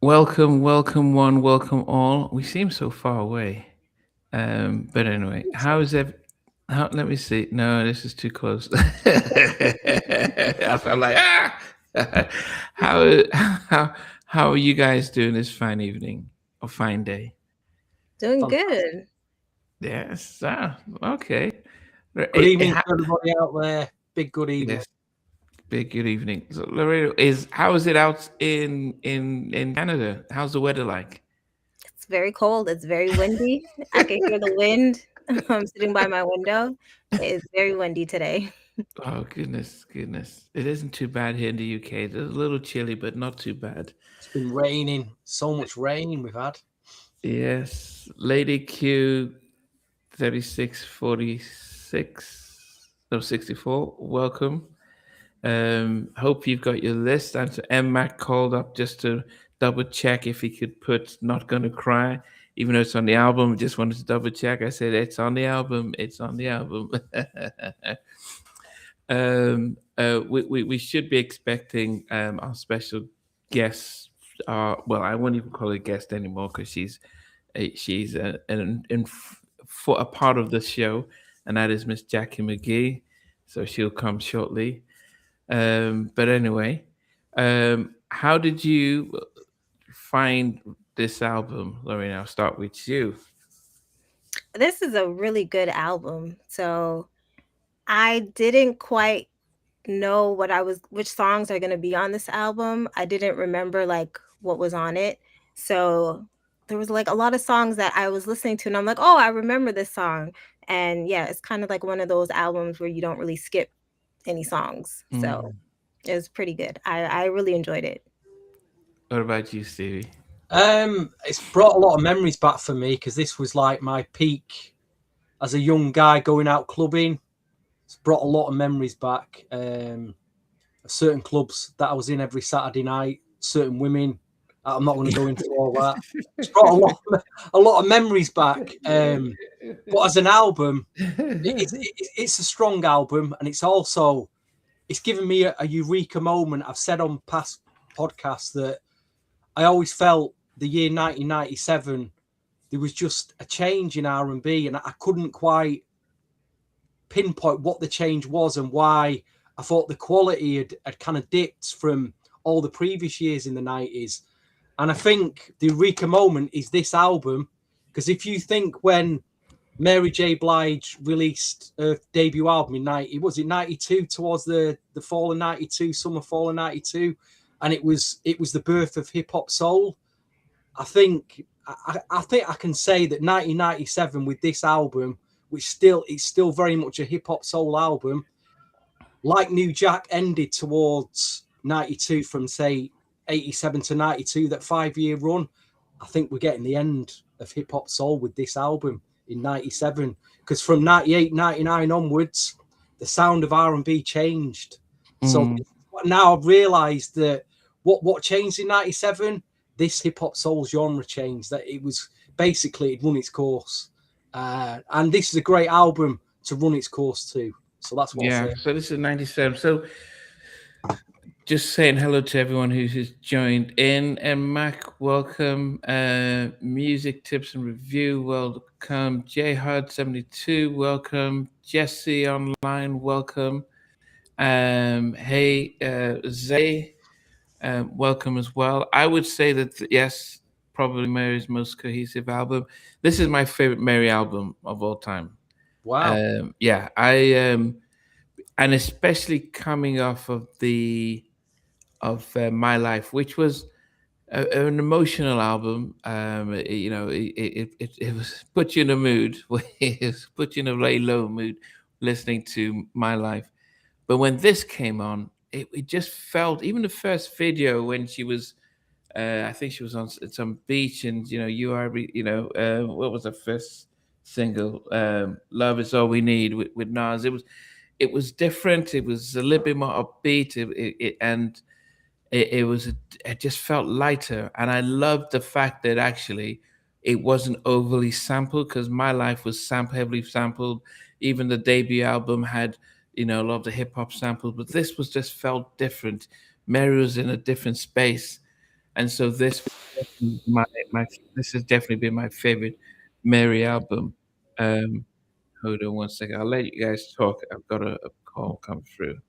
Welcome, welcome one, welcome all. We seem so far away. But anyway, how is ev how let me see. No, this is too close. I felt like how how are you guys doing this fine evening or fine day? Doing Fantastic. good. Yes. Okay. Right, Good evening to everybody out there. Big good evening. yes. Big good evening. So Laredo, is how is it out in Canada? How's the weather like? It's very cold. It's very windy. I can hear the wind. I'm sitting by my window. It is very windy today. Oh goodness, goodness! It isn't too bad here in the UK. It's a little chilly, but not too bad. It's been raining. So much rain we've had. Yes, Lady Q, 3646, no 64. Welcome. Hope you've got your list. And so M Mac called up just to double check if he could put "Not Gonna Cry," even though it's on the album. Just wanted to double check. I said it's on the album. It's on the album. We should be expecting our special guest. Well, I won't even call her guest anymore because she's for a part of the show, and that is Miss Jackie McGee. So she'll come shortly. But anyway, how did you find this album, Lorraine? I'll start with you. This is a really good album. So I didn't quite know which songs are going to be on this album. I didn't remember like what was on it. So there was like a lot of songs that I was listening to and I'm like, "Oh, I remember this song." And yeah, it's kind of like one of those albums where you don't really skip any songs. So Mm. it was pretty good. I really enjoyed it. What about you, Stevie? It's brought a lot of memories back for me because this was like my peak as a young guy going out clubbing. It's brought a lot of memories back. Certain clubs that I was in every Saturday night, certain women. I'm not going to go into all that. It's brought a lot of memories back. But as an album, it's a strong album, and it's given me a eureka moment. I've said on past podcasts that I always felt the year 1997 there was just a change in R&B, and I couldn't quite pinpoint what the change was and why. I thought the quality had kind of dipped from all the previous years in the 90s. And I think the eureka moment is this album, because if you think when Mary J. Blige released her debut album in 92 towards the fall of 92, summer fall of 92, and it was the birth of hip hop soul. I think I can say that 1997 with this album, which it's still very much a hip hop soul album, like New Jack ended towards 92 from say 87 to 92, that 5-year run. I think we're getting the end of hip hop soul with this album in 97, because from 98, 99 onwards, the sound of R&B changed. So now I've realized that what changed in 97, this hip hop soul genre changed, that it was basically it run its course. And this is a great album to run its course too. So that's what I'll say. So this is 97. So just saying hello to everyone who's joined in. And Mac, welcome. Music tips and review, welcome. J Hud 72, welcome. Jesse online, welcome. Hey, Zay, welcome as well. I would say that yes, probably Mary's most cohesive album. This is my favorite Mary album of all time. Wow. Yeah, and especially coming off of My Life, which was an emotional album. It was put you in a mood. It was put you in a very low mood listening to My Life. But when this came on, it just felt, even the first video when she was, I think she was on some beach, and what was the first single? Love Is All We Need with Nas. It was different. It was a little bit more upbeat. It just felt lighter, and I loved the fact that actually it wasn't overly sampled, because My Life was heavily sampled. Even the debut album had a lot of the hip hop samples, but this was just felt different. Mary was in a different space, and so this has definitely been my favorite Mary album. Um, Hold on one second. I'll let you guys talk. I've got a call come through.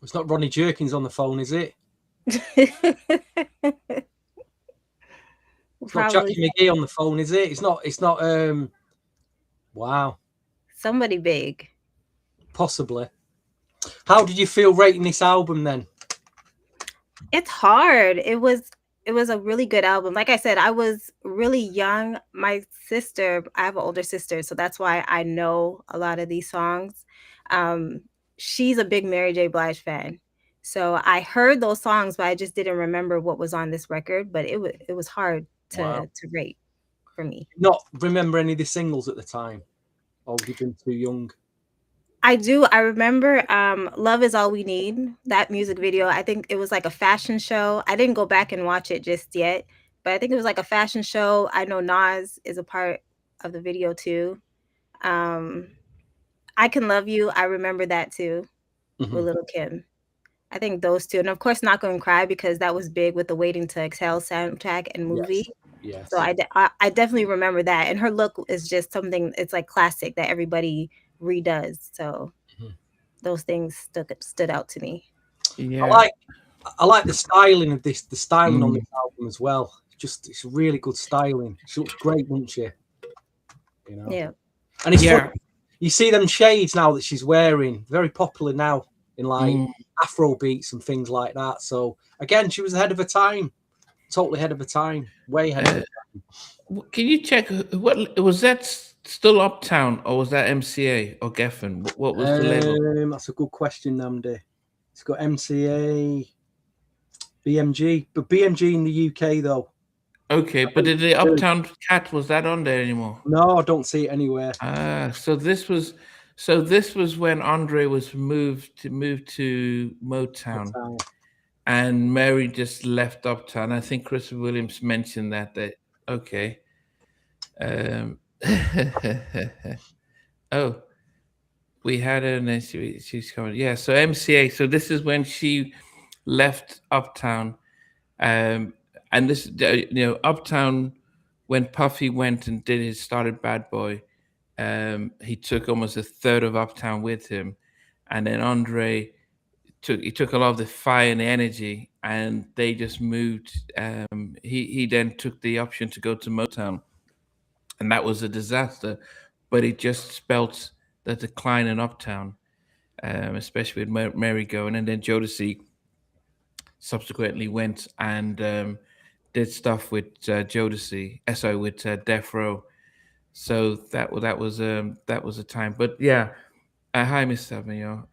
It's not Rodney Jerkins on the phone, is it? It's not Probably Jackie McGee on the phone, is it? It's not. It's not. Wow. somebody big. Possibly. How did you feel rating this album then? It's hard. It was a really good album. Like I said, I was really young. My sister, I have an older sister, so that's why I know a lot of these songs. She's a big Mary J. Blige fan. So I heard those songs, but I just didn't remember what was on this record. But it was hard Wow. to rate for me. Not remember any of the singles at the time, or would you been too young? I do. I remember Love Is All We Need, that music video. I think it was like a fashion show. I didn't go back and watch it just yet, but I think it was like a fashion show. I know Nas is a part of the video too. Um, I Can Love You. I remember that too with Little Kim. I think those two. And of course, Not Gonna Cry because that was big with the Waiting to Exhale soundtrack and movie. Yes. So I definitely remember that. And her look is just something, it's like classic that everybody redoes. So those things stood out to me. Yeah, I like the styling of this, the styling on this album as well. It's really good styling. She looks great, doesn't she? You know. Yeah. And it's funny, you see them shades now that she's wearing, very popular now in like Afro beats and things like that. So again, she was ahead of her time. Totally ahead of her time. Way ahead of her time. Can you check what was that? Still Uptown or was that MCA or Geffen? What was the label? That's a good question, Namdi. It's got MCA, BMG, but BMG in the UK though. Okay, but did the Uptown Cat, was that on there anymore? No, I don't see it anywhere. So this was when Andre was moved to Motown. And Mary just left Uptown. I think Chris Williams mentioned that okay. Oh, we had her and then she's coming. Yeah, so MCA. So this is when she left Uptown. And this, Uptown, when Puffy went and started Bad Boy, he took almost a third of Uptown with him. And then Andre took a lot of the fire and the energy, and they just moved. He then took the option to go to Motown, and that was a disaster. But it just spelt the decline in Uptown, especially with Mary going, and then Jodeci subsequently went and did stuff with Jodeci, with Death Row. So that was a time. But yeah, hi, Miss Samuel.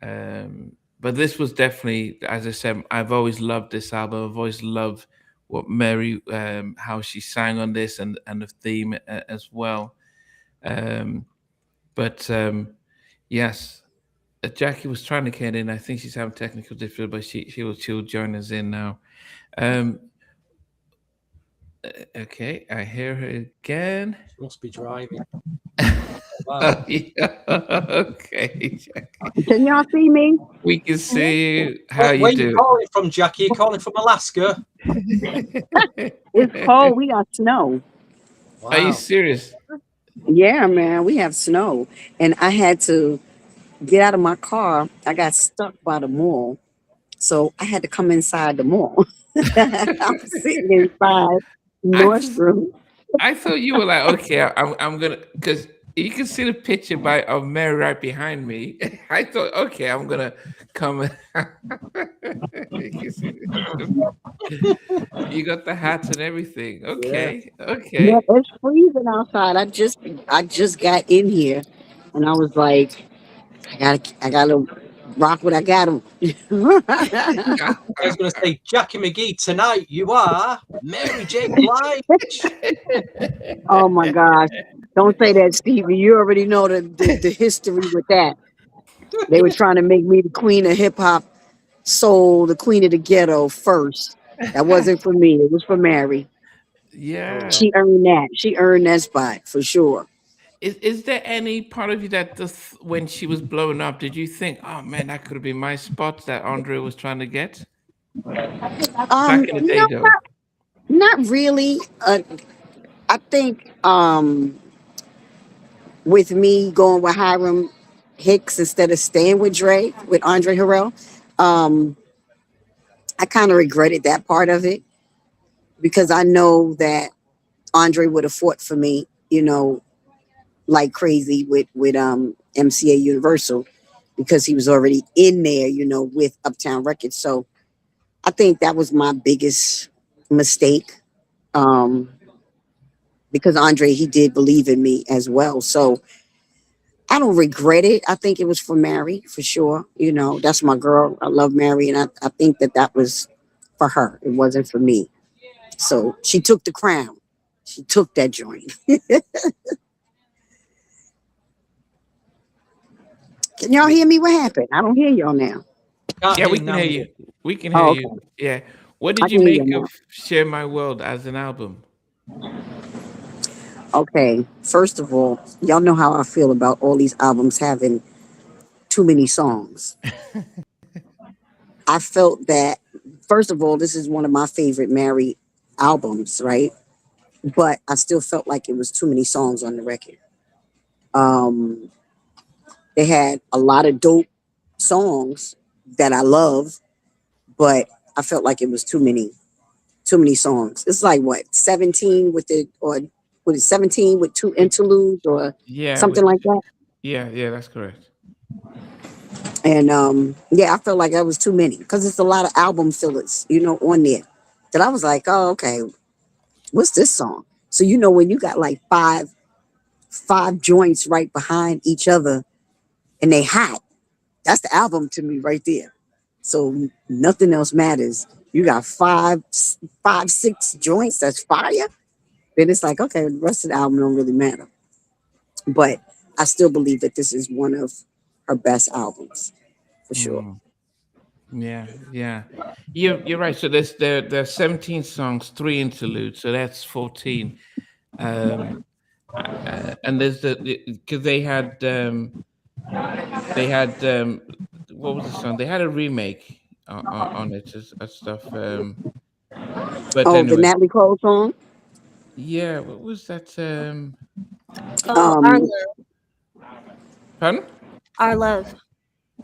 But this was definitely, as I said, I've always loved this album. I've always loved what Mary, how she sang on this and the theme as well. Yes, Jackie was trying to get in. I think she's having technical difficulty, but she'll join us in now. Okay, I hear her again. She must be driving. Wow. Okay. Can y'all see me? We can see you. How you Where doing? you calling from, Jackie? You calling from Alaska? It's cold. We got snow. Wow. Are you serious? Yeah, man. We have snow. And I had to get out of my car. I got stuck by the mall. So I had to come inside the mall. I'm sitting inside Nordstrom. I thought you were like, okay, I'm gonna, because you can see the picture of Mary right behind me. I thought, okay, I'm gonna come. You got the hats and everything. Okay, okay. Yeah, it's freezing outside. I just got in here, and I was like, I gotta rock what I got. I was going to say, Jackie McGee, tonight you are Mary J. Blige. Oh my gosh! Don't say that, Stevie. You already know the history with that. They were trying to make me the queen of hip hop, soul, the queen of the ghetto first. That wasn't for me. It was for Mary. Yeah. She earned that. She earned that spot for sure. Is there any part of you that when she was blowing up, did you think, oh man, that could have been my spot that Andre was trying to get? Back in the day, No, though. not really. I think with me going with Hiram Hicks instead of staying with Dre with Andre Harrell, um, I kind of regretted that part of it because I know that Andre would have fought for me, like crazy with MCA Universal because he was already in there, with Uptown Records. So I think that was my biggest mistake. Um, because Andre, he did believe in me as well. So I don't regret it. I think it was for Mary for sure. That's my girl. I love Mary, and I think that was for her. It wasn't for me. So she took the crown. She took that joint. Can y'all hear me? What happened? I don't hear y'all now. Can't Yeah, hear we can hear Namdi. you. We can hear Oh, you. okay. Yeah. What I did you can hear you make now. of "Share My World" as an album? Okay. First of all, y'all know how I feel about all these albums having too many songs. I felt that, first of all, this is one of my favorite Mary albums, right? But I still felt like it was too many songs on the record. Um, they had a lot of dope songs that I love, but I felt like it was too many songs. It's like what, 17 with the or what is 17 with two With interludes or yeah, something like that. yeah, that's correct. And yeah, I felt like that was too many because it's a lot of album fillers, on there. That I was like, oh, okay, what's this song? So when you got like five joints right behind each other and they hot, that's the album to me right there. So nothing else matters. You got five, six joints that's fire. Then it's like, okay, the rest of the album don't really matter. But I still believe that this is one of her best albums for sure. Mm, yeah. You're right. So there's 17 songs, three interludes, so that's 14. Um, and there's because they had what was the song? They had a remake on it and stuff. But Oh, the anyway, Natalie Cole song. yeah. What was that? Oh, our Um, love, Pardon? our love.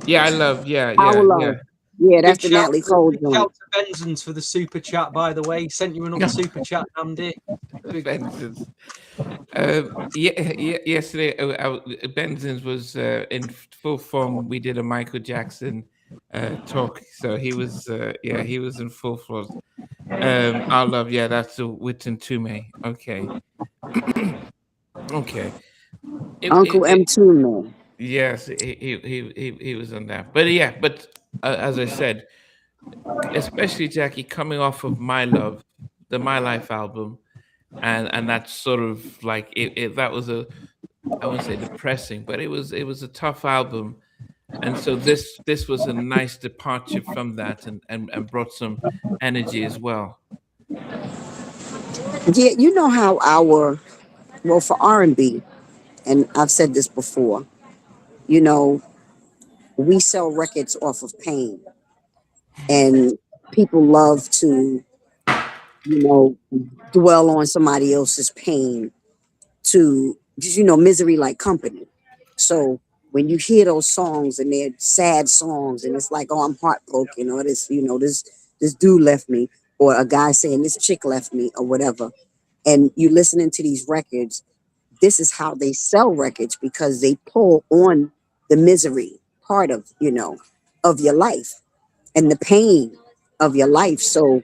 Yeah, I love. Yeah, Our yeah. Love. Yeah, that's Big the shout Natalie to Cole big joint. shout to Benzon's for the super chat, by the way. He sent you another super chat, Namdi. Big Benson's. Yesterday, Benson's was in full form. We did a Michael Jackson talk, so he was in full force. I love, yeah, that's the Witten Tume. Okay, okay. Uncle It, M2 man. yes, he was on that, but yeah, but as I said, especially Jackie coming off of My Love, the My Life album, and that's sort of like that was I wouldn't say depressing, but it was a tough album, and so this was a nice departure from that, and brought some energy as well. Yeah, you know how well, for R&B, and I've said this before, you know, we sell records off of pain, and people love to, you know, dwell on somebody else's pain to just, misery like company. So when you hear those songs and they're sad songs and it's like, oh, I'm heartbroken, or this dude left me, or a guy saying this chick left me, or whatever, and you listening to these records, this is how they sell records because they pull on the misery part of your life and the pain of your life. So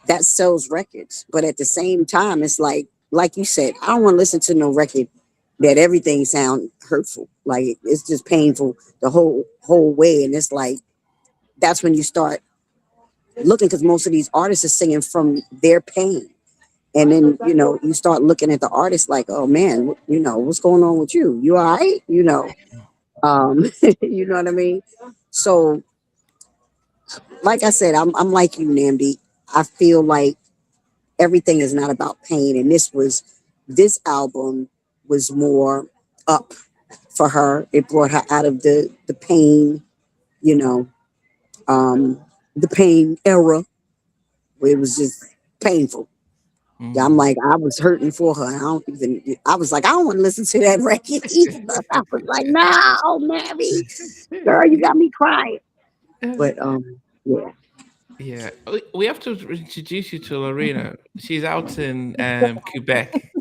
that sells records. But at the same time, it's like you said, I don't want to listen to no record that everything sound hurtful. Like it's just painful the whole way. And it's like that's when you start looking because most of these artists are singing from their pain. And then, you start looking at the artist like, oh man, what's going on with you? You all right? You know what I mean? So, like I said, I'm like you, Namdi. I feel like everything is not about pain. And this album was more up for her. It brought her out of the pain, you know. Um, the pain era where it was just painful. Yeah, I'm like, I was hurting for her. I was like, I don't want to listen to that record either. I was like, no, Mary, girl, you got me crying. But yeah. Yeah, we have to introduce you to Lorena. She's out in Quebec.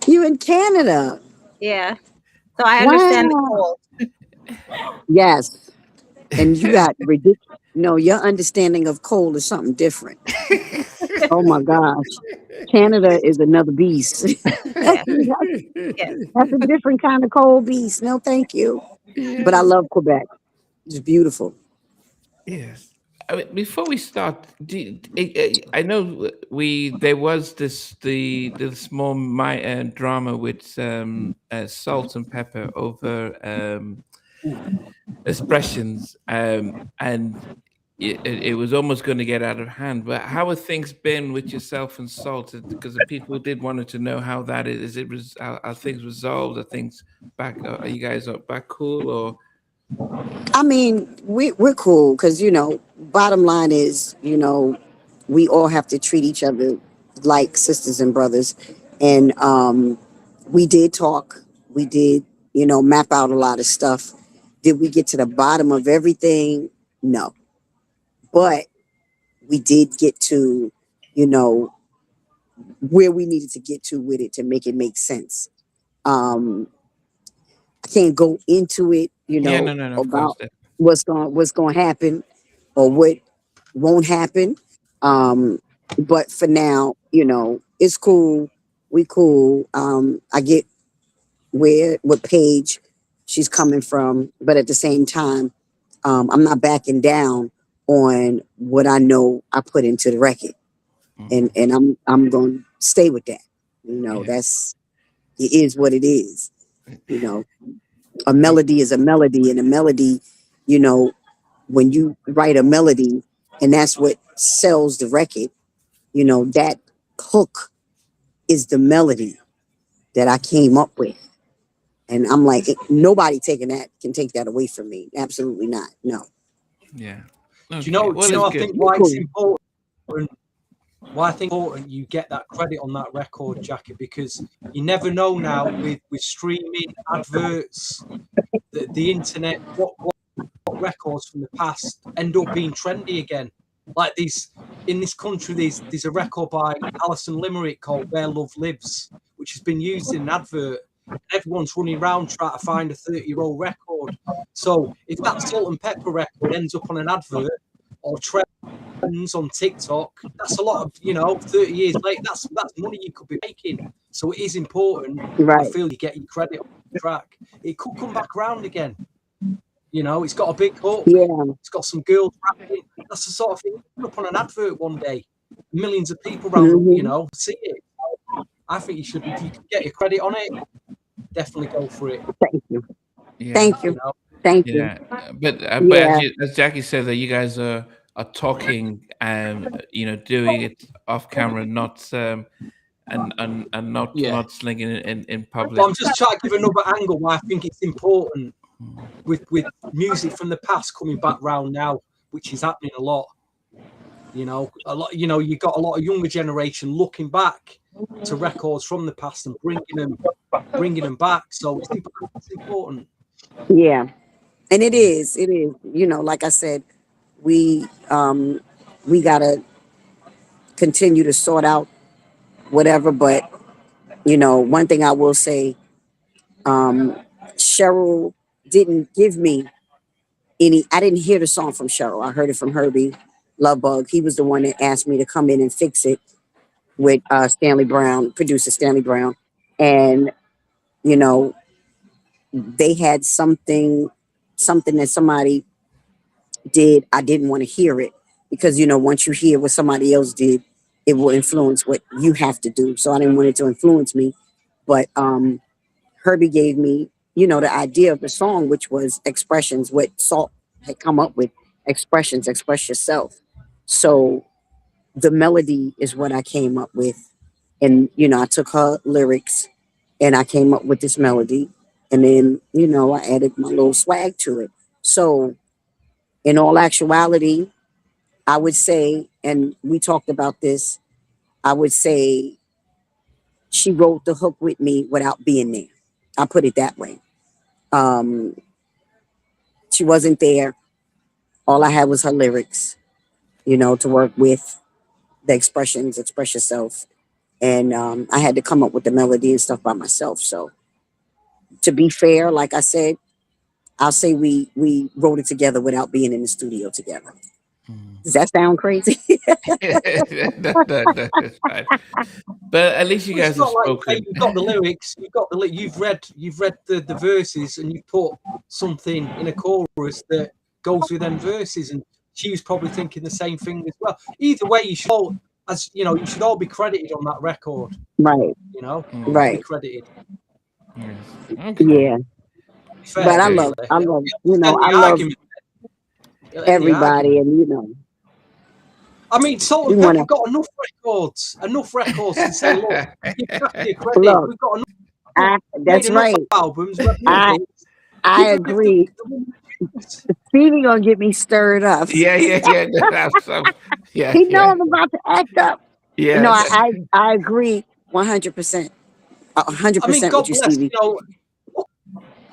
You in Canada? Yeah. So I understand the Wow. cold. Yes. And you got ridiculous. No, your understanding of cold is something different. Oh my gosh. Canada is another beast. Yeah. Yeah. That's a different kind of cold beast. No, thank you. But I Yes. love Quebec. It's beautiful. Yes. I mean, before we start, I know there was the small drama with Salt and Pepper over expressions, and it was almost going to get out of hand. But how have things been with yourself and Salt? Because the people did wanted to know how that is. Is it are things resolved? Are things back? Are you guys back cool or? I mean, we're cool because, bottom line is, we all have to treat each other like sisters and brothers. And we did talk. We did, map out a lot of stuff. Did we get to the bottom of everything? No. But we did get to, you know, where we needed to get to with it to make it make sense. Um, I can't go into it, Yeah, no, of course. about what's going to happen or what won't happen. Um, but for now, it's cool. We cool. I get what page she's coming from, but at the same time, I'm not backing down on what I know I put into the record, and I'm going to stay with that. Yeah. That's it is what it is. You know, a melody is a melody, and a melody, when you write a melody, and that's what sells the record. That hook is the melody that I came up with. And I'm like, nobody can take that away from me. Absolutely not. No. Yeah. Do Okay. you know? Well, Do you know? I it's think good. why it's important. Why I think it's important you get that credit on that record, Jackie, because you never know now with streaming, adverts, the internet, what records from the past end up being trendy again. Like these in this country, there's a record by Alison Limerick called "Where Love Lives," which has been used in an advert. Everyone's running around trying to find a 30-year-old record. So if that Salt and Pepper record ends up on an advert or trends on TikTok, that's a lot of 30 years later. That's money you could be making. So it is important. I Right. feel you get your credit on the track. It could come back around again. It's got a big hook. Yeah. It's got some girls rapping. That's the sort of thing put up on an advert one day. Millions of people around, see it. I think you should, if you can get your credit on it, definitely go for it. Thank you. Yeah. Thank you. Thank you. Yeah. But Yeah. as Jackie said, that you guys are talking and doing it off camera, not and not Yeah. slinging it in public. But I'm just trying to give another angle why I think it's important with music from the past coming back round now, which is happening a lot. A lot. You got a lot of younger generation looking back to records from the past and bringing them back. So it's important. Yeah. And it is. It is. Like I said, we gotta continue to sort out whatever. But one thing I will say, Cheryl didn't give me any. I didn't hear the song from Cheryl. I heard it from Herbie Lovebug. He was the one that asked me to come in and fix it with Stanley Brown, producer Stanley Brown, and they had something that somebody did. I didn't want to hear it because once you hear what somebody else did, it will influence what you have to do. So I didn't want it to influence me. But Herbie gave me the idea of the song, which was expressions, what Salt had come up with. Expressions, express yourself. So the melody is what I came up with. And I took her lyrics and I came up with this melody, and then I added my little swag to it. So in all actuality, I would say, and we talked about this, I would say she wrote the hook with me without being there. I'll put it that way. Um, she wasn't there. All I had was her lyrics, to work with, the expressions, express yourself. And I had to come up with the melody and stuff by myself. So to be fair, like I said, I'll say we wrote it together without being in the studio together. Does that sound crazy? That's fine. But at least you guys It's have not like spoken. you've got the lyrics, you've read the verses, and you put something in a chorus that goes with them verses, and she was probably thinking the same thing as well. Either way, you should all be credited on that record. Right. Right. Be credited. Yes. Okay. Yeah. Fair, But I really. love, End the I love argument. End the everybody, argument. and I mean, Salt we and wanna Pepper got enough records to say, look, you have to credit. look. We've got enough. That's made enough right. albums. I agree. Stevie gonna get me stirred up. Yeah. Yeah. He know I'm about to act up. Yeah. No, I agree 100%. 100% I mean, God with you, bless. Stevie.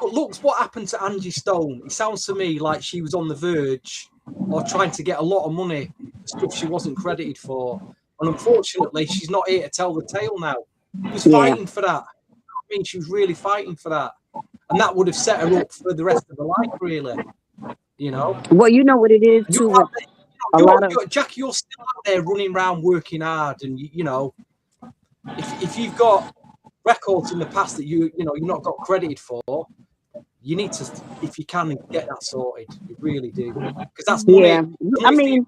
Look, what happened to Angie Stone? It sounds to me like she was on the verge or trying to get a lot of money, stuff she wasn't credited for. And unfortunately, she's not here to tell the tale now. She was fighting for that. I mean, she was really fighting for that. And that would have set her up for the rest of her life, really. Well, you know what it is, too. Jack, you're still out there running around working hard. And, if you've got records in the past that you've not got credited for, you need to, if you can, get that sorted. You really do, because that's money. Yeah, I mean,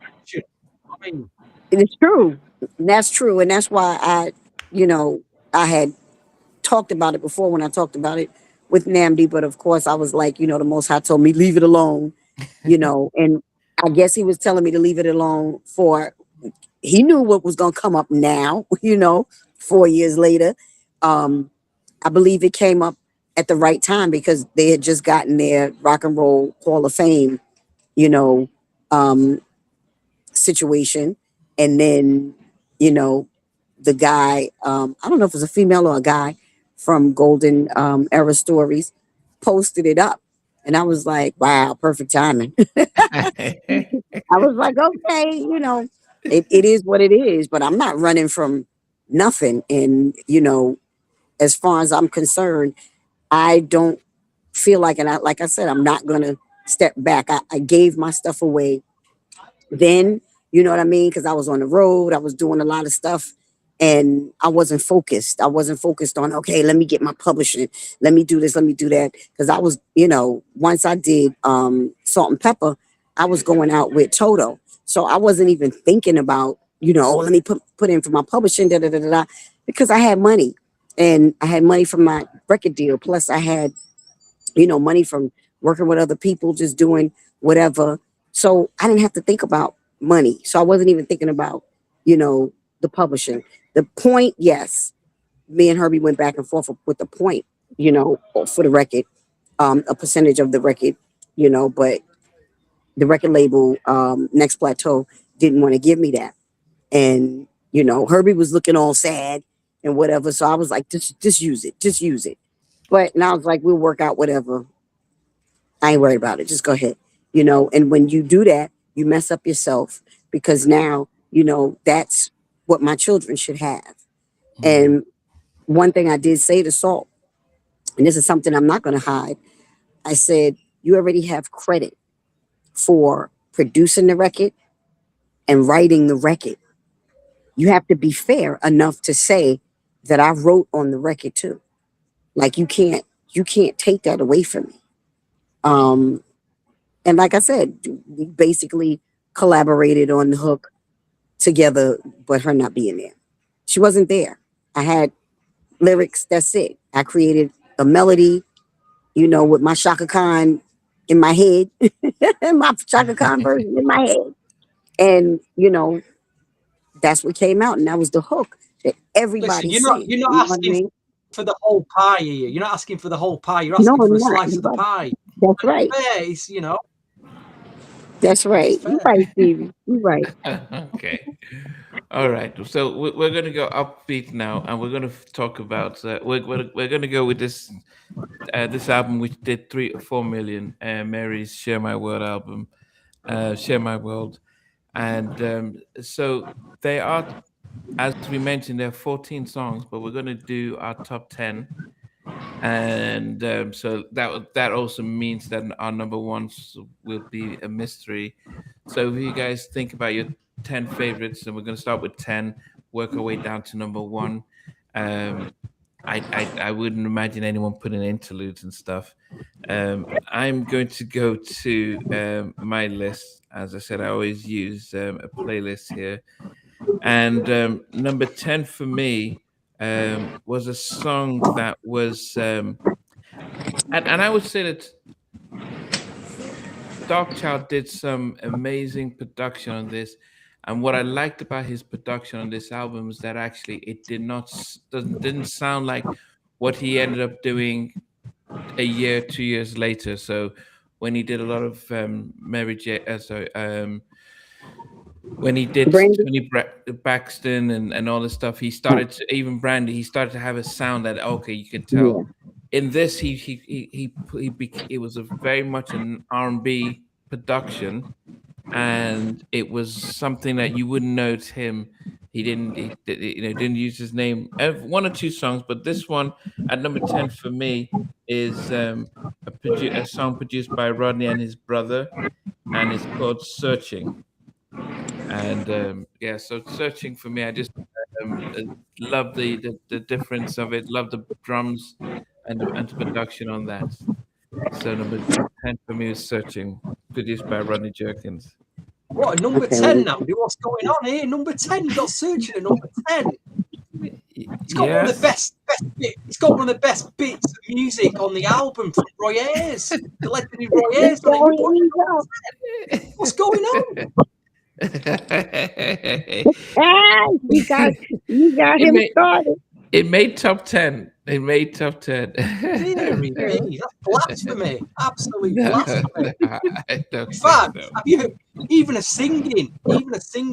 it's true. That's true, and that's why I had talked about it before when I talked about it with Namdi, but of course I was like, the Most High told me leave it alone, and I guess he was telling me to leave it alone he knew what was gonna come up now, 4 years later. I believe it came up at the right time because they had just gotten their Rock and Roll Hall of Fame, situation. And then, the guy, I don't know if it was a female or a guy from Golden Era Stories, posted it up. And I was like, wow, perfect timing. I was like, okay, it is what it is, but I'm not running from nothing. And, as far as I'm concerned, I don't feel like, like I said, I'm not going to step back. I gave my stuff away then, you know what I mean? Because I was on the road, I was doing a lot of stuff, and I wasn't focused. I wasn't focused on, okay, let me get my publishing. Let me do this, let me do that. Because I was, once I did Salt and Pepper, I was going out with Toto. So I wasn't even thinking about, let me put in for my publishing, because I had money. And I had money from my record deal. Plus I had, money from working with other people, just doing whatever. So I didn't have to think about money. So I wasn't even thinking about, the publishing. The point, yes, me and Herbie went back and forth with the point, for the record, a percentage of the record, but the record label, Next Plateau, didn't want to give me that. And, Herbie was looking all sad and whatever. So I was like, just use it. But now it's like, we'll work out whatever. I ain't worried about it. Just go ahead. And when you do that, you mess up yourself, because now, that's what my children should have. And one thing I did say to Salt, and this is something I'm not going to hide, I said, you already have credit for producing the record and writing the record. You have to be fair enough to say that I wrote on the record too. Like you can't take that away from me. And like I said, we basically collaborated on the hook together, but her not being there. She wasn't there. I had lyrics, that's it. I created a melody, with my Shaka Khan in my head, my Shaka Khan version in my head. And, that's what came out, and that was the hook that everybody. Listen, you're not asking for the whole pie here. You're not asking for the whole pie. You're asking for a slice of the pie. That's right. Fair, it's, That's right. You're right, Stevie. You're right. Okay. All right. So we're going to go upbeat now, and we're going to talk about. We're going to go with this album, which did 3 or 4 million. Mary's "Share My World" album, "Share My World," and so they are, as we mentioned, there are 14 songs, but we're going to do our top 10, and so that also means that our number ones will be a mystery. So if you guys think about your 10 favorites, and we're going to start with 10, work our way down to number one. um I wouldn't imagine anyone putting interludes and stuff. I'm going to go to my list. As I said, I always use a playlist here, and number 10 for me was a song that was and I would say that Darkchild did some amazing production on this. And what I liked about his production on this album is that actually it didn't sound like what he ended up doing a year, 2 years later. So when he did a lot of Mary J, when he did Brandy. Tony Braxton and all this stuff, he started to, even Brandy, he started to have a sound that okay, you can tell. Yeah. In this, it was a very much an R&B production, and it was something that you wouldn't know it's him. Didn't use his name. One or two songs, but this one at number 10 for me is a song produced by Rodney and his brother, and it's called "Searching." And yeah, so "Searching" for me, I just love the difference of it. Love the drums and the production on that. So number 10 for me is "Searching," produced by Rodney Jerkins. What, number Okay. 10 now? What's going on here? Number 10, you got Searching at number 10. It's got one of the best bits. It's got one of the best bits of music on the album from Roy Ayers. The legendary Roy Ayers on it. What's going on? Ah, you got him started. It made top 10. It made top 10. Dear me, that's blasphemy. Absolute No, blasphemy. I don't In think fact, so. have you even a singing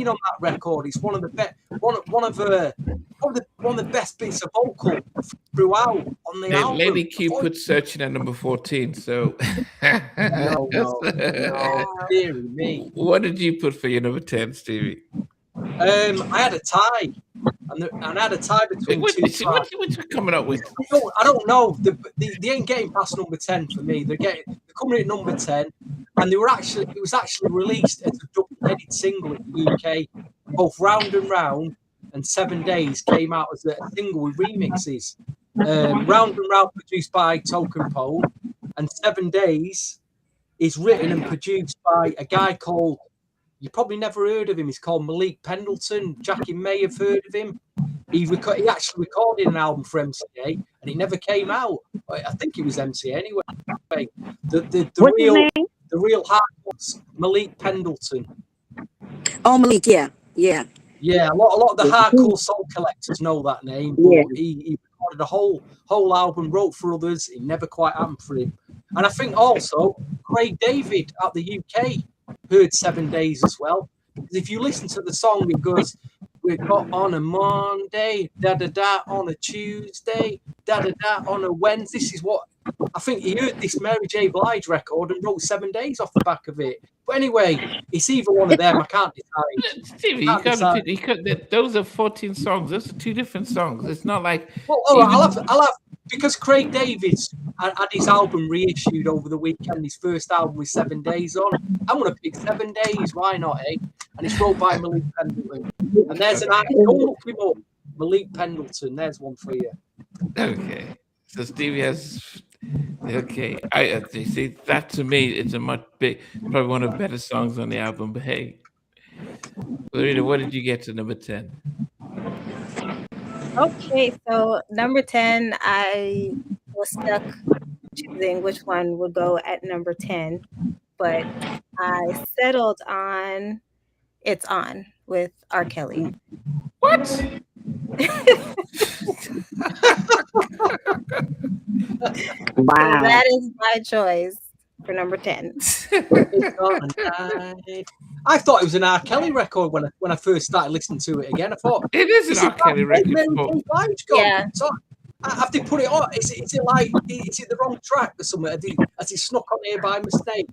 on that record? It's one of the best, one of the best bits of vocal throughout on the album. Lady Q put "Searching" at number 14. So No, dear me. What did you put for your number 10, Stevie? I had a tie, and I had a tie between What two tracks. you coming up with? I don't know. They ain't getting past number 10 for me. They're coming at number 10, and it was actually released as a double-headed single in the UK. Both "Round and Round" and "7 Days" came out as a single with remixes. "Round and Round" produced by Token Pole, and "7 Days" is written and produced by a guy called, you probably never heard of him, he's called Malik Pendleton. Jackie may have heard of him. He actually recorded an album for MCA, and it never came out. I think it was MCA anyway. The real hardcore Malik Pendleton. Oh, Malik, yeah. Yeah, a lot of the hardcore soul collectors know that name. But Yeah. He recorded a whole album, wrote for others. It never quite happened for him. And I think also Craig David at the UK heard 7 Days as well. Because if you listen to the song, it goes, "We got on a Monday, da da da on a Tuesday, da da da on a Wednesday." This is what I think he heard this Mary J. Blige record and wrote 7 Days off the back of it. But anyway, it's either one of them. I can't decide. Stevie, those are 14 songs. Those are two different songs. It's not like. Well, all right, I'll have because Craig Davis had his album reissued over the weekend. His first album with 7 Days on. I'm gonna pick 7 Days. Why not, eh? And it's wrote by Malik Pendleton. And there's an act. Don't look him up. Malik Pendleton. There's one for you. Okay. So Stevie has. Okay, I see that. To me, it's a probably one of the better songs on the album. But hey, Lorena, what did you get to number 10? Okay, so number 10, I was stuck choosing which one would go at number 10, but I settled on "It's On" with R. Kelly. What? So Wow. that is my choice for number 10. I thought it was an R. Kelly record when I first started listening to it again. I thought It is an R. Kelly record. Yeah. So have they put it on? Is it like is it the wrong track or something? Has it snuck on here by mistake?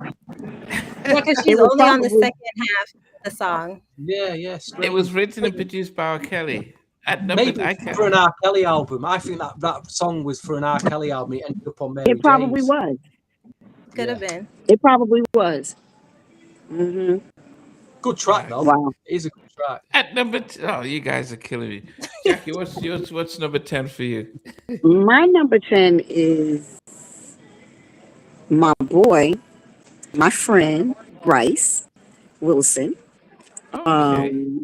Yeah, because she's only on the second half of the song. Yeah. It was written and produced by R. Kelly. Maybe for an R. Kelly album. I think that song was for an R. Kelly album. It ended up on Mary It probably J's. was. Could have been. It probably was. Mm-hmm. Good track though. Wow. It is a good track. At number oh, you guys are killing me. Jackie, what's number 10 for you? My number 10 is my boy, my friend, Bryce Wilson. Okay.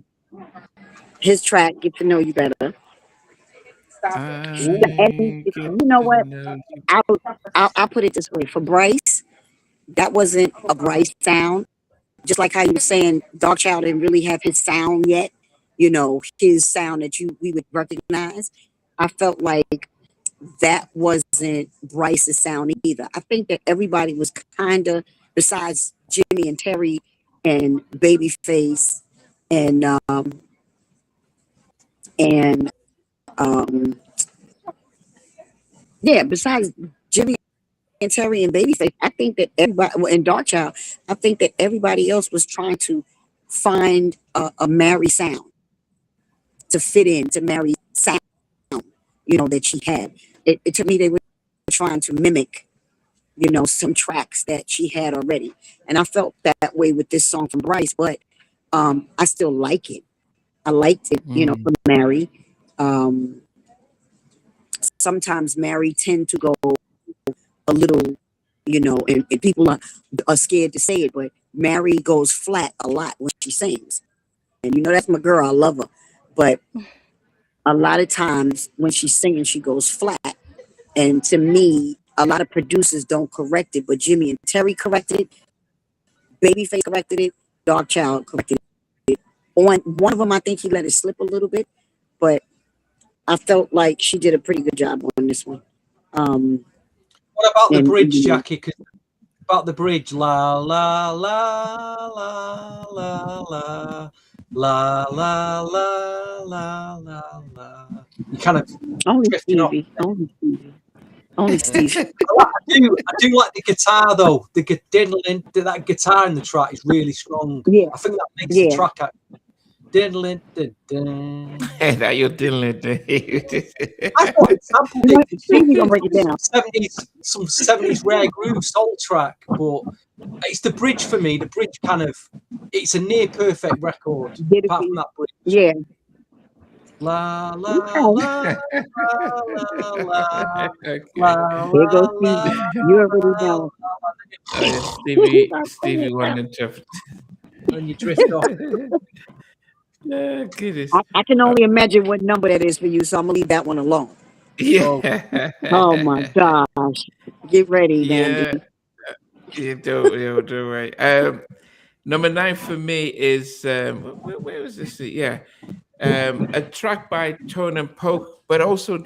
His track, Get to Know You Better. And you know what? I'll put it this way. For Bryce, that wasn't a Bryce sound. Just like how you were saying, Darkchild didn't really have his sound yet. You know, his sound that we would recognize. I felt like that wasn't Bryce's sound either. I think that everybody was kind of, besides Jimmy and Terry and Babyface and besides Jimmy and Terry and Babyface, I think that everybody, and Darkchild, I think that everybody else was trying to find a Mary sound to fit in to Mary's sound, you know, that she had. It to me, they were trying to mimic, you know, some tracks that she had already. And I felt that way with this song from Bryce, but I still like it. I liked it, you know, from Mary. Sometimes Mary tend to go a little, you know, and people are scared to say it, but Mary goes flat a lot when she sings. And you know, that's my girl, I love her. But a lot of times when she's singing, she goes flat. And to me, a lot of producers don't correct it, but Jimmy and Terry corrected it. Babyface corrected it. Darkchild corrected it. On one of them, I think he let it slip a little bit, but I felt like she did a pretty good job on this one. What about the bridge, Jackie? About the bridge, la la la la la la la la la la la la. You kind of drifting off. Only Steve. I do like the guitar though. That guitar in the track is really strong. Yeah. I think that makes the track out. Diddling, That you're diddling. I thought it sampled it. Stevie gonna break it down. Some 70s rare groove soul track, but it's the bridge for me. The bridge it's a near perfect record. Apart from that bridge. Yeah. La la la la la la. Here goes Stevie. You already know. Stevie wanted to. When you drift off. Goodness. I can only imagine what number that is for you, so I'm gonna leave that one alone. Yeah. Oh my gosh. Get ready, Dandy. You do right. Number 9 for me is where was this? Yeah. A track by Tone and Poke, but also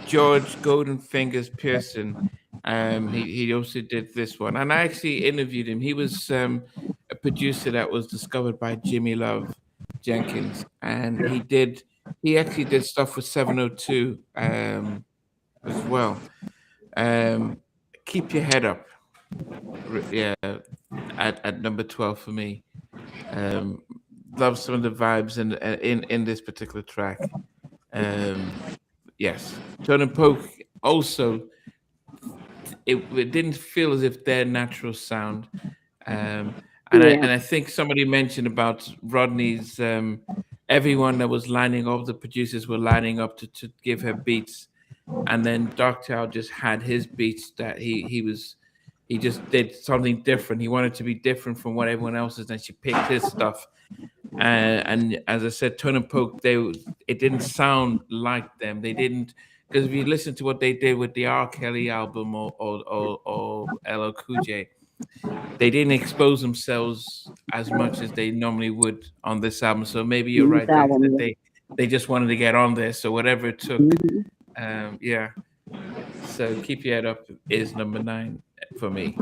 George Golden Fingers Pearson. He also did this one, and I actually interviewed him. He was a producer that was discovered by Jimmy Love Jenkins, and he actually did stuff with 702 as well. Keep Your Head Up, yeah, at number 12 for me. Love some of the vibes in this particular track. Yes, Tone and Poke also. It didn't feel as if their natural sound, and I think somebody mentioned about Rodney's. Everyone that was lining up, the producers were lining up to give her beats, and then Darkchild just had his beats that he just did something different. He wanted to be different from what everyone else is, and she picked his stuff. And as I said, Tone and Poke, it didn't sound like them. They didn't. Because if you listen to what they did with the R. Kelly album or LL Cool J, they didn't expose themselves as much as they normally would on this album. So maybe you're right that they just wanted to get on there. So whatever it took, yeah. So Keep Your Head Up is number 9 for me.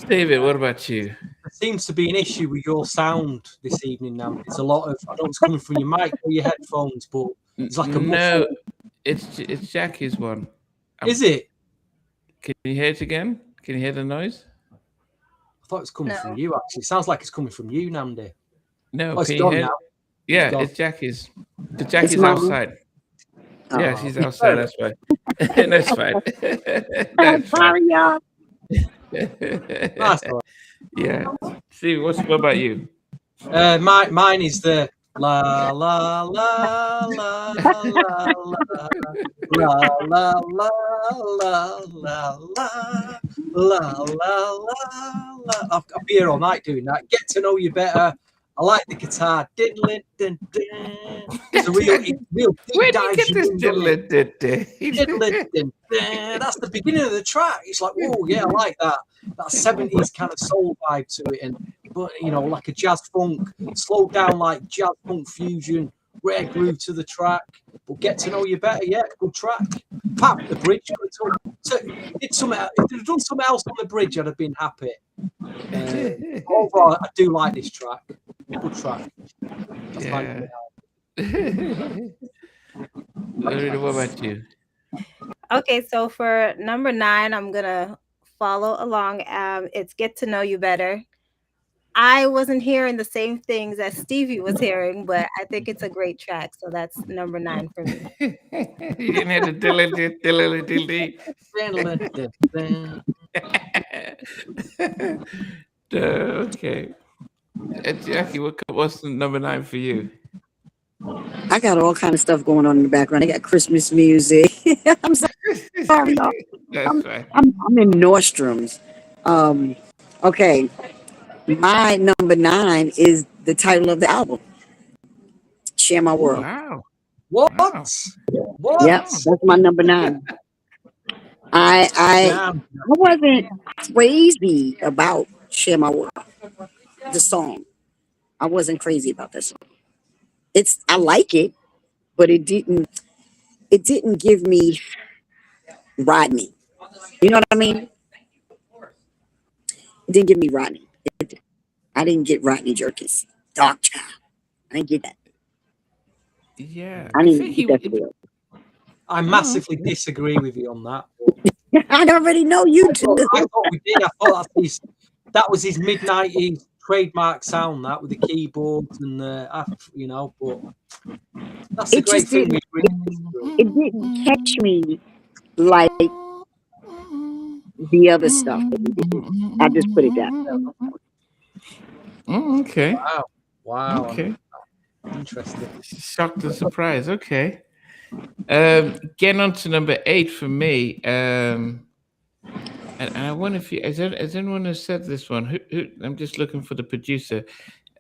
David, what about you? There seems to be an issue with your sound this evening now. There's a lot of, I don't know if it's coming from your mic or your headphones, but it's like a No, muffled. it's Jackie's one. Is it? Can you hear it again? Can you hear the noise? I thought it was coming from you, actually. It sounds like it's coming from you, Namdi. No, Oh, it's can you gone hear? now. Yeah, gone. it's Jackie's. The Jackie's mine. outside. Yeah, Oh. she's outside. That's fine. That's fine. I'm That's fine. sorry, y'all. That's all right. Yeah. Steve, what about you? Mine is the la la la la la la la la la la la la la. I'll be here all night doing that. Get to know you better. I like the guitar. Diddling, din, din. It's a real deep Where do dive. you get this diddling? Diddling, din, din. That's the beginning of the track. It's like, oh yeah, I like that. That 70s kind of soul vibe to it, and but you know, like a jazz funk, slowed down like jazz funk fusion, rare groove to the track. But Get to Know You Better, yeah, good track. Pap the bridge. Did something. If they'd done something else on the bridge, I'd have been happy. Overall, I do like this track. Good track. That's Yeah. What about you? Okay, so for number 9, I'm gonna follow along. It's Get to Know You Better. I wasn't hearing the same things that Stevie was hearing, but I think it's a great track. So that's number 9 for me. You didn't have to diddly. Okay. Jackie, what's the number 9 for you? I got all kind of stuff going on in the background. I got Christmas music. I'm sorry, y'all. That's right. I'm in Nordstrom's. Okay. My number 9 is the title of the album. Share My World. Wow. What? Wow. What? Yep, that's my number 9. I wasn't crazy about Share My World, the song. I wasn't crazy about that song. I like it, but it didn't give me Rodney. You know what I mean? It didn't give me Rodney. I didn't get Rodney Jerkins. Darkchild. I didn't get that. Yeah. I didn't get that feel. I massively disagree with you on that. I already know you do. I thought we did. I thought that was his mid-90s trademark sound, that with the keyboards and you know, but that's a great thing. It didn't catch me like the other stuff. I just put it down. Okay. Wow. Okay. Interesting. Shocked and surprised. Okay. Getting on to number 8 for me. And I wonder if has anyone who said this one? Who I'm just looking for the producer.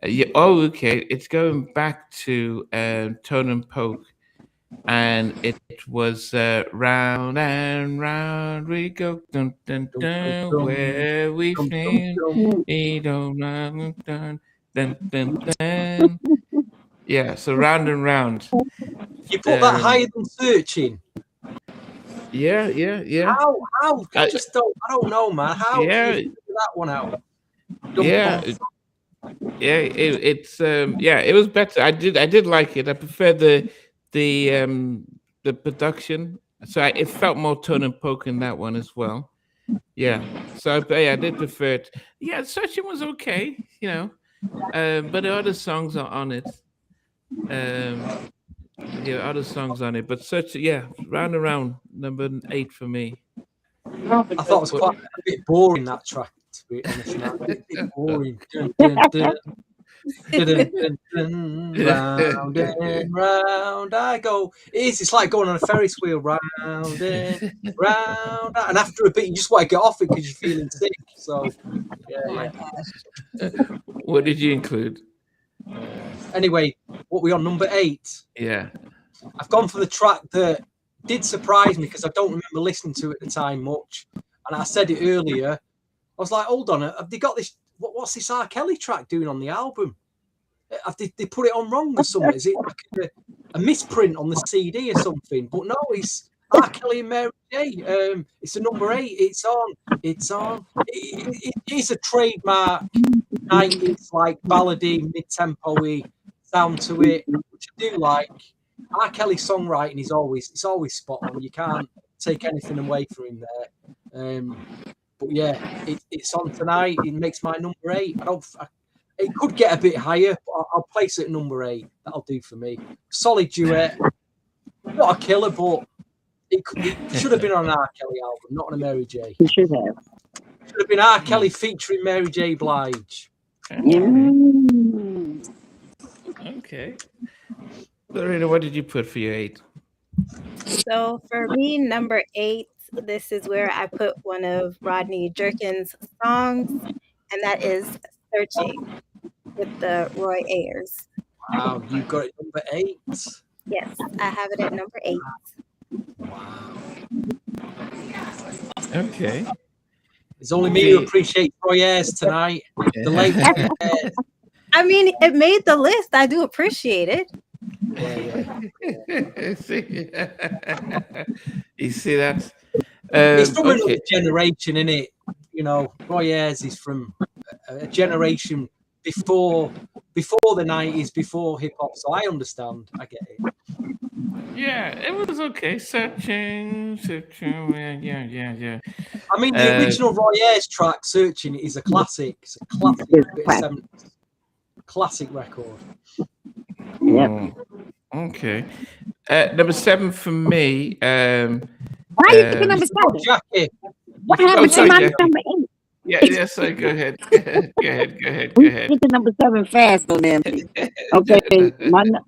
Okay. It's going back to Tone and Poke, and it was round and round we go, dun, dun, dun, where we feel, dun, dun, dun, dun, dun. Yeah, so round and round. You put that higher than Searching. Yeah. How? I don't know, man. How? Yeah. Did you figure that one out? It was better. I did like it. I prefer the production. So it felt more Tone and Poke in that one as well. Yeah. So I did prefer it. Yeah, Searching was okay, you know. But the other songs are on it. Other songs on it. But Round and Round, number 8 for me. I thought it was quite a bit boring, that track, to be honest. A bit boring. Round and round I go. It's like going on a Ferris wheel, round and round. And after a bit, you just want to get off it because you're feeling sick. So, yeah. What did you include? Anyway, what we on number 8? Yeah. I've gone for the track that did surprise me because I don't remember listening to it at the time much. And I said it earlier. I was like, hold on, have they got this? What's this R. Kelly track doing on the album? Have they put it on wrong or something? Is it like a misprint on the CD or something? But no, R. Kelly and Mary J. It's a number 8. It's on. It's on. It is a trademark 90s like ballady, mid-tempo-y sound to it, which I do like. R. Kelly's songwriting is always spot on. You can't take anything away from him there. But yeah, it's on tonight. It makes my number 8. It could get a bit higher, but I'll place it at number 8. That'll do for me. Solid duet. Not a killer, but it should have been on an R. Kelly album, not on a Mary J. You should have. Should have been R. Kelly featuring Mary J. Blige. Okay. Lorena, what did you put for your 8? So for me, number 8, this is where I put one of Rodney Jerkins' songs, and that is Searching with the Roy Ayers. Wow, you got it number 8. Yes, I have it at number 8. Wow. Okay. It's only me who appreciates Roy Ayers tonight. The late Ayers. I mean, it made the list. I do appreciate it. You see that? It's from another generation, isn't it? You know, Roy Ayers is from a generation before the 90s, before hip hop. So I understand. I get it. Yeah, it was okay. Searching. Yeah. I mean, the original Roy Ayers track, Searching, is a classic. It's a classic. Classic record. Yep. Okay. Number 7 for me. Why are you picking number 7? Jackie. What happened to my number 8? Yeah, sorry, go ahead. Go ahead. Get to number 7 fast on them. Okay,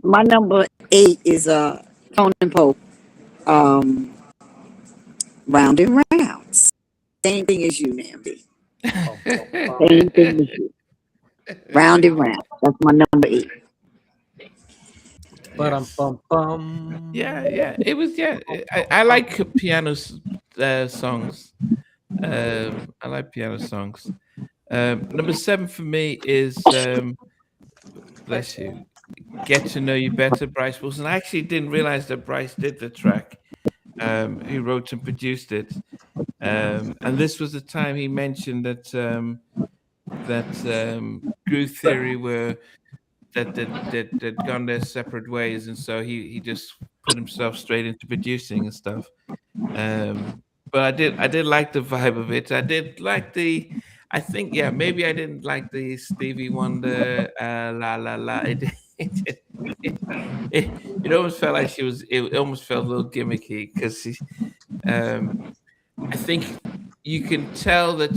my number 8 is Tone and Pope. Round and Rounds. Same thing as you, Nambi. Same thing as you. Round and Round. That's my number 8. Yeah. It was. I like piano songs. I like piano songs. Number 7 for me is bless you. Get to Know You Better, Bryce Wilson. I actually didn't realize that Bryce did the track. He wrote and produced it. And this was the time he mentioned that Groove Theory were that gone their separate ways, and so he just put himself straight into producing and stuff. But I did like the vibe of it. I did like maybe I didn't like the Stevie Wonder la la la. It almost felt like it almost felt a little gimmicky because I think you can tell that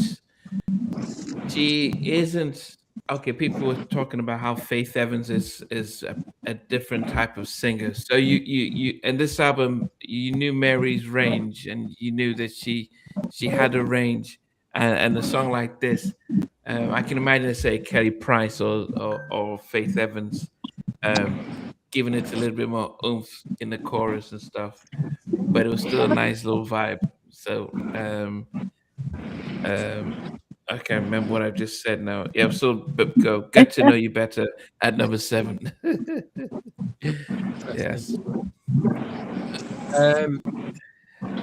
she isn't okay. People were talking about how Faith Evans is a different type of singer. So you in this album you knew Mary's range, and you knew that she had a range, and a song like this, I can imagine say Kelly Price or Faith Evans, giving it a little bit more oomph in the chorus and stuff, but it was still a nice little vibe. So I can't remember what I just said now. Yeah, so go Get to Know You Better at number 7. Yes.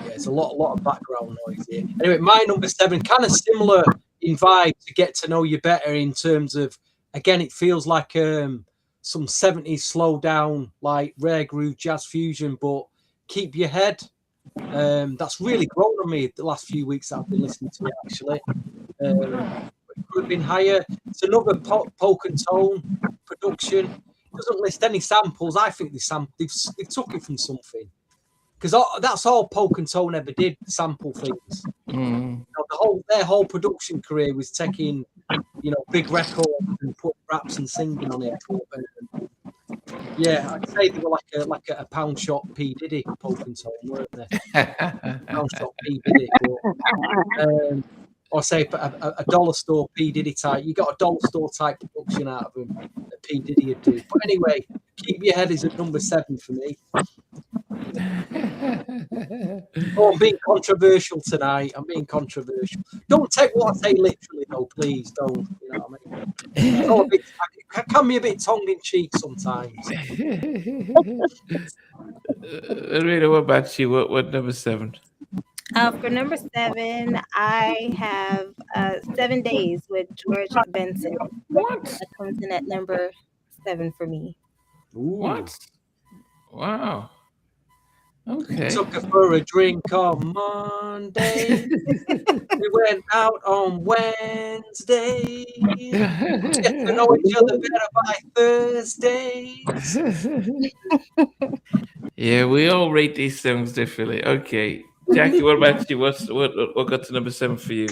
It's a lot of background noise here. Anyway, my number 7, kind of similar in vibe to Get to Know You Better in terms of, again, it feels like some 70s slow down, like rare groove jazz fusion, but keep your head. That's really grown on me the last few weeks that I've been listening to it, actually. It could have been higher. It's another poke and tone production. It doesn't list any samples. I think they've took it from something, because that's all poke and tone ever did, sample things. You know, their whole production career was taking, big records and put raps and singing on it. Yeah, I'd say they were like a pound shop P Diddy poke and tone, weren't they? Pound shop P Diddy. But, or say a dollar store P Diddy type. You got a dollar store type production out of them that P Diddy would do. But anyway, Keep Your Head is at number 7 for me. Oh, I'm being controversial tonight. I'm being controversial. Don't take what I say literally, though, please. Don't. You know what I mean? It can be a bit tongue in cheek sometimes. Rita, what about you? What number 7? For number 7, I have 7 Days with George Benson. What? That comes in at number 7 for me. Ooh. What? Wow. Okay. Took her for a drink on Monday. We went out on Wednesday. Get to know each other better by Thursdays. Yeah, we all rate these songs differently. Okay, Jackie, what about you? What got to number 7 for you?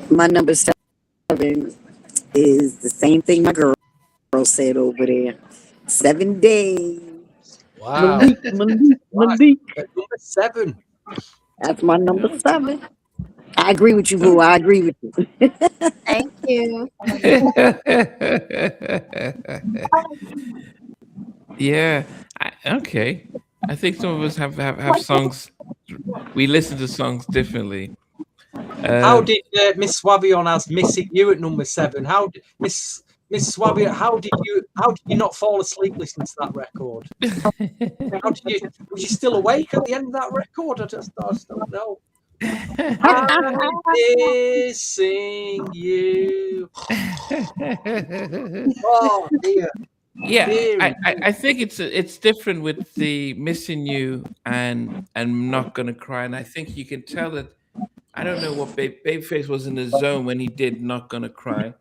My number 7 is the same thing my girl said over there. 7 days. Wow. Malik. At number 7. That's my number 7. I agree with you, boo. I agree with you. Thank you. Yeah. Okay. I think some of us have songs. We listen to songs differently. How did Miss Swabion has Missing You at number 7? How did Miss Swabion? How did you not fall asleep listening to that record? How did you? Was you still awake at the end of that record? I just don't know. I'm missing you. Oh dear. Yeah, Dear. I think it's different with the Missing You and Not Gonna Cry, and I think you can tell that. I don't know what Babyface was in the zone when he did Not Gonna Cry,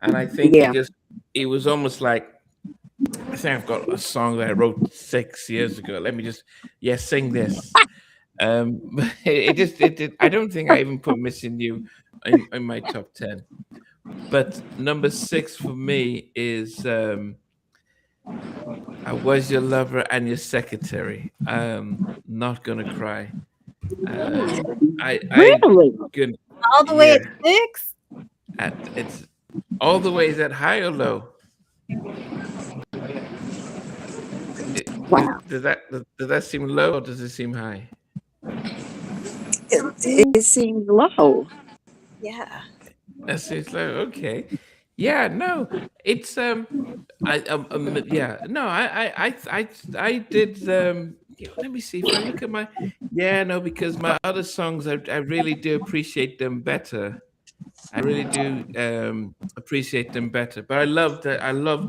and I think Yeah. it was almost like, I think I've got a song that I wrote 6 years ago. Let me just sing this. But I don't think I even put Missing You in my top 10. But number 6 for me is I Was Your Lover and Your Secretary. Not Gonna Cry. Really? Good. All the way at Yeah. 6? It's all the way. Is that high or low? Wow. Does that seem low or does it seem high? It seems low. Yeah. That seems low. Okay. Yeah. No. It's yeah. No. I did let me see if I look at my. Yeah. No. Because my other songs, I really do appreciate them better. I really do appreciate them better. But I loved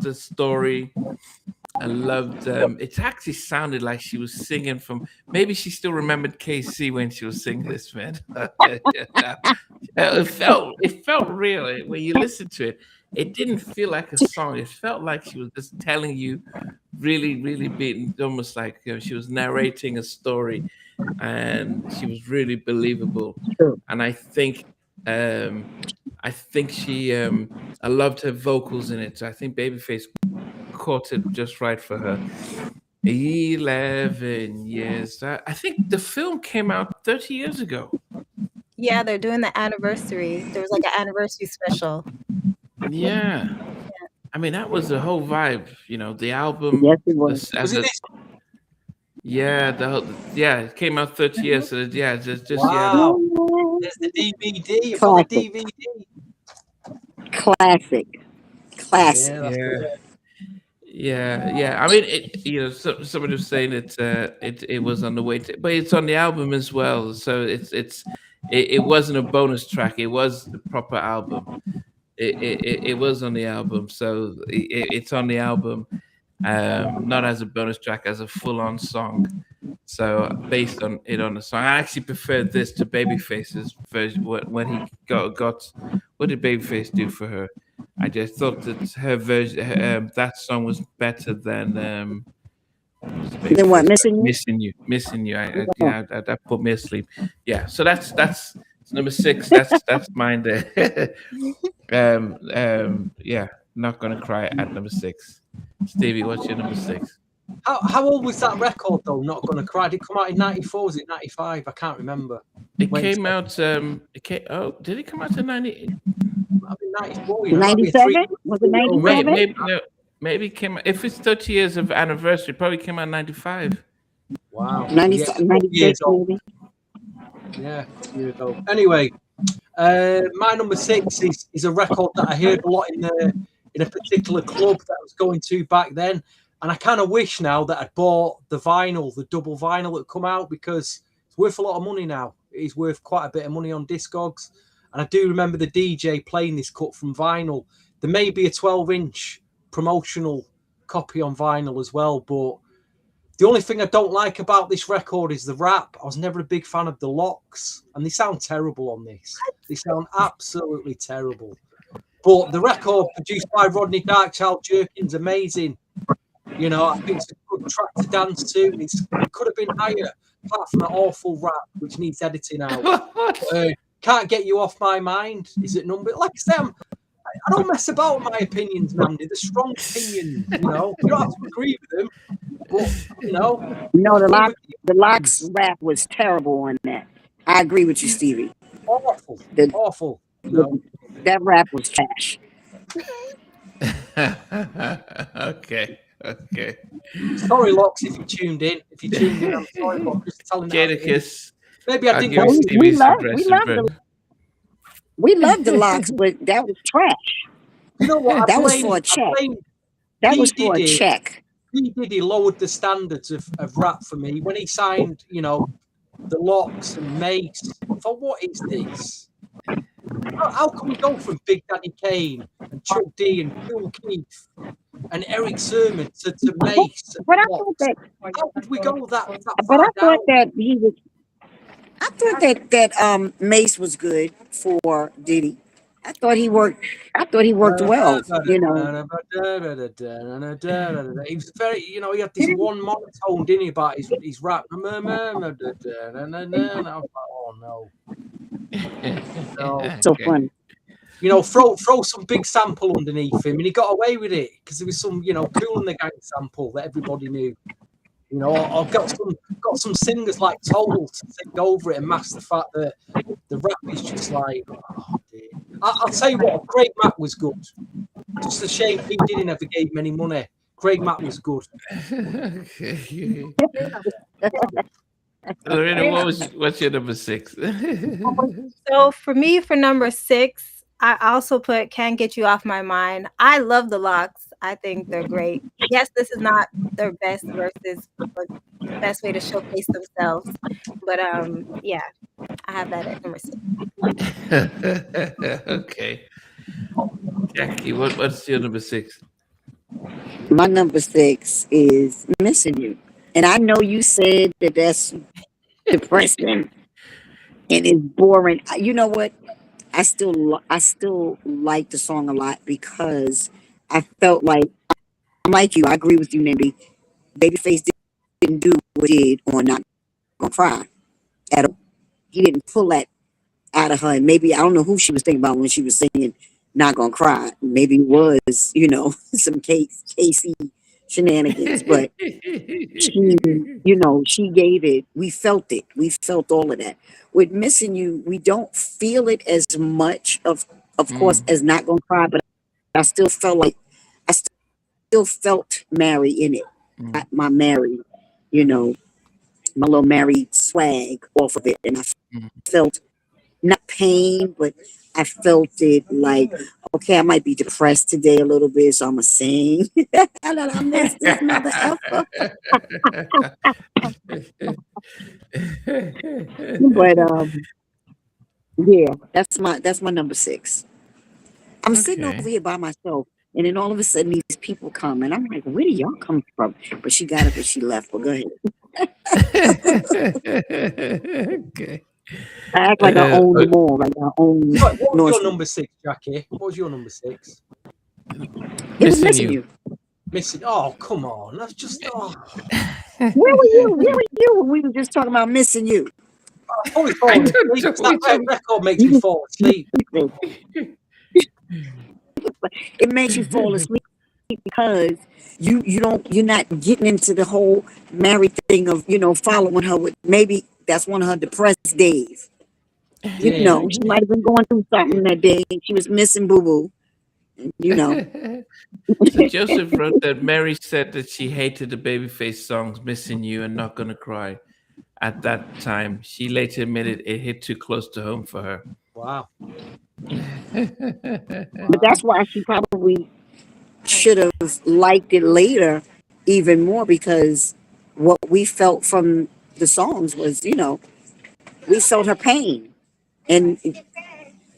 the story. I loved it actually sounded like she was singing from, maybe she still remembered KC when she was singing this, man. It felt real. When you listen to it, it didn't feel like a song. It felt like she was just telling you, really, really being almost like, she was narrating a story, and she was really believable. True. And I think she I loved her vocals in it. So I think Babyface caught it just right for her. 11 years. I think the film came out 30 years ago. Yeah, they're doing the anniversary. There was like an anniversary special. Yeah. I mean, that was the whole vibe, the album. Yes, it was. Was it this? Yeah, it came out 30 years. So yeah, just Wow. There's the DVD. Classic. The DVD. Classic. Yeah. I mean, somebody was saying it was on the way to, but it's on the album as well. So it wasn't a bonus track. It was the proper album. It was on the album, so it's on the album, not as a bonus track, as a full-on song. So based on the song, I actually preferred this to Babyface's version when he got. What did Babyface do for her? I just thought that her version, that song was better than. Then what? Missing you. I put me asleep. Yeah. So that's number 6. That's mine there. Yeah. Not Gonna Cry at number 6. Stevie, what's your number 6? How old was that record though? Not Gonna Cry. Did it come out in 94? Was it 95? I can't remember. It came out. Did it come out in 90? 94. 97? Was it 97? Maybe it came out. If it's 30 years of anniversary, probably came out in 95. Wow. 96 maybe. Yeah, year ago. Anyway, my number 6 is a record that I heard a lot in a particular club that I was going to back then. And I kind of wish now that I'd bought the vinyl, the double vinyl that come out, because it's worth a lot of money now. It is worth quite a bit of money on Discogs. And I do remember the DJ playing this cut from vinyl. There may be a 12-inch promotional copy on vinyl as well, but the only thing I don't like about this record is the rap. I was never a big fan of the locks, and they sound terrible on this. They sound absolutely terrible. But the record produced by Rodney Darkchild Jerkins, amazing. You know, I think it's a good track to dance to. It could have been higher, apart from that awful rap, which needs editing out. Can't Get You Off My Mind is at number. Like I say, I don't mess about with my opinions, Mandy. They're strong opinions, you know. You don't have to agree with them, but, you know. No, the Locks rap was terrible on that. I agree with you, Stevie. Awful. Awful. You know? That rap was trash. Okay. Sorry, Locks, if you tuned in. I'm sorry, but I'm just telling you. Jadakiss. Maybe I didn't go. We love the Locks, but that was trash. You know what? That was for a check. That was for a check. P. Diddy lowered the standards of rap for me when he signed, you know, the Locks and Mace. For what is this? How can we go from Big Daddy Kane and Chuck D and Cool Keith and Eric Sermon to Mace? But I thought that. How could we go that But far I thought down? that he was. I thought that Mace was good for Diddy. I thought he worked well. You know. He was very, you know, he had this one monotone, didn't he, about his rap. I was like, oh no. So funny. You know, throw some big sample underneath him, and he got away with it because there was some, you know, Kool and the Gang sample that everybody knew. You know, I've got some singers like Total to sing over it and mask the fact that the rap is just like, oh dear. I'll tell you what, Craig Mack was good. Just a shame he didn't ever give him any money. Craig Mack was good. Lorena, what's your number 6? So for me, for number 6, I also put Can't Get You Off My Mind. I love the Locks. I think they're great. Yes, this is not their best verses, but the best way to showcase themselves. But yeah, I have that at number 6. Okay. Jackie, what's your number 6? My number 6 is Missing You. And I know you said that that's depressing and it's boring. You know what? I still like the song a lot because I felt like, I'm like you, I agree with you, Nimby. Babyface didn't do what he did on Not Gonna Cry at all. He didn't pull that out of her. And maybe, I don't know who she was thinking about when she was singing Not Gonna Cry. Maybe it was, you know, some Casey shenanigans, but she, you know, she gave it. We felt it. We felt all of that. With Missing You, we don't feel it as much, of course, as Not Gonna Cry, but I still felt like I still felt Mary in it. My Mary, you know, my little Mary swag off of it, and I felt not pain, but I felt it like, okay, I might be depressed today a little bit, so I'm gonna sing. I missed this mother effer. But yeah, that's my number 6. I'm sitting over here by myself, and then all of a sudden these people come, and I'm like, where do y'all come from? But she got up and she left. Well, go ahead. Okay. I act like I own them all, like I own. What was your number 6, Jackie? What was your number 6? It was Missing You. Missing. Oh, come on. That's just. Oh. Where were you? Where were you when we were just talking about Missing You? That record makes me fall asleep. It makes you fall asleep because you're not getting into the whole married thing of, you know, following her with, maybe that's one of her depressed days. You know, she might have been going through something that day. She was missing Boo Boo. You know. So Joseph wrote that Mary said that she hated the Babyface songs "Missing You" and "Not Gonna Cry." At that time, she later admitted it hit too close to home for her. Wow. But that's why she probably should have liked it later even more because what we felt from the songs was, we felt her pain, and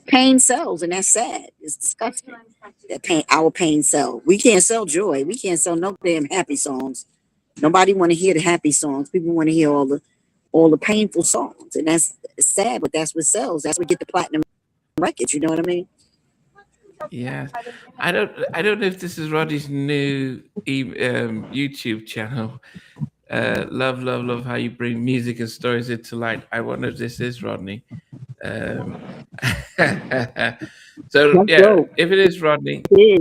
pain sells, and that's sad. It's disgusting that our pain sells. We can't sell joy. We can't sell no damn happy songs. Nobody want to hear the happy songs. People want to hear all the painful songs, and that's sad. But that's what sells. That's what get the platinum records. You know what I mean? Yeah, I don't know if this is Roddy's new YouTube channel. Love how you bring music and stories into light. I wonder if this is Rodney. Um, so Let's yeah, go. if it is Rodney, Yeah.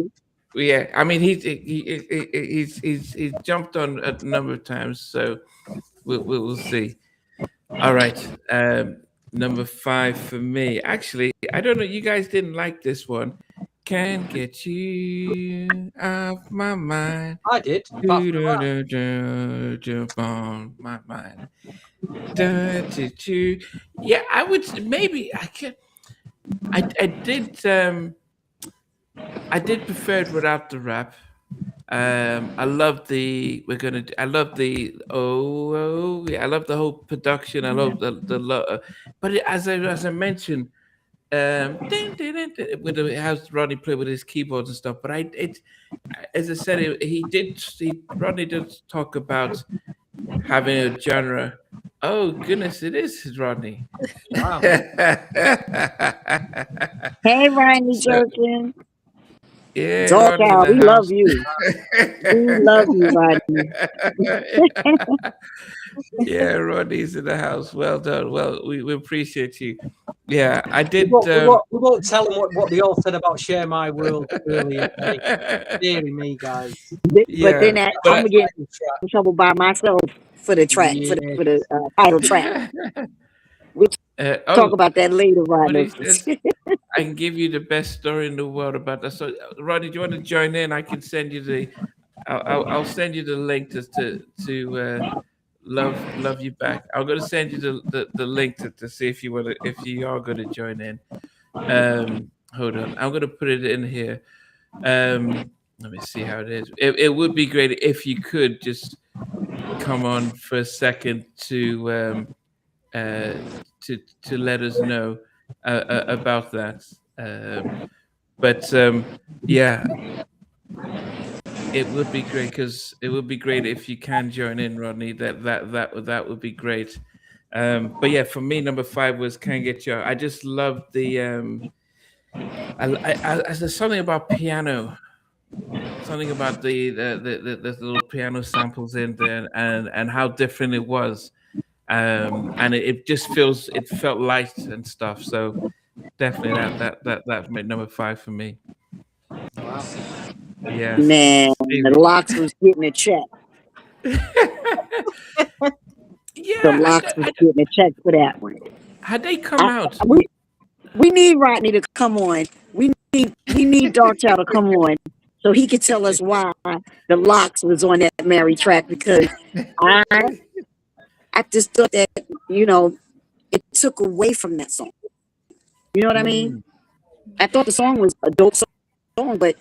yeah, I mean he's jumped on a number of times, so we'll see. All right, number 5 for me. Actually, I don't know. You guys didn't like this one. Can't get you off my mind. I did. Apart from that. Jump on my mind. Yeah, I would maybe I can. I did prefer it without the rap. I love the I love the yeah, I love the whole production. I love but as I mentioned, with how Rodney played with his keyboards and stuff. But as I said, Rodney did talk about having a genre. Oh goodness, it is Rodney. Wow. Hey, Rodney So, Jerkins. yeah, Rodney in Darkchild, the we love house. you. We love you, Rodney. Yeah, Rodney's in the house. Well done. Well, we appreciate you. Yeah, I We did. won't tell them what they all said about Share My World earlier. Deary me, guys. But Yeah, then I'm but gonna get in trouble by myself for the track, Yeah. for the title track. We'll talk about that later, what Rodney. he says, I can give you the best story in the world about that. So, Rodney, do you want to join in? I can send you I'll send you the link to love you back. I'm gonna send you the link to see if you are gonna join in. Hold on, I'm gonna put it in here. Let me see how it is. It would be great if you could just come on for a second to let us know about that. Yeah, it would be great because it would be great if you can join in, Rodney. That would be great. But yeah, for me, number 5 was "Can't Get You." I just loved the. There's something about piano, something about the little piano samples in there, and how different it was. And it felt light and stuff. So definitely that made number 5 for me. Wow. Yeah, Man, Stevie. the Locks was getting a check. The Yeah, Locks was getting a check for that one. had they come out? We need Rodney to come on. We need Darkchild to come on so he could tell us why the Locks was on that Mary track, because I just thought that, it took away from that song. You know what I mean? I thought the song was a dope song, but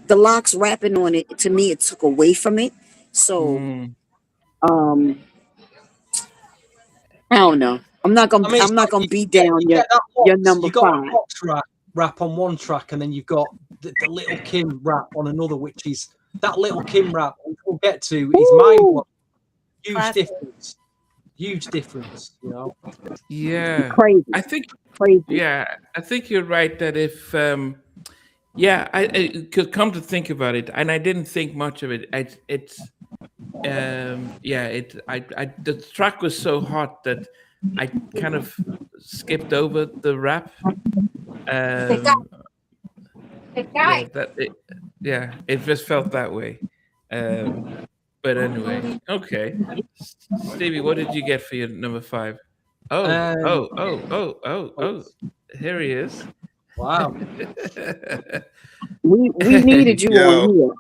the Locks rapping on it, to me, it took away from it. So, I don't know. I'm not gonna beat down your number 5. Fox rap on one track, and then you've got the Little Kim rap on another, which is that Little Kim rap, which we'll get to, is mind-blowing. Huge difference, Yeah, Crazy. I think. Crazy. Yeah, I think you're right that if I could come to think about it, and I didn't think much of it. The track was so hot that I kind of skipped over the rap. It just felt that way. But anyway, okay. Stevie, what did you get for your number 5? Oh! Here he is. Wow. We needed you on here.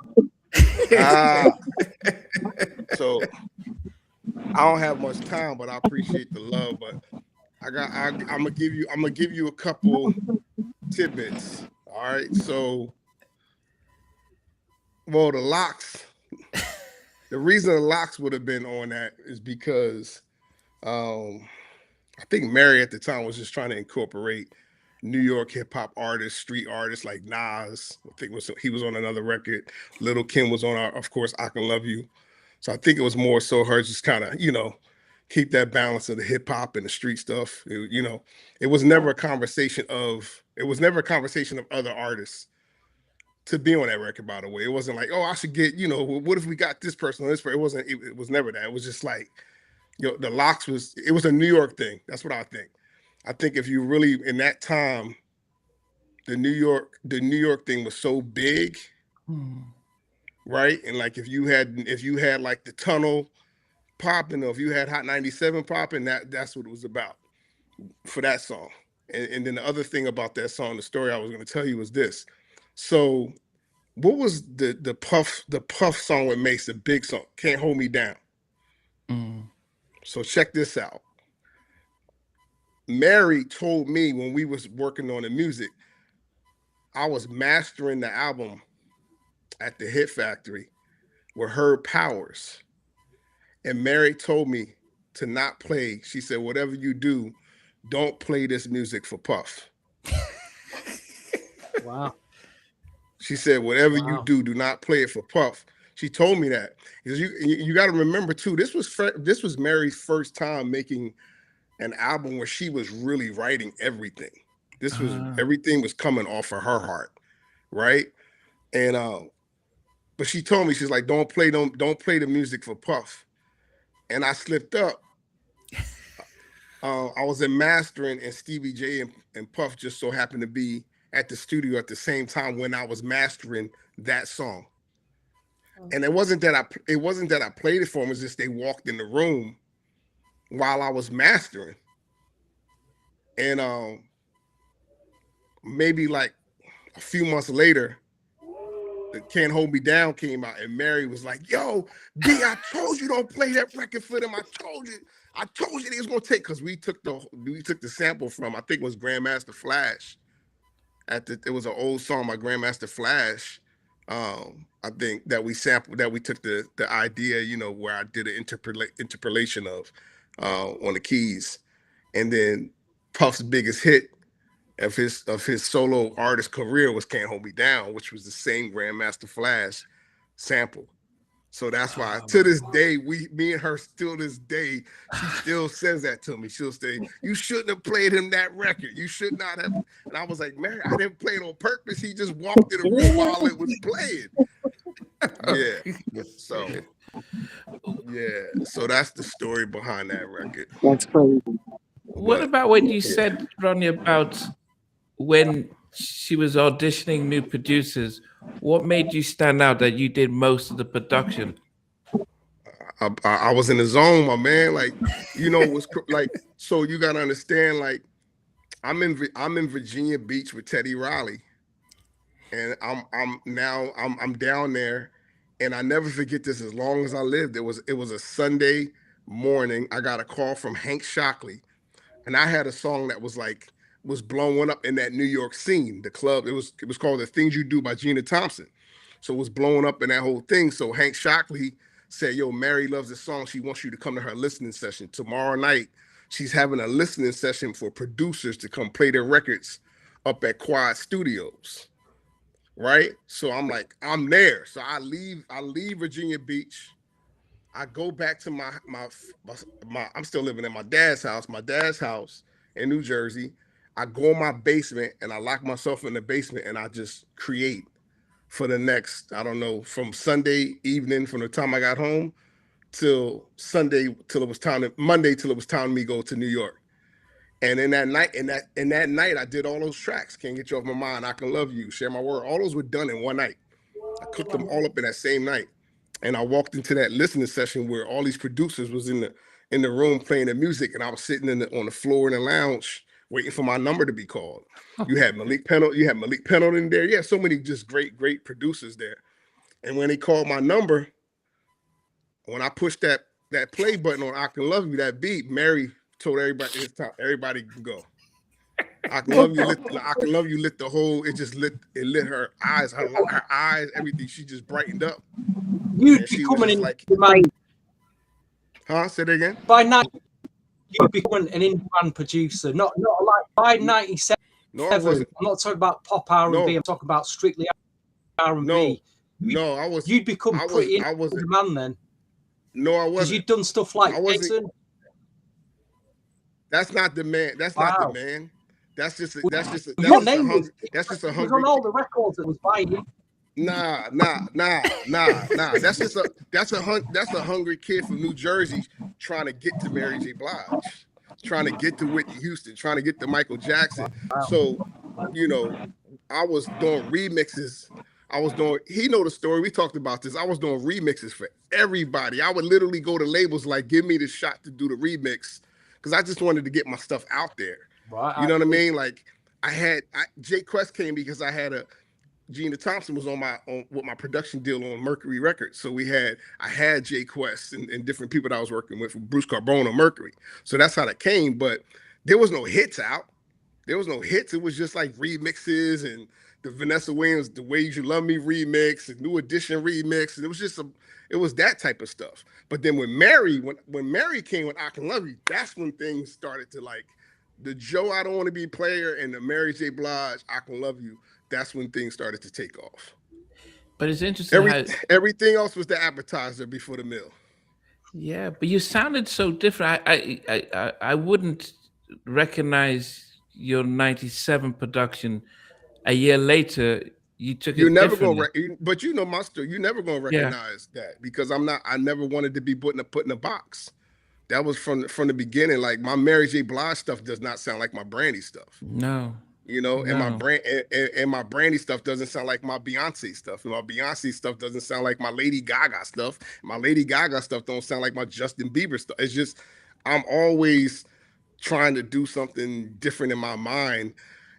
So I don't have much time, but I appreciate the love. But I'm gonna give you a couple tidbits. All right. So, well, the Locks the reason the Locks would have been on that is because I think Mary at the time was just trying to incorporate New York hip hop artists, street artists like Nas. I think he was on another record. Little Kim was on of course, I Can Love You. So I think it was more so her just kind of, keep that balance of the hip hop and the street stuff. It was never a conversation of other artists to be on that record, by the way. It wasn't like, oh, I should get, what if we got this person on this person? It was never that. It was just like, the Locks it was a New York thing. That's what I think. I think if you really, in that time, the New York thing was so big, right? And like if you had like the Tunnel popping, or if you had Hot 97 popping, that's what it was about for that song. And then the other thing about that song, the story I was going to tell you was this. So what was the Puff song with Mace, the big song, Can't Hold Me Down? So check this out. Mary told me when we was working on the music, I was mastering the album at the Hit Factory with Herb Powers. And Mary told me to not play. She said, whatever you do, don't play this music for Puff. Wow. She said, whatever you do not play it for Puff. She told me that. Because you got to remember too, this was Mary's first time making an album where she was really writing everything. This was everything was coming off of her heart, right? And but she told me, she's like, don't play the music for Puff. And I slipped up. I was in mastering, and Stevie J and Puff just so happened to be at the studio at the same time when I was mastering that song. And it wasn't that I played it for them, it's just they walked in the room while I was mastering. And maybe like a few months later, the Can't Hold Me Down came out, and Mary was like, yo, B, I told you don't play that record for them. I told you they was gonna take, because we took the sample from, I think it was Grandmaster Flash. It was an old song by Grandmaster Flash. I think that we sampled, that we took the idea, where I did an interpolation of on the keys. And then Puff's biggest hit of his solo artist career was Can't Hold Me Down, which was the same Grandmaster Flash sample. So that's why to this day, me and her still this day, she still says that to me. She'll say, you shouldn't have played him that record. You should not have. And I was like, Mary, I didn't play it on purpose. He just walked in the room while it was playing. So that's the story behind that record. That's crazy. What about when you said, Ronnie, about when she was auditioning new producers? What made you stand out that you did most of the production? I was in the zone, my man. Like, it was like, so you gotta understand, like, I'm in Virginia Beach with Teddy Riley, and I'm down there, and I never forget this as long as I lived. It was a Sunday morning. I got a call from Hank Shockley, and I had a song that was blowing up in that New York scene, the club. It was called The Things You Do by Gina Thompson. So it was blowing up in that whole thing. So Hank Shockley said, yo, Mary loves this song. She wants you to come to her listening session. Tomorrow night, she's having a listening session for producers to come play their records up at Quad Studios. Right? So I'm like, I'm there. So I leave Virginia Beach. I go back to my I'm still living in my dad's house in New Jersey. I go in my basement and I lock myself in the basement and I just create for the next, I don't know, from Sunday evening, from the time I got home till Monday till it was time for me to go to New York. And in that night, I did all those tracks. Can't Get You Off My Mind, I Can Love You, Share My Word. All those were done in one night. I cooked them all up in that same night. And I walked into that listening session where all these producers was in the room playing the music, and I was sitting on the floor in the lounge waiting for my number to be called. You had Malik Pendleton there. Yeah, so many just great producers there. And when they called my number, when I pushed that play button on I Can Love You, that beat, Mary told everybody it's time. Everybody can go. I Can Love You lit the whole, it lit her eyes, her eyes, everything. She just brightened up. You'd and she become was an just like, in-demand. huh? Say that again. By 90, you'd become an in-demand producer. Not like by 97. No, I wasn't. I'm not talking about pop R&B. No. I'm talking about strictly R&B. No, I was. You'd become pretty I in wasn't. demand then. No, I Because wasn't. you'd done stuff like I wasn't. Jason. That's not demand. That's not demand. That's just. That's just. That's Your just a name hungry. was. That's just a It was hungry. on all the records that was buying you. Nah. That's just a. That's a hungry kid from New Jersey trying to get to Mary J. Blige, trying to get to Whitney Houston, trying to get to Michael Jackson. So, you know, I was doing remixes. He know the story. We talked about this. I was doing remixes for everybody. I would literally go to labels like, give me the shot to do the remix. Because I just wanted to get my stuff out there. Right. You know what I mean? Like Jay Quest came because I had Gina Thompson was with my production deal on Mercury Records. So I had Jay Quest and different people that I was working with, Bruce Carbone on Mercury. So that's how that came. But there was no hits out. There was no hits. It was just like remixes and the Vanessa Williams, The Ways You Love Me remix, and New Edition remix. And it was just it was that type of stuff. But then when Mary came with I Can Love You, that's when things started to like the Joe I Don't Want to Be Player and the Mary J. Blige I Can Love You. That's when things started to take off. But it's interesting. Everything else was the appetizer before the meal. Yeah, but you sounded so different. I wouldn't recognize your '97 production. A year later, you took You're it never differently. gonna, but you know, Master, you're never gonna recognize that because I never wanted to be put in a box. That was from the beginning. Like my Mary J. Blige stuff does not sound like my Brandy stuff. No. You know, No. and my Brandy stuff doesn't sound like my Beyonce stuff. And my Beyonce stuff doesn't sound like my Lady Gaga stuff. My Lady Gaga stuff don't sound like my Justin Bieber stuff. It's just I'm always trying to do something different in my mind.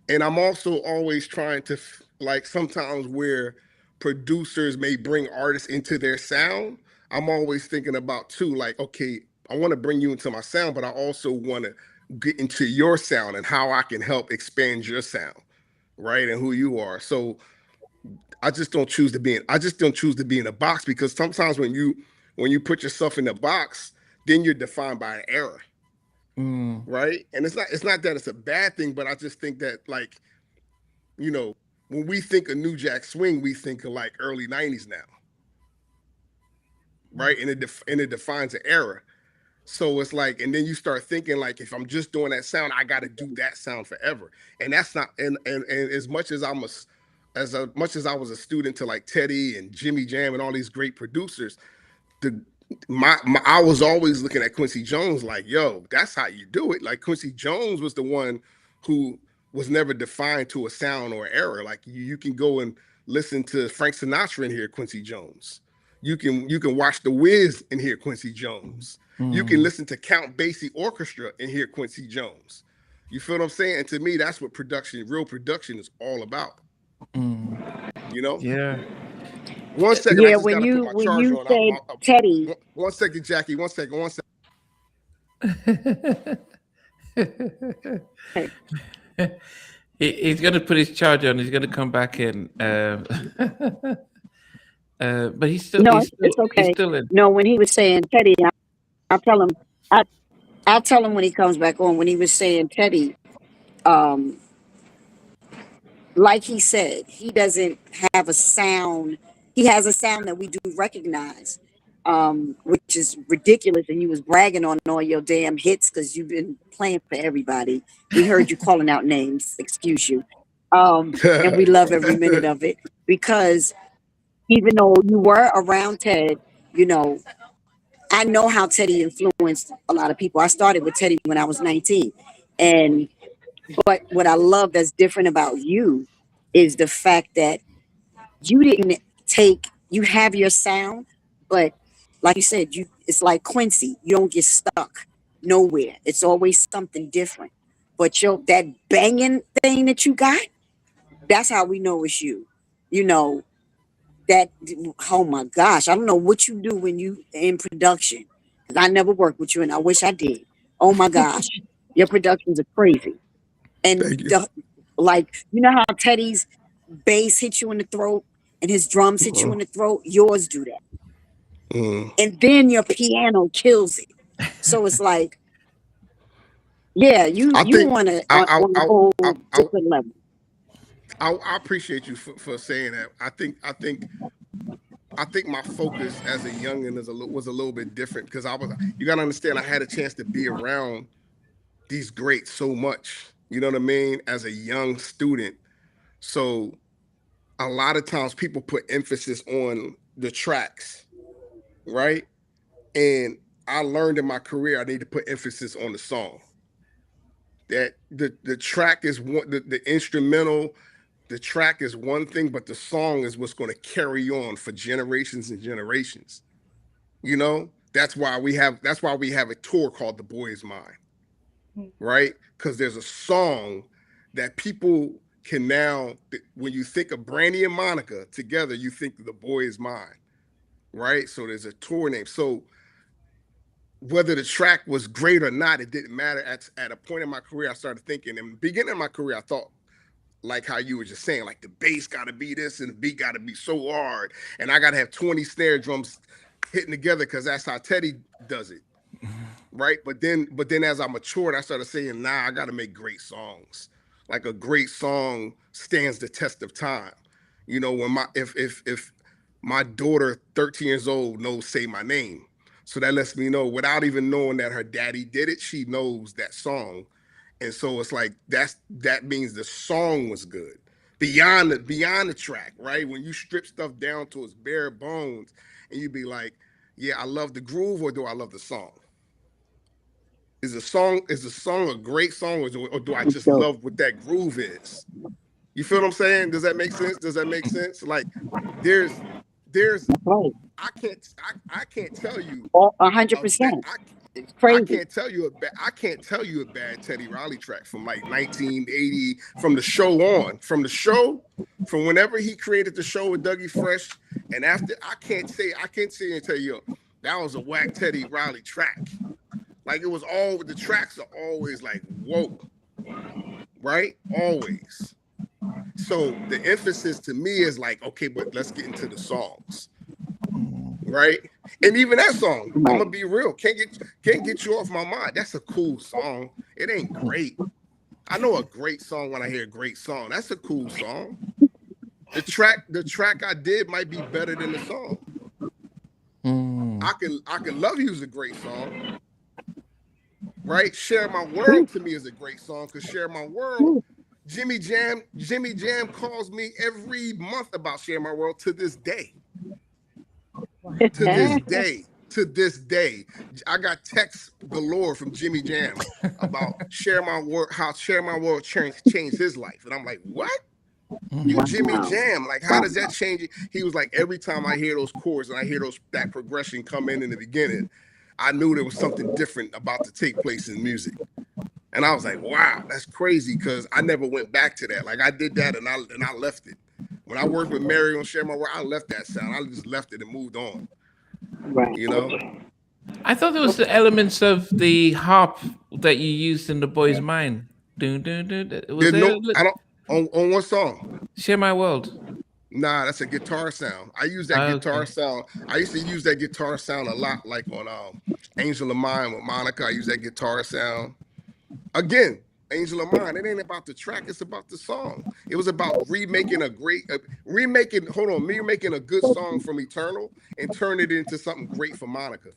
And I'm also always trying to like sometimes where producers may bring artists into their sound, I'm always thinking about too, like, okay, I want to bring you into my sound, but I also want to get into your sound and how I can help expand your sound, right? And who you are. So I just don't choose to be in a box because sometimes when you put yourself in a box, then you're defined by an era. Right. And it's not that it's a bad thing, but I just think that, like, you know, when we think of New Jack Swing, we think of like early 90s now. Right. And it defines an era. So it's like, and then you start thinking like, if I'm just doing that sound, I got to do that sound forever. And that's not, and as much as I was a student to like Teddy and Jimmy Jam and all these great producers, I was always looking at Quincy Jones like, yo, that's how you do it. Like Quincy Jones was the one who was never defined to a sound or era. Like you can go and listen to Frank Sinatra and hear Quincy Jones. You can watch The Wiz and hear Quincy Jones. You can listen to Count Basie Orchestra and hear Quincy Jones. You feel what I'm saying? And to me, that's what real production is all about. You know? Yeah. 1 second. Yeah, I just when gotta you put my charger on. said Teddy. 1 second, Jackie. 1 second. 1 second. He's gonna put his charger on. He's gonna come back in. But he's still. It's okay. He's still in. No, when he was saying Teddy, I'll tell him. I'll tell him when he comes back on. When he was saying Teddy, like he said, he doesn't have a sound. He has a sound that we do recognize, which is ridiculous. And you was bragging on all your damn hits because you've been playing for everybody. We heard you calling out names. Excuse you. And we love every minute of it because even though you were around Ted, you know, I know how Teddy influenced a lot of people. I started with Teddy when I was 19. But what I love that's different about you is the fact that you didn't you have your sound, but like you said, it's like Quincy. You don't get stuck nowhere. It's always something different. But that banging thing that you got, that's how we know it's you. You know, that, oh my gosh, I don't know what you do when you in production. I never worked with you and I wish I did. Oh my gosh, your productions are crazy. And you know how Teddy's bass hits you in the throat and his drums hit you in the throat? Yours do that. and then your piano kills it. So it's like, yeah, you want to on a whole different level. I appreciate you for saying that. I think my focus as a youngin was a little bit different because you gotta understand, I had a chance to be around these greats so much, you know what I mean, as a young student. So a lot of times people put emphasis on the tracks, right? And I learned in my career I need to put emphasis on the song. That the track is one, the instrumental, the track is one thing, but the song is what's going to carry on for generations and generations. You know, that's why we have a tour called The Boy Is Mine, right? Because there's a song that people can now, when you think of Brandy and Monica together, you think The Boy Is Mine, right? So there's a tour name. So whether the track was great or not, it didn't matter. At a point in my career, I started thinking, in the beginning of my career, I thought, like how you were just saying, like the bass got to be this and the beat got to be so hard. And I got to have 20 snare drums hitting together because that's how Teddy does it. Right. But then as I matured, I started saying, nah, I got to make great songs. Like a great song stands the test of time. You know, when if my daughter, 13 years old, knows Say My Name. So that lets me know, without even knowing that her daddy did it, she knows that song. And so it's like that means the song was good beyond the track, right? When you strip stuff down to its bare bones, and you be like, yeah, I love the groove, or do I love the song? Is the song a great song, or do I just love what that groove is? You feel what I'm saying? Does that make sense? Like there's Right. I can't tell you 100%. It's crazy. I can't tell you a bad Teddy Riley track from like 1980, from the show, from whenever he created the show with Dougie Fresh, and after, I can't say and tell you that was a whack Teddy Riley track. Like it was the tracks are always like, whoa, right? Always. So the emphasis to me is like, okay, but let's get into the songs. Right? And even that song, I'm gonna be real, can't get you off my mind. That's a cool song. It ain't great. I know a great song when I hear a great song. That's a cool song. The track I did might be better than the song. I Can Love You is a great song. Right? Share My World to me is a great song, because Share My World, Jimmy Jam calls me every month about Share My World to this day. To this day, I got texts galore from Jimmy Jam about Share My World, how Share My World changed his life. And I'm like, what? You Jimmy Jam, like how does that change it? He was like, every time I hear those chords and I hear that progression come in the beginning, I knew there was something different about to take place in music. And I was like, wow, that's crazy, because I never went back to that. Like I did that and I left it. When I worked with Mary on Share My World, I left that sound. I just left it and moved on. Right. You know? I thought there was the elements of the harp that you used in The Boy's Mind. Was there? I don't on what song? Share My World. Nah, that's a guitar sound. I use that guitar sound. I used to use that guitar sound a lot, like on Angel of Mine with Monica. I use that guitar sound. Again, Angel of Mine, it ain't about the track, it's about the song. It was about remaking a good song from Eternal and turn it into something great for Monica.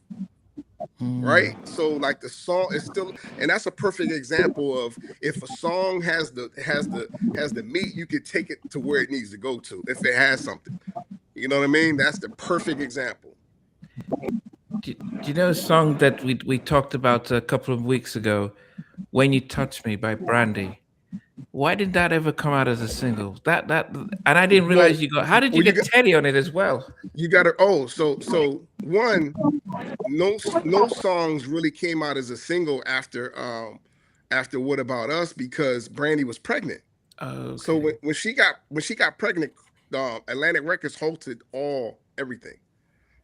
Right? So like the song is still, and that's a perfect example of, if a song has the meat, you could take it to where it needs to go to, if it has something. You know what I mean? That's the perfect example. Do you know a song that we talked about a couple of weeks ago, When You Touch Me by Brandy? Why did that ever come out as a single? And I didn't realize how did you get Teddy on it as well? You got to, so one, no songs really came out as a single after What About Us, because Brandy was pregnant. Okay. So when she got pregnant, Atlantic Records halted everything.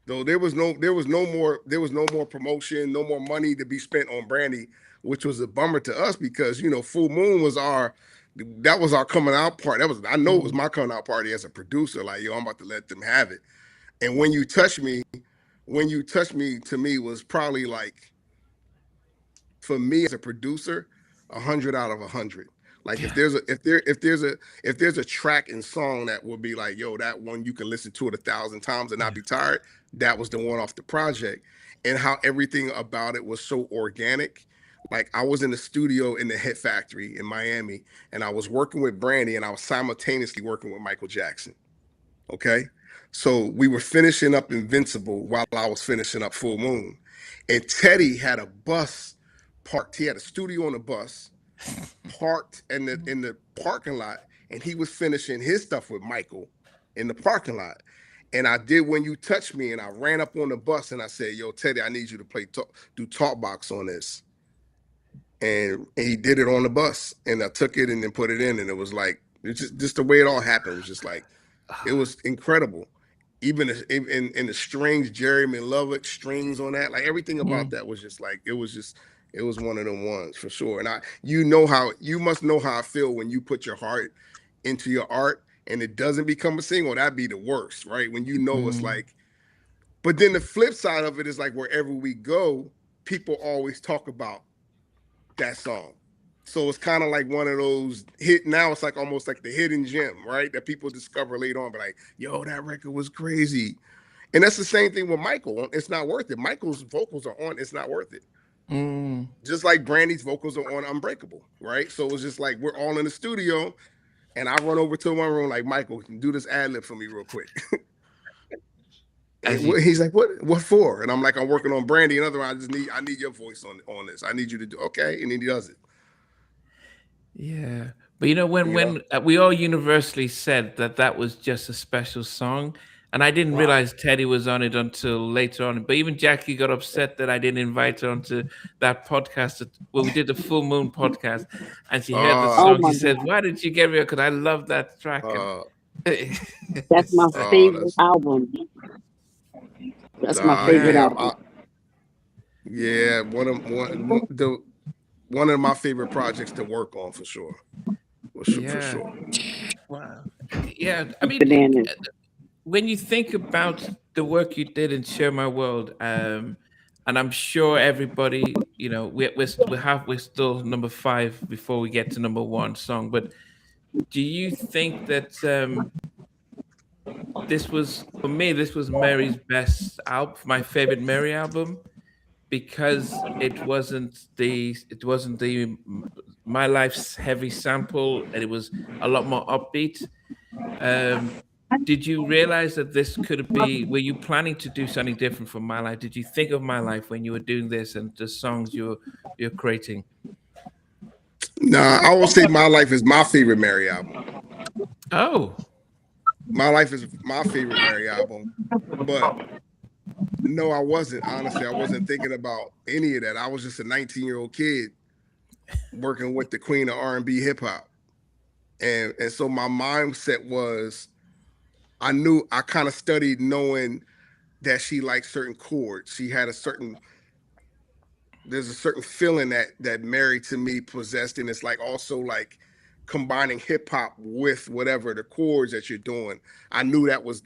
Though there was no more promotion, no more money to be spent on Brandy, which was a bummer to us, because Full Moon was our coming out party. I know it was my coming out party as a producer. Like, yo, I'm about to let them have it. And When You Touch Me When You Touch Me to me was probably like, for me as a producer, 100 out of 100. Like Yeah. if there's a track and song that would be like, yo, that one you can listen to it 1,000 times and not be tired, that was the one off the project. And how everything about it was so organic. Like I was in the studio in the Hit Factory in Miami, and I was working with Brandy, and I was simultaneously working with Michael Jackson. Okay. So we were finishing up Invincible while I was finishing up Full Moon. And Teddy had a bus parked. He had a studio on the bus parked in the parking lot, and he was finishing his stuff with Michael in the parking lot. And I did When You Touch Me, and I ran up on the bus and I said, yo, Teddy, I need you to do talk box on this. And he did it on the bus, and I took it and then put it in, and it was like, it's just the way it all happened was just like, it was incredible. Even in the strings, Jerry McLovin strings on that, like everything about that was just like, it was one of them ones for sure. And you must know how I feel when you put your heart into your art and it doesn't become a single. That'd be the worst, right? When you know it's like, but then the flip side of it is like wherever we go, people always talk about that song. So it's kind of like one of those now it's like almost like the hidden gem, right? That people discover later on, but like, yo, that record was crazy. And that's the same thing with Michael. It's Not Worth It. Michael's vocals are on It's Not Worth It. Just like Brandy's vocals are on Unbreakable, right? So it's just like we're all in the studio, and I run over to one room like, Michael, do this ad lib for me real quick. And he's like, what for? And I'm like, I'm working on Brandy. In other words, I need your voice on this. I need you to do okay, and then he does it. Yeah, but when we all universally said that was just a special song, and I didn't realize Teddy was on it until later on. But even Jackie got upset that I didn't invite her onto that podcast. Well, we did the Full Moon podcast, and she heard the song. She said, "Why did you get me?" Because I love that track. That's my favorite album. That's my favorite album. Yeah, one of my favorite projects to work on for sure. For sure. Wow. Yeah, I mean, when you think about the work you did in Share My World, and I'm sure everybody, we're still number 5 before we get to number 1 song. But do you think that this was Mary's best album, my favorite Mary album? Because it wasn't the My Life's heavy sample, and it was a lot more upbeat. Did you realize that this could be? Were you planning to do something different from My Life? Did you think of My Life when you were doing this and the songs you're creating? Nah, I will say My Life is my favorite Mary album. Oh, My Life is my favorite Mary album, but. No, I wasn't. Honestly, I wasn't thinking about any of that. I was just a 19-year-old kid working with the queen of R&B hip hop. And so my mindset was, I kind of studied knowing that she liked certain chords. She had there's a certain feeling that Mary to me possessed. And it's like also like combining hip hop with whatever the chords that you're doing. I knew that was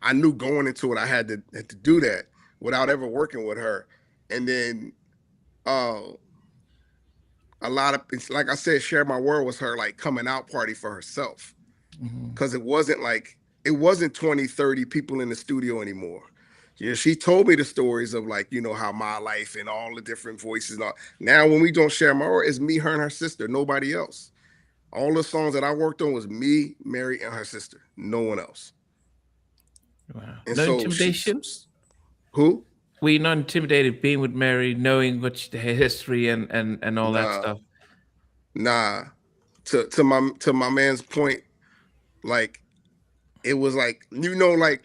I knew going into it, I had to do that without ever working with her. And then it's like I said, Share My World was her like coming out party for herself. Because it wasn't 20, 30 people in the studio anymore. Yeah, she told me the stories of like, how My Life and all the different voices. Now when we don't Share My World, it's me, her, and her sister, nobody else. All the songs that I worked on was me, Mary, and her sister, no one else. Wow. And no so intimidation? Who? Were you not intimidated being with Mary, knowing what her history and all that stuff? Nah. To my man's point, like it was like, like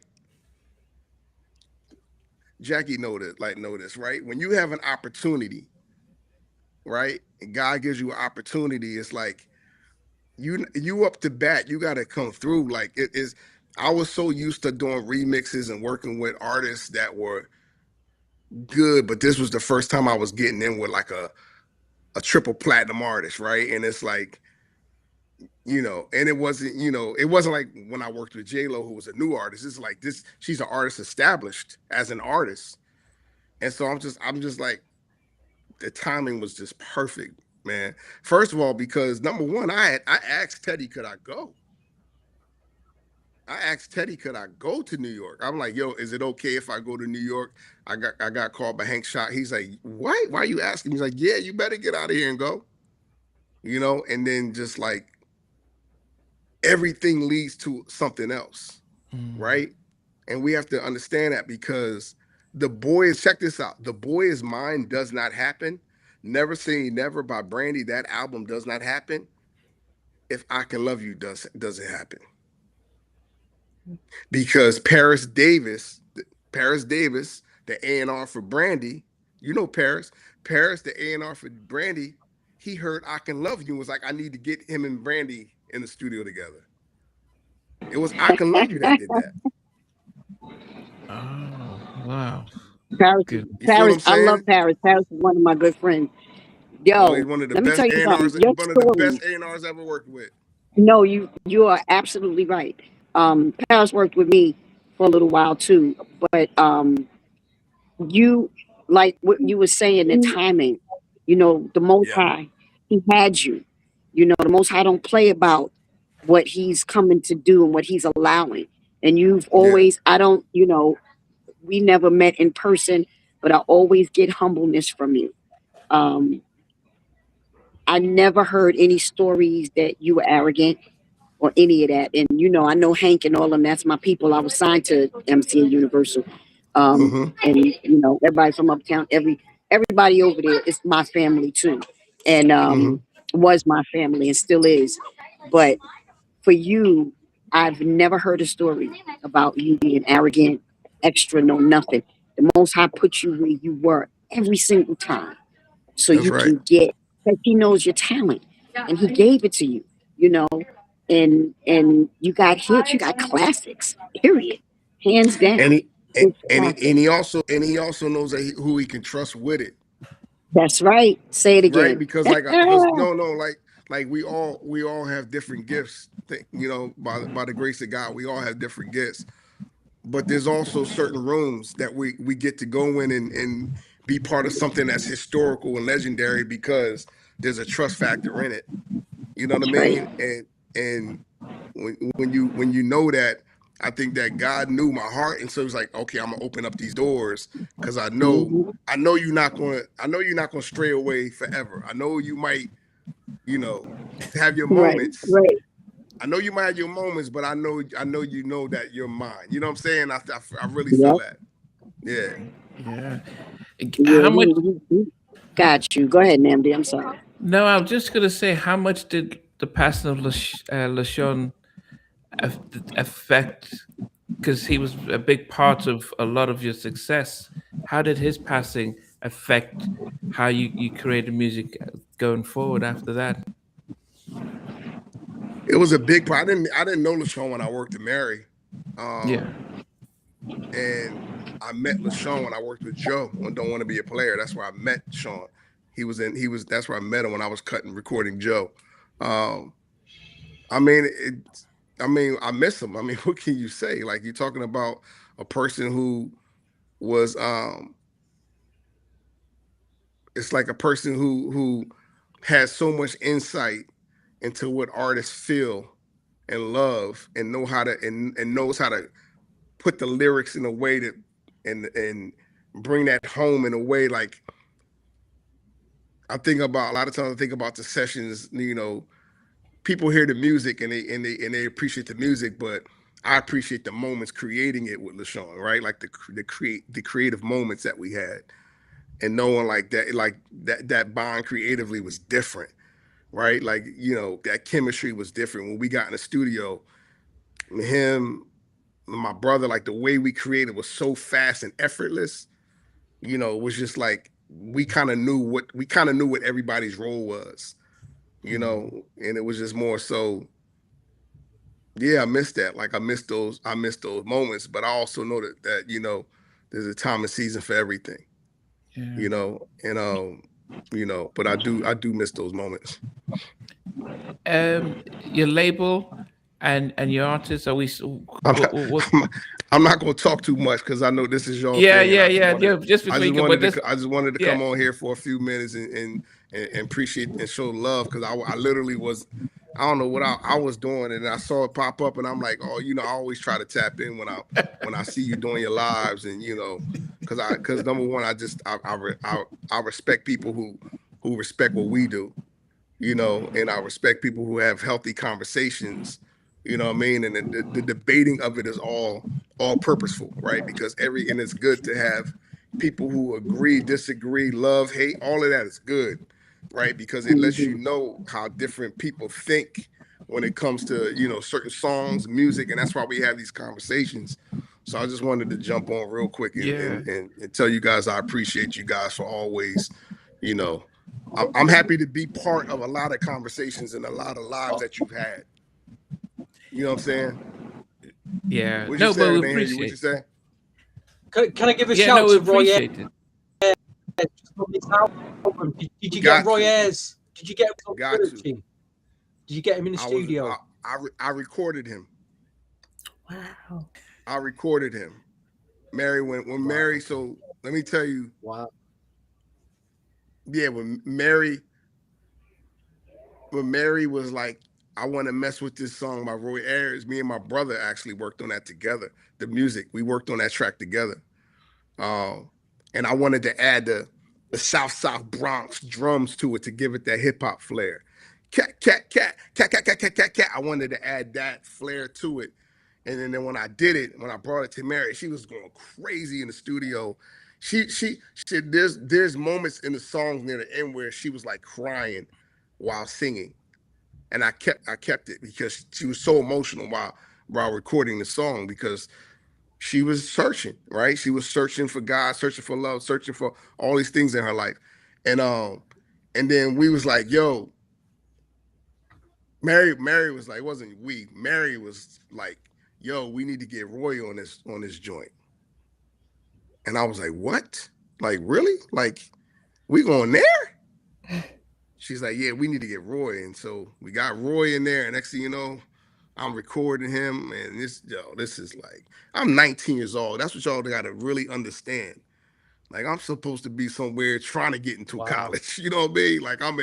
Jackie know this, right? When you have an opportunity, right? And God gives you an opportunity, it's like you up to bat, you gotta come through. Like it is. I was so used to doing remixes and working with artists that were good, but this was the first time I was getting in with like a triple platinum artist, right? And it's like you know, and it wasn't, you know, it wasn't like when I worked with J-Lo, who was a new artist. It's like this, she's an artist established as an artist. And so I'm just like, the timing was just perfect, man. First of all, because number one, I asked Teddy, could I go? I asked Teddy, could I go to New York? I'm like, yo, is it okay if I go to New York? I got called by Hank Shot. He's like, what? Why are you asking? He's like, yeah, you better get out of here and go. You know, and then just like everything leads to something else, right? And we have to understand that, because the boys, check this out, The Boy Is Mine does not happen. Never Say Never by Brandy, that album does not happen if I Can Love You doesn't happen. Because Paris Davis, the A&R for Brandy, you know Paris, the A&R for Brandy, he heard I Can Love You and was like, I need to get him and Brandy in the studio together. It was I Can Love You that did that. Oh, wow. Paris, Good. You feel what I'm Paris, I love saying? Paris. Paris is one of my good friends. Well, he's Yo, one of the let me tell best you something. A&Rs, Your one of the story. best A&Rs I ever worked with. No, you are absolutely right. Paris worked with me for a little while too, but you, like what you were saying, the timing. You know, the Most Yeah. High, He had you. You know, the Most High don't play about what He's coming to do and what He's allowing. And you've Yeah. always, I don't, you know, we never met in person, but I always get humbleness from you. Um, I never heard any stories that you were arrogant or any of that. And you know, I know Hank and all of them. That's my people. I was signed to MC and Universal, Mm-hmm. and you know, everybody from uptown, everybody over there is my family too, and Mm-hmm. was my family and still is. But for you, I've never heard a story about you being arrogant, extra, no nothing. The Most High put you where you were every single time, so That's you right. can get. Because He knows your talent, and He gave it to you. You know, and you got hits, you got classics. Period, hands And down. he It's classic. and he also knows that who he can trust with it, That's right. Say it right? again. Because because no, like we all have different gifts. You know, by the grace of God, we all have different gifts. But there's also certain rooms that we get to go in and be part of something that's historical and legendary because there's a trust factor in it. You know what I That's right. mean? And when you know that, I think that God knew my heart, and so He's like, okay, I'm gonna open up these doors because Mhm. I know you're not gonna stray away forever. I know you might, you know, have your Right, moments. right. I know you might have your moments, but I know you know that you're mine. You know what I'm saying? I really feel Yep. that. Yeah. Yeah. Yeah, How much? he got you. Go ahead, Namdi. I'm sorry. No, I'm just gonna say, how much did the passing of LaShawn affect? Because he was a big part of a lot of your success. How did his passing affect how you created music going forward after that? It was a big part. I didn't know LaShawn when I worked at Mary. Yeah. And I met LaShawn when I worked with Joe on Don't Want to Be a Player. That's where I met Sean. That's where I met him when I was recording Joe. Um, I mean, I miss him. I mean, what can you say? Like, you're talking about a person who was, it's like a person who has so much insight into what artists feel and love and know how to, and knows how to put the lyrics in a way that, and bring that home in a way. Like, I think about, a lot of times I think about the sessions, you know, people hear the music and they appreciate the music, but I appreciate the moments creating it with LaShawn, right? Like the creative moments that we had, and knowing like that bond creatively was different, right? Like, you know, that chemistry was different when we got in the studio. Him, my brother, like the way we created was so fast and effortless. You know, it was just like we kind of knew what everybody's role was, you know, and it was just more so. Yeah, I missed that. Like, I missed those moments, but I also know that you know, there's a time and season for everything, Yeah. you know, and you know. But I do miss those moments. Your label and your artist, are we? I'm not, I'm not gonna talk too much because I know this is your Yeah, thing. yeah, yeah. Just I between, just but wanted to yeah. come on here for a few minutes and appreciate and show love because I literally was, I don't know what I was doing, and I saw it pop up, and I'm like, oh, you know, I always try to tap in when I see you doing your lives, and you know, because number one, I respect people who respect what we do, you know, and I respect people who have healthy conversations, you know what I mean? And the debating of it is all purposeful, right? Because and it's good to have people who agree, disagree, love, hate, all of that is good, right? Because it lets you know how different people think when it comes to, you know, certain songs, music, and that's why we have these conversations. So I just wanted to jump on real quick Yeah. and tell you guys I appreciate you guys for always, you know, I'm happy to be part of a lot of conversations and a lot of lives that you've had. You know what I'm saying? Yeah. What'd you No, say? but I we didn't hear you. What'd you appreciate. say? Can I give a Yeah, shout no, we to Roy Ayers appreciate it. on this album? Did you Got get Roy to. Ayers? Did you get him Got to. searching? Did you get him in the studio? I recorded him. Wow. I recorded him. Mary, when Mary, so let me tell you, Wow. yeah, when Mary was like, I want to mess with this song by Roy Ayers, me and my brother actually worked on that together. The music, we worked on that track together. And I wanted to add the South Bronx drums to it to give it that hip hop flair. Cat, cat, cat, cat, cat, cat, cat, cat, cat. I wanted to add that flair to it. And then when I did it, when I brought it to Mary, she was going crazy in the studio. She there's moments in the songs near the end where she was like crying while singing. And I kept it because she was so emotional while recording the song because she was searching, right? She was searching for God, searching for love, searching for all these things in her life. And then we was like, yo, Mary was like, it wasn't we. Mary was like, yo, we need to get Roy on this joint. And I was like, what? Like, really? Like, we going there? She's like, yeah, we need to get Roy. And so we got Roy in there. And next thing you know, I'm recording him. And this is like, I'm 19 years old. That's what y'all got to really understand. Like, I'm supposed to be somewhere trying to get into college. You know what I mean? Like, I'm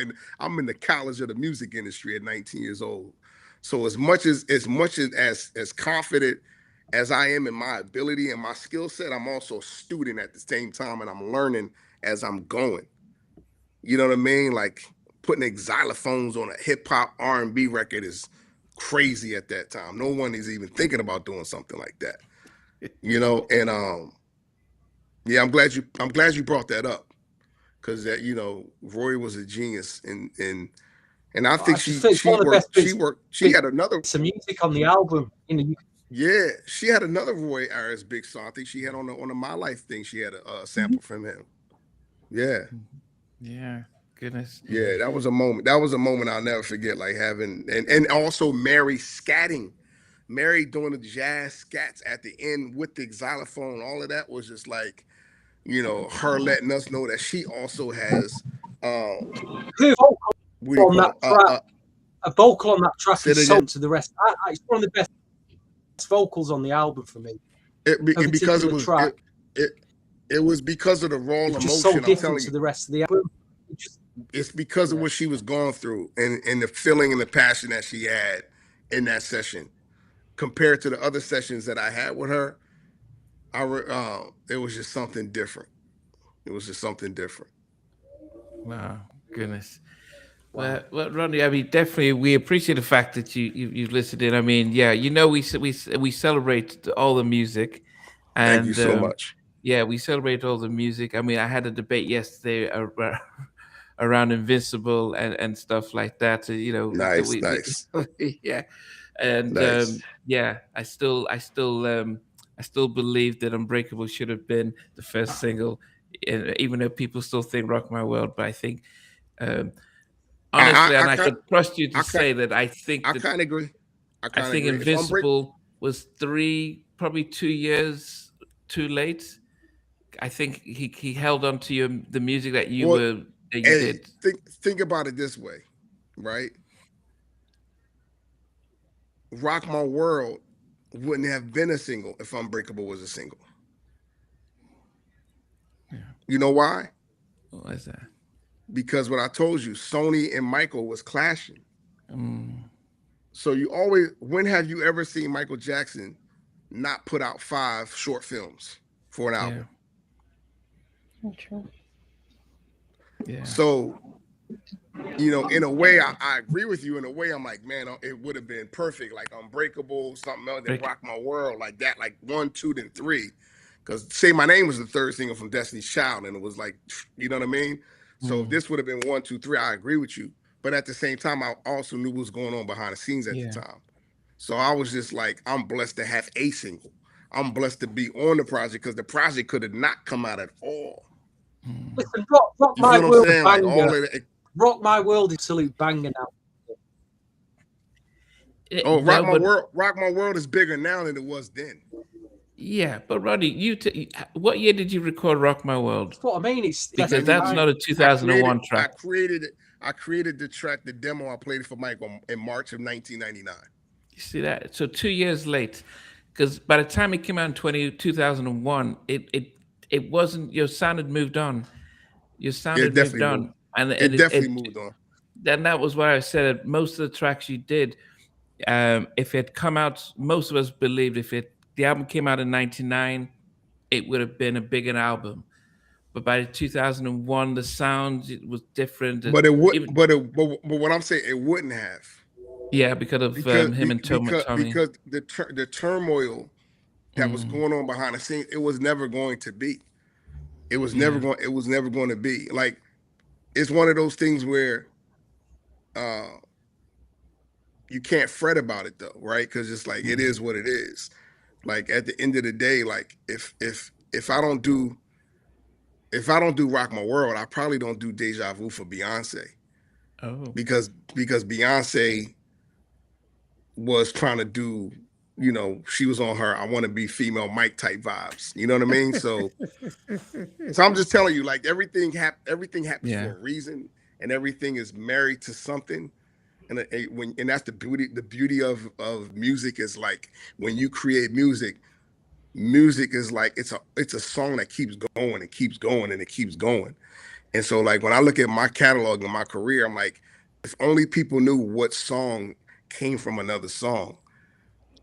in the college of the music industry at 19 years old. So as much as confident as I am in my ability and my skill set, I'm also a student at the same time, and I'm learning as I'm going. You know what I mean? Like putting xylophones on a hip hop R&B record is crazy at that time. No one is even thinking about doing something like that. You know, and yeah, I'm glad you brought that up because that, you know, Roy was a genius and I think she had another some music on the album. You know, yeah, she had another Roy Ayers big song. I think she had on the My Life thing. She had a sample from him. Yeah. Yeah. Goodness. Yeah, that was a moment. That was a moment I'll never forget. Like having and also Mary scatting, Mary doing the jazz scats at the end with the xylophone. All of that was just like, you know, her letting us know that she also has a vocal on that track is sold to the rest. It's one of the best vocals on the album for me. Because it was track. It was because of the raw emotion. Just so different to the rest of the album. It's because of what she was going through and the feeling and the passion that she had in that session compared to the other sessions that I had with her. It was just something different. It was just something different. Wow, goodness. Wow. Well, Rodney, I mean, definitely, we appreciate the fact that you've listened in. I mean, yeah, you know, we celebrate all the music, and thank you so much. Yeah, we celebrate all the music. I mean, I had a debate yesterday around Invincible and stuff like that. So, you know, nice. Yeah, and nice. Yeah, I still believe that Unbreakable should have been the first single, even though people still think Rock My World. But I think, honestly, I could trust you to say that I think I kind of agree. I think Invincible was probably 2 years too late. I think he held on to the music that you were that you Hey, did. think about it this way, right? Rock My World wouldn't have been a single if Unbreakable was a single. Yeah. You know why? What is that? Because what I told you, Sony and Michael was clashing. Mm, So when have you ever seen Michael Jackson not put out 5 short films for an yeah. album? True. Yeah. So, in a way, I agree with you. In a way, I'm like, man, it would have been perfect, like Unbreakable, something else, then Rock My World, like that, like 1, 2, then 3. Because Say My Name was the 3rd single from Destiny's Child, and it was like, you know what I mean? So if this would have been 1, 2, 3, I agree with you. But at the same time, I also knew what was going on behind the scenes at the time. So I was just like, I'm blessed to have a single. I'm blessed to be on the project because the project could have not come out at all. Listen, Rock You My feel what I'm World, saying? Like banger. all of it. Rock My World is absolute banger now. Rock My World is bigger now than it was then. Yeah, but Roddy, what year did you record "Rock My World"? That's what I mean. Because that's not a 2001 track. I created the track, the demo. I played it for Mike in March of 1999. You see that? So 2 years late, because by the time it came out in 2001, it wasn't. Your sound had moved on. Your sound had moved on, and it definitely moved on. Then that was why I said that most of the tracks you did, if it come out, most of us believed if the album came out in '99, it would have been a bigger album. But by 2001, the sound was different. But it would. But what I'm saying, it wouldn't have. Yeah, because of him and Tommy. Because the turmoil that was going on behind the scenes, it was never going to be. It was never going. It was never going to be. Like, it's one of those things where, you can't fret about it though, right? Because it's like it is what it is. Like at the end of the day, like if I don't do Rock My World, I probably don't do Deja Vu for Beyonce. Oh. Because Beyonce was trying to do, she was on her I want to be female Mike type vibes. You know what I mean? So I'm just telling you, like everything happens for a reason, and everything is married to something. And that's the beauty of music is like when you create music is like it's a song that keeps going and keeps going and it keeps going. And so like when I look at my catalog and my career, I'm like, if only people knew what song came from another song,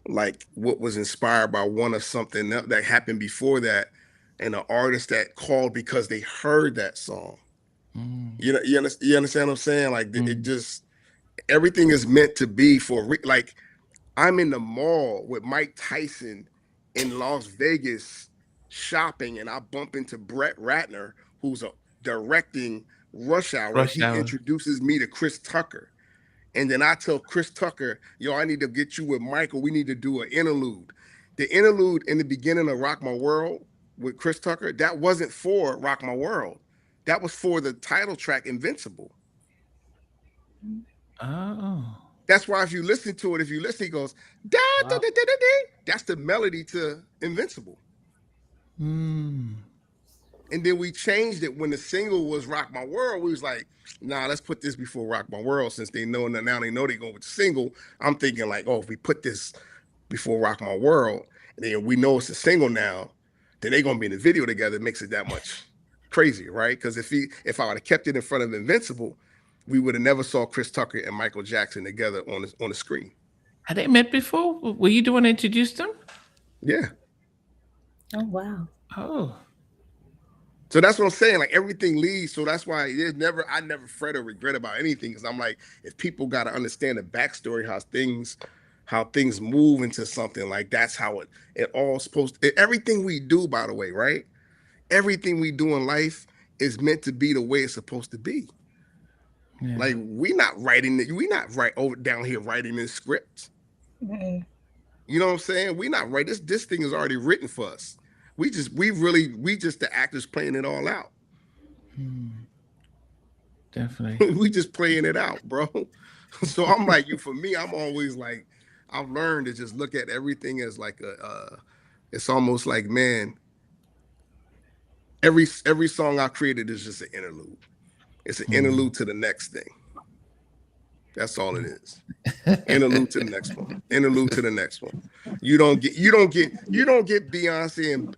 like what was inspired by one of something that happened before that, and an artist that called because they heard that song. You understand what I'm saying? Like it just, everything is meant to be for like I'm in the mall with Mike Tyson in Las Vegas shopping, and I bump into Brett Ratner, who's directing Rush Hour. He introduces me to Chris Tucker. And then I tell Chris Tucker, yo, I need to get you with Michael. We need to do an interlude. The interlude in the beginning of Rock My World with Chris Tucker, that wasn't for Rock My World. That was for the title track, Invincible. Oh. That's why if you listen to it, he goes, da, da, da, da, da, da. That's the melody to Invincible. And then we changed it when the single was Rock My World. We was like, nah, let's put this before Rock My World, since they know now they know they're going with the single. I'm thinking like, if we put this before Rock My World, and then we know it's a single now, then they're going to be in the video together. It makes it that much crazier, right? Because if I would have kept it in front of Invincible, we would have never saw Chris Tucker and Michael Jackson together on the screen. Had they met before? Were you the one to introduce them? Yeah. Oh, wow. Oh. So that's what I'm saying. Like everything leads. So that's why I never fret or regret about anything. Because I'm like, if people got to understand the backstory, how things move into something, like that's how it all supposed to, everything we do, by the way, right? Everything we do in life is meant to be the way it's supposed to be. Yeah. Like we not down here writing this script. You know what I'm saying? We not right. This thing is already written for us. We just the actors playing it all out. Definitely. We just playing it out, bro. So I'm like, for me, I'm always like, I've learned to just look at everything as like it's almost like, man, every song I created is just an interlude. It's an interlude to the next thing. That's all it is. Interlude to the next one. Interlude to the next one. You don't get Beyonce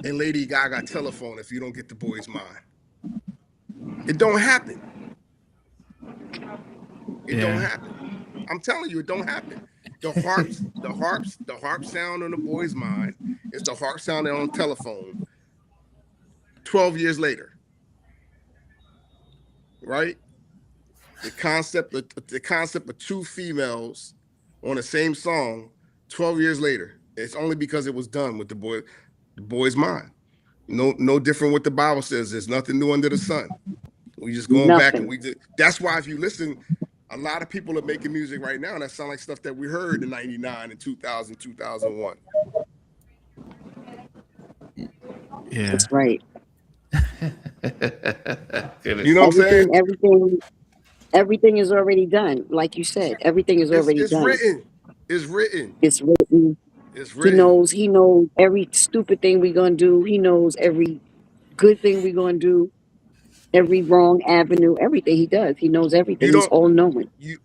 and Lady Gaga telephone if you don't get The Boy's Mind. It don't happen. It don't happen. I'm telling you, it don't happen. The harp sound on The Boy's Mind is the harp sound on telephone 12 years later. Right? The concept of two females on the same song 12 years later. It's only because it was done with the boy's mind. No different what the Bible says. There's nothing new under the sun. We just going back and that's why if you listen, a lot of people are making music right now that sound like stuff that we heard in 99 and 2000, 2001. Yeah. That's right. You know what I'm saying? Everything is already done. Like you said, everything is already done. It's written. He knows every stupid thing we're gonna do. He knows every good thing we're gonna do, every wrong avenue, everything he does. He knows everything. He's all knowing. You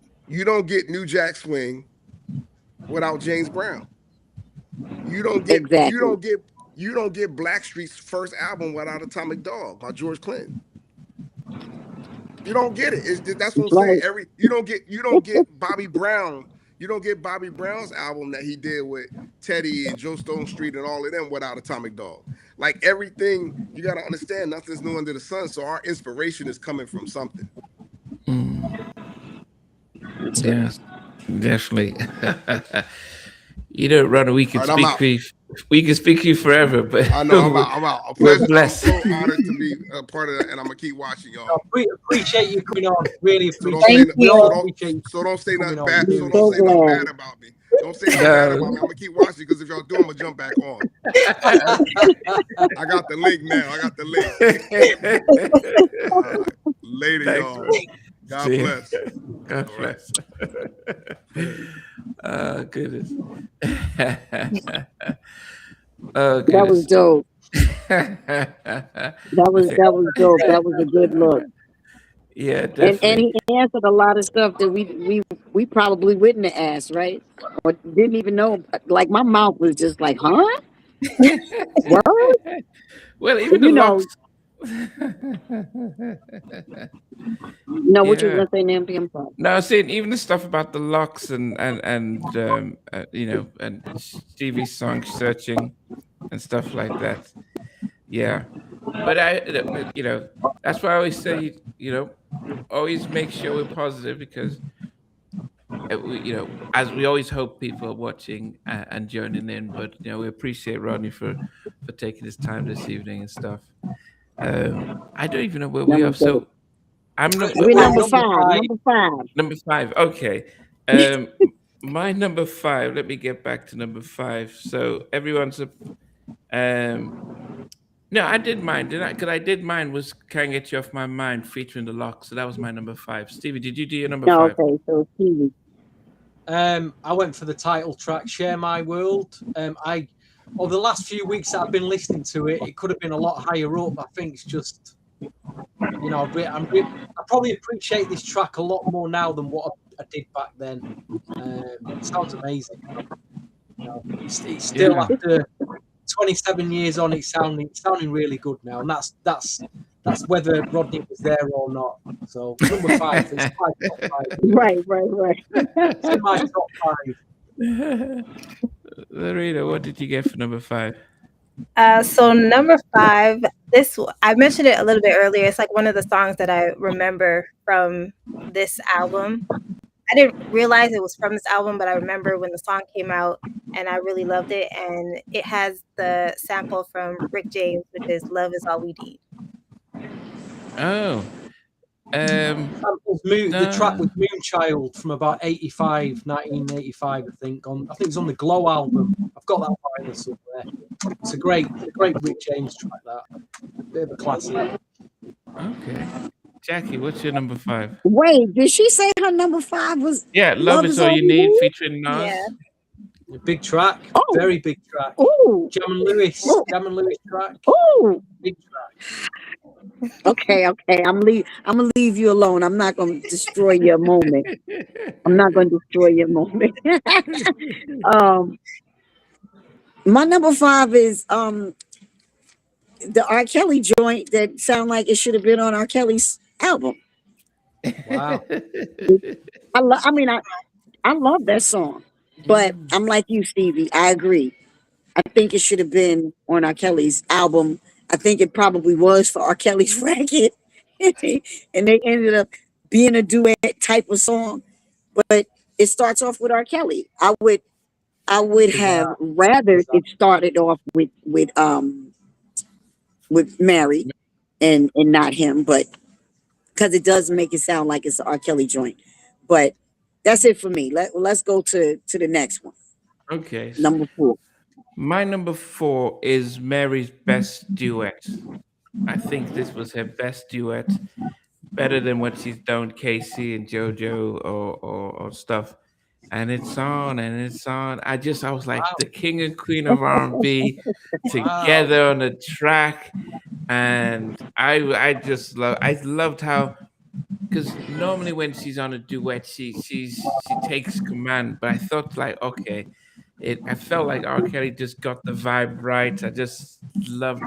don't get New Jack Swing without James Brown. You don't get Blackstreet's first album without Atomic Dog by George Clinton. You don't get it. That's what I'm saying. You don't get Bobby Brown. You don't get Bobby Brown's album that he did with Teddy and Joe Stone Street and all of them without Atomic Dog. Like everything, you got to understand, nothing's new under the sun. So our inspiration is coming from something. Yes, definitely. You know, Rodney, we can speak to you forever, but I know I'm out. We're blessed. I'm so honored to be a part of that, and I'm gonna keep watching y'all. Appreciate you coming on. Really appreciate it. So don't say nothing bad. So don't say nothing bad about me. Don't say nothing bad about me. I'm gonna keep watching because if y'all do, I'm gonna jump back on. I got the link now. Later, y'all. God bless. God bless. Goodness. Goodness. That was dope. That was dope. That was a good look. Yeah, definitely. And he answered a lot of stuff that we probably wouldn't have asked, right? Or didn't even know. Like my mouth was just like, huh? What? Well, even the locks. No, what you were gonna say, Nampi? I'm sorry. No, I was saying even the stuff about the locks and you know, and Stevie's song searching and stuff like that. Yeah, but you know, that's why I always say, you know, always make sure we're positive because you know, as we always hope people are watching and joining in. But you know, we appreciate Rodney for taking his time this evening and stuff. I don't even know where we are. So we're number five. Number five. Okay. My number five. Let me get back to number five. So everyone's no, I did mine. Did I? Because I did mine was Can't Get You Off My Mind featuring the Lock. So that was my number five. Stevie, did you do your number five? Okay, so Stevie. I went for the title track, Share My World. Over the last few weeks that I've been listening to it, it could have been a lot higher up. I think it's just, you know, I probably appreciate this track a lot more now than what I did back then. It sounds amazing. You know, it's still after 27 years on, it's sounding really good now, and that's whether Rodney was there or not. So number five is my top five. Right. It's in my top five. Larita, what did you get for number five? So number five, I mentioned it a little bit earlier. It's like one of the songs that I remember from this album. I didn't realize it was from this album, but I remember when the song came out and I really loved it. And it has the sample from Rick James, which is Love Is All We Need. Oh. The track with Moonchild from about 1985, I think. I think it's on the Glow album. I've got that vinyl somewhere. It's a great Rick James track. That bit of a classic. Okay, Jackie, what's your number five? Wait, did she say her number five was? Yeah, Love Is All You Need featuring Nas. Yeah. A big track, very big track. Ooh. Jam and Lewis track. Ooh. Big track. Okay. I'm gonna leave you alone. I'm not gonna destroy your moment. I'm not gonna destroy your moment. um, my number 5 is the R. Kelly joint that sound like it should have been on R. Kelly's album. Wow. I mean, I love that song, but I'm like you, Stevie. I agree. I think it should have been on R. Kelly's album. I think it probably was for R. Kelly's record, and they ended up being a duet type of song. But it starts off with R. Kelly. I would have rather it started off with Mary and not him, but because it does make it sound like it's an R. Kelly joint. But that's it for me. Let's go to the next one. Okay. Number 4. My number 4 is Mary's best duet. I think this was her best duet, better than what she's done Casey and JoJo or stuff. And it's on and it's on. I was like Wow. the king and queen of R&B Wow. together on the track, and I just I loved how, because normally when she's on a duet, she takes command. But I thought like, okay, I felt like R. Kelly just got the vibe right. I just loved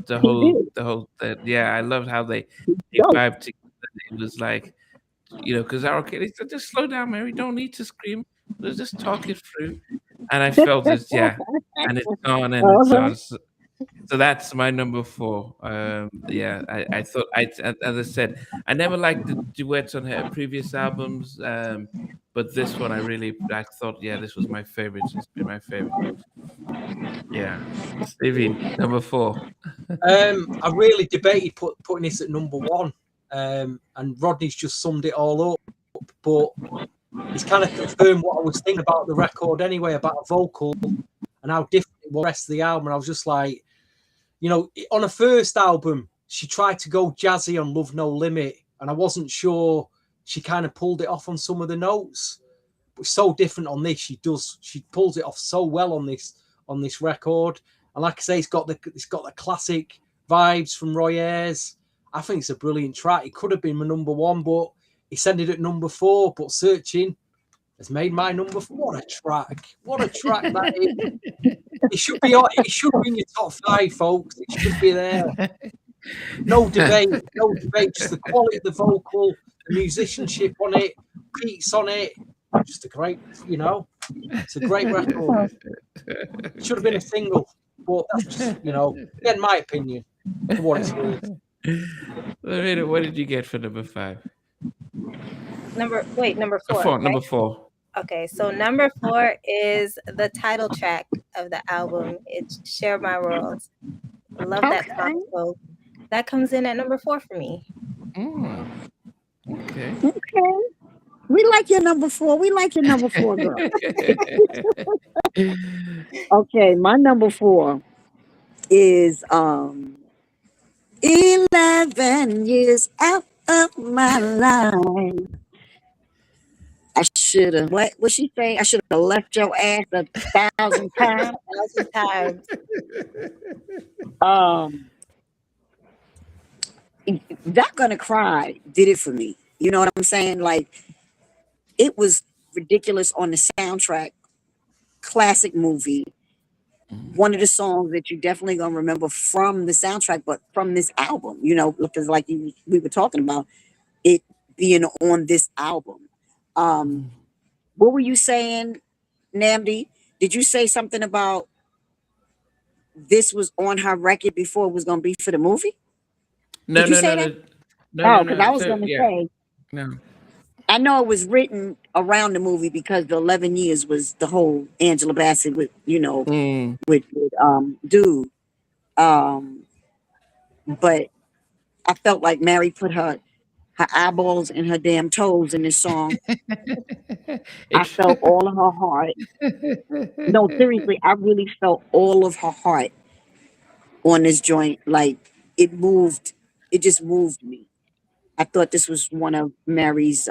He did. yeah, I loved how they Dope. vibed together. It was like, because R. Kelly said, just slow down, Mary. Don't need to scream. Let's just talk it through. And I felt it, yeah. And it's on and it's Uh-huh. on. So that's my number 4. Yeah, I thought as I said, I never liked the duets on her previous albums, but this one I thought, yeah, this was my favorite. It's been my favorite. Yeah, Stevie, number 4. I really debated putting this at number 1, and Rodney's just summed it all up. But he's kind of confirmed what I was thinking about the record anyway, about a vocal and how different it was the rest of the album. And I was just like, on a first album, she tried to go jazzy on Love No Limit, and I wasn't sure she kind of pulled it off on some of the notes. But so different on this, she pulls it off so well on this record. And like I say, it's got the classic vibes from Roy Ayers. I think it's a brilliant track. It could have been my number 1, but it's ended at number 4. But Searching has made my number 4. What a track! What a track that is! It should be in your top 5, folks. It should be there. No debate. Just the quality of the vocal, the musicianship on it, beats on it. Just a great, it's a great record. It should have been a single, but that's just, in my opinion, for what it's worth. Lorena, what did you get for number 5? Number 4. 4, right? number 4. Okay, so number 4 is the title track of the album. It's Share My World. I love that song. So that comes in at number 4 for me. Okay. We like your number 4. We like your number 4, girl. Okay, my number 4 is 11 years out of my life. I should have. What she say? I should have left your ass 1,000 times. 1,000 times. Not Gonna Cry did it for me. You know what I'm saying? Like, it was ridiculous on the soundtrack. Classic movie. One of the songs that you definitely gonna remember from the soundtrack, but from this album, because like we were talking about it being on this album. What were you saying, Namdi? Did you say something about this was on her record before it was going to be for the movie? No, Did you no, say no, that? no, Because I was going to say, no. I know it was written around the movie because the 11 years was the whole Angela Bassett with, with dude. But I felt like Mary put her eyeballs and her damn toes in this song. I felt all of her heart. No, seriously, I really felt all of her heart on this joint. Like, it just moved me. I thought this was one of Mary's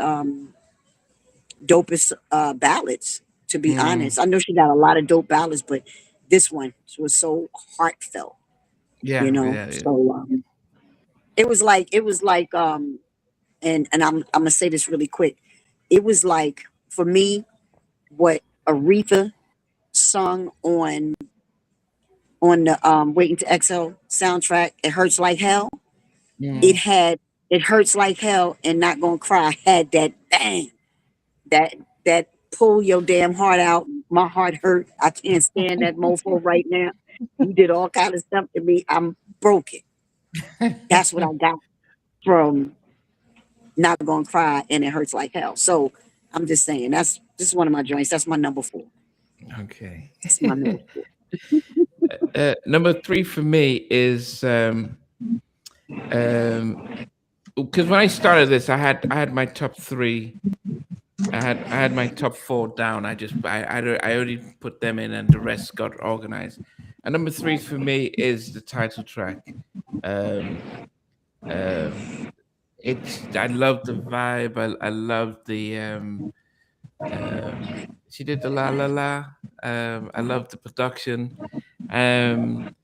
dopest ballads, to be honest. I know she got a lot of dope ballads, but this one was so heartfelt. Yeah, So It was like and I'm gonna say this really quick. It was like for me what Aretha sung on the Waiting to Exhale soundtrack. It Hurts Like Hell. It had It Hurts Like Hell and Not Gonna Cry had that bang, that pull your damn heart out. My heart hurt. I can't stand that mofo right now. You did all kind of stuff to me. I'm broken. That's what I got from Not Gonna Cry and It Hurts Like Hell. So I'm just saying this is one of my joints. That's my number 4. Okay. That's my number 4. Number 3 for me is because when I started this, I had my top 3. I had my top 4 down. I already put them in, and the rest got organized. And number 3 for me is the title track. I love the vibe. I love the she did the la la la. I love the production. And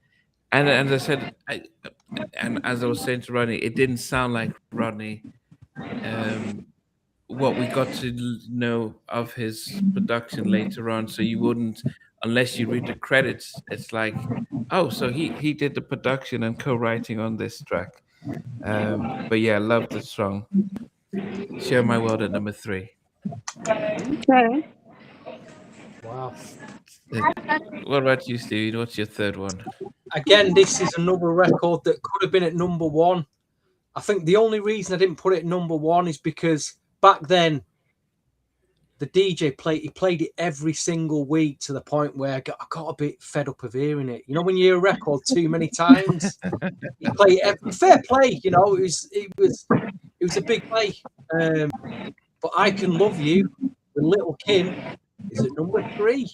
as I said, and as I was saying to Rodney, it didn't sound like Rodney. What we got to know of his production later on, so you wouldn't, unless you read the credits, it's like, oh, so he did the production and co-writing on this track. But yeah, I love the song. Share My World at number 3. Okay. Wow. What about you, Stevie? What's your third one? Again, this is another record that could have been at number 1. I think the only reason I didn't put it at number 1 is because back then the DJ played it every single week to the point where I got a bit fed up of hearing it. You know, when you hear a record too many times, you play it fair play. You know, it was a big play. But I Can Love You with Little Kim is at number 3.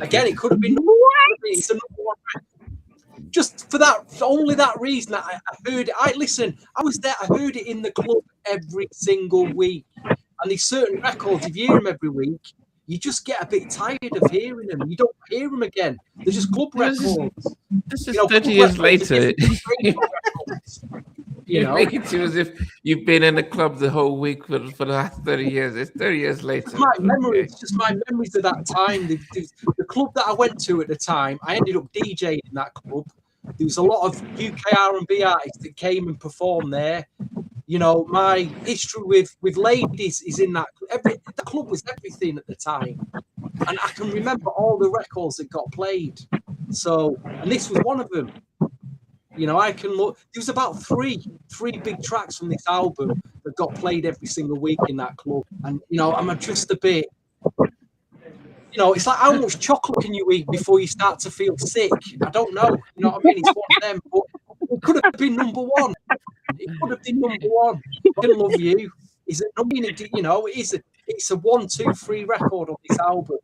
Again, it could have been number 3. It's a number 1 record. Just for only that reason, I heard it. I was there. I heard it in the club every single week. And these certain records, if you hear them every week, you just get a bit tired of hearing them. You don't hear them again. They're just club records. This is 30 years later. You know, make it seem as if you've been in the club the whole week for the last 30 years. It's 30 years later. My memories, just my memories of that time. The club that I went to at the time, I ended up DJing in that club. There was a lot of UK R&B artists that came and performed there. You know, my history with ladies is in that. The club was everything at the time, and I can remember all the records that got played. So, and this was one of them. You know, I can look. There was about three big tracks from this album that got played every single week in that club. And you know, I'm just a bit. You know, it's like how much chocolate can you eat before you start to feel sick? I don't know. You know what I mean? It's one of them. But it could have been number 1. It could have been number 1. I Can Love You. Is it? You know, it's a 1, 2, 3 record on this album.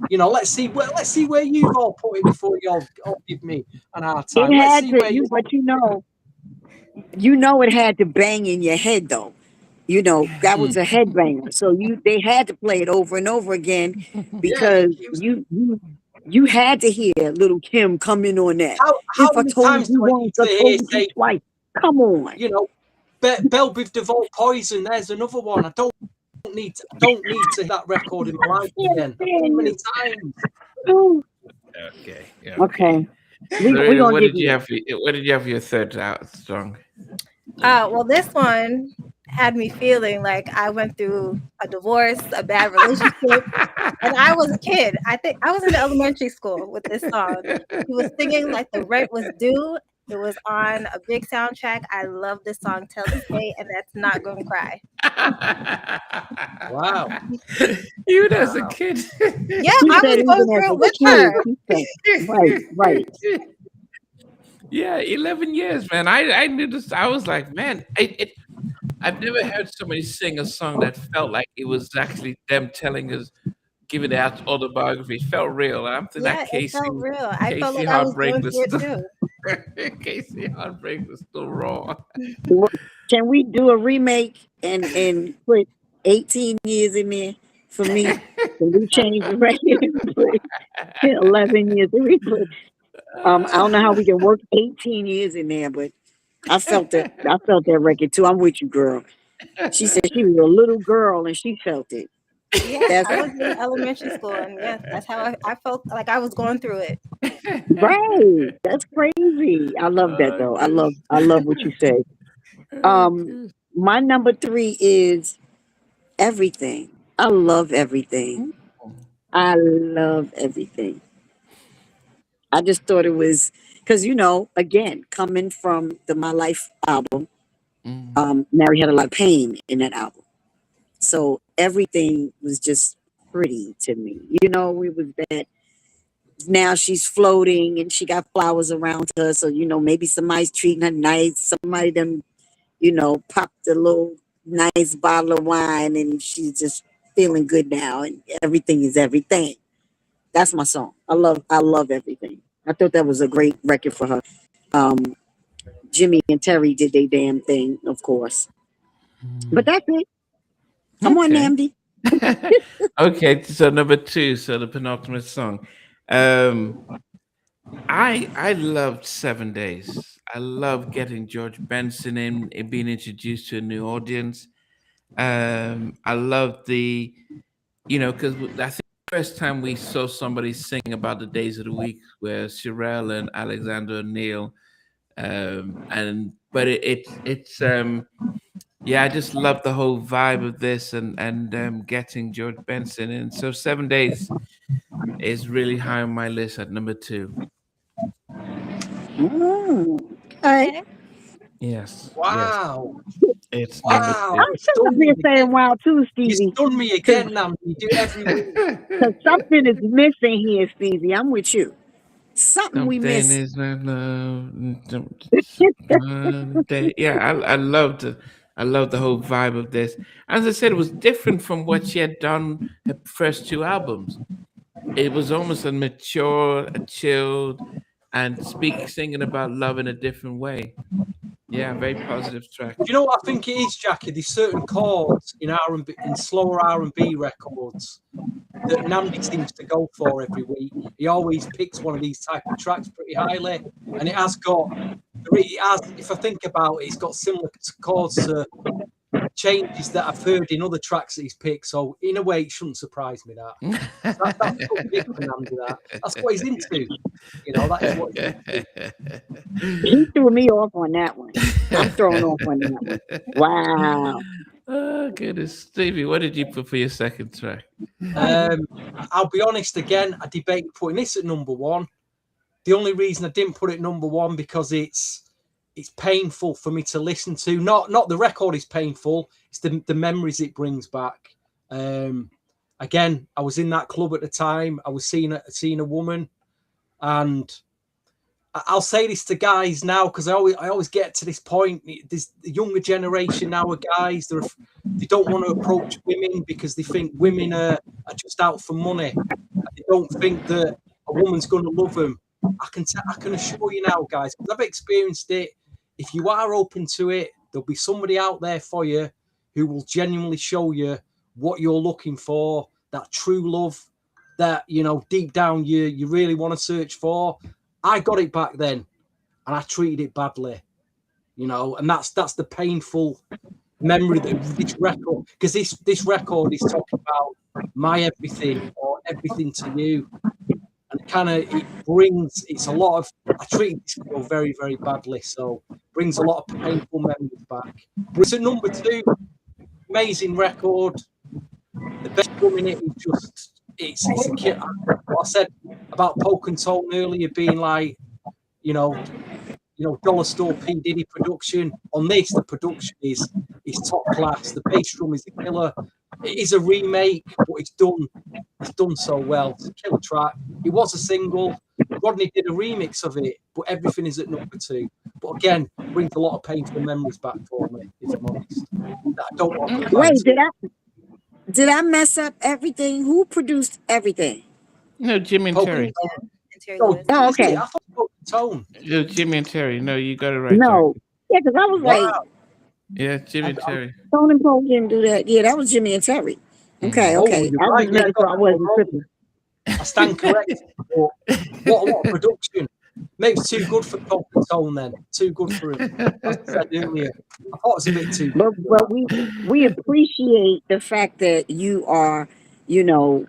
You know, let's see where you've all put it before you all give me an hard time. It Let's had see to, where but you know, it had to bang in your head though. You know, that was a headbanger. So they had to play it over and over again because you had to hear Little Kim come in on that. How If I many told times you do I once, need I to told hear you say, twice. Come on. you know, Belle Biv DeVoe Poison? There's another one. I don't need to hear that record in my life again. Too many times. Okay. Okay. What did you have for your third song? Well, this one had me feeling like I went through a divorce, a bad relationship, and I was a kid. I think I was in elementary school with this song. He was singing like the rent was due. It was on a big soundtrack. I love this song till this day, and that's Not Gonna Cry. Wow. Even as a kid. Yeah, I was going through it with her. Right. Yeah, 11 years, man. I knew this. I was like, man, I've never heard somebody sing a song that felt like it was actually them telling us, giving out autobiography. It felt real. I'm thinking that It felt real. I felt like I was going through it too. Casey Heartbreak was still raw. Can we do a remake and put 18 years in there for me? Can we change the record and put 11 years? I don't know how we can work 18 years in there, but I felt that. I felt that record too. I'm with you, girl. She said she was a little girl and she felt it. Yeah, That's I was in elementary school, and yes, that's how I felt like I was going through it. right. That's crazy. I love that though. I love what you say. My number 3 is everything. I love everything. I love everything. I just thought it was because again, coming from the My Life album, Mary had a lot of pain in that album. So everything was just pretty to me. It was that now she's floating and she got flowers around her. So, maybe somebody's treating her nice. Somebody done, popped a little nice bottle of wine and she's just feeling good now. And everything is everything. That's my song. I love everything. I thought that was a great record for her. Jimmy and Terry did their damn thing, of course. But that's it. Come on, Namdi. Okay, so number 2, so the penultimate song. I loved 7 Days. I love getting George Benson in and being introduced to a new audience. I love the, because I think the first time we saw somebody sing about the days of the week were Sherelle and Alexander O'Neill. I just love the whole vibe of this and getting George Benson in. So 7 Days is really high on my list at number 2. Okay. Yes. Wow. Yes. It's number 2. I'm sitting up here saying wow too, You Stevie. stunned me again, Nam. You do every week. Because something is missing here, Stevie. I'm with you. Something we Something miss. is not yeah, I loved it. I love the whole vibe of this. As I said, it was different from what she had done her first 2 albums. It was almost a mature, a chilled, and singing about love in a different way. Yeah, very positive track. Do you know what I think it is, Jackie? There's certain chords in R&B, in slower R&B records that Namdi seems to go for every week. He always picks one of these type of tracks pretty highly, and it has, if I think about it, it's got similar chords to changes that I've heard in other tracks that he's picked. So in a way, it shouldn't surprise me that. That's so big for Namdi. That's what he's into. That is what he's into. He threw me off on that one. I'm thrown off on that one. Wow. Oh, goodness. Stevie, what did you put for your second track? I'll be honest again, I debated putting this at number 1. The only reason I didn't put it number 1 because it's painful for me to listen to. Not the record is painful, it's the memories it brings back. Again, I was in that club at the time. I was seeing a woman, and I'll say this to guys now because I always get to this point. There's the younger generation now of guys. They don't want to approach women because they think women are just out for money. They don't think that a woman's going to love them. I can assure you now, guys, because I've experienced it. If you are open to it, there'll be somebody out there for you who will genuinely show you what you're looking for, that true love that, deep down you really want to search for. I got it back then, and I treated it badly, and that's the painful memory that this record, because this record is talking about my everything or everything to you, and it's a lot of, I treated this girl very, very badly, so brings a lot of painful memories back. But it's at number 2, amazing record. The best drum in it is just, it's a kid. What I said about Poke and Tone earlier being like, Dollar Store P Diddy production. On this, the production is top class. The bass drum is a killer. It is a remake, but it's done so well. It's a killer track. It was a single. Rodney did a remix of it, but everything is at number 2. But again, brings a lot of painful memories back for me, if I'm honest. I don't want to. Wait, did I mess up everything? Who produced everything? No, Jimmy and Terry. Oh, okay. I thought Poke and Tone. Jimmy and Terry. No, you got it right. No. Yeah, because I was like, yeah, Jimmy and Terry. Tone and Poke didn't do that. Yeah, that was Jimmy and Terry. Okay. Oh, I was right. making sure I wasn't tripping. I stand corrected. What a lot of production. Maybe it's too good for Comfort Zone then. Too good for him. As I said earlier, I thought it was a bit too good. But we appreciate the fact that you are, you know,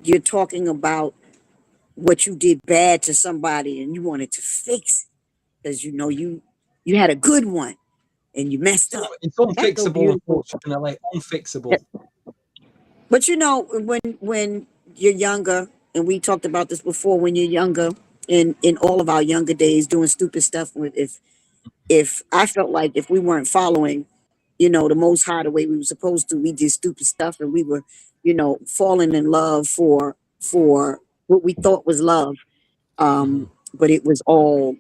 you're talking about what you did bad to somebody and you wanted to fix it because you know you had a good one and you messed up. It's That's so unfixable, beautiful. unfortunately. Unfixable. But you know, when you're younger, and we talked about this before, when you're younger, in all of our younger days, doing stupid stuff. If I felt like if we weren't following, you know, the Most High the way we were supposed to, we did stupid stuff, and we were, you know, falling in love for what we thought was love, but it was all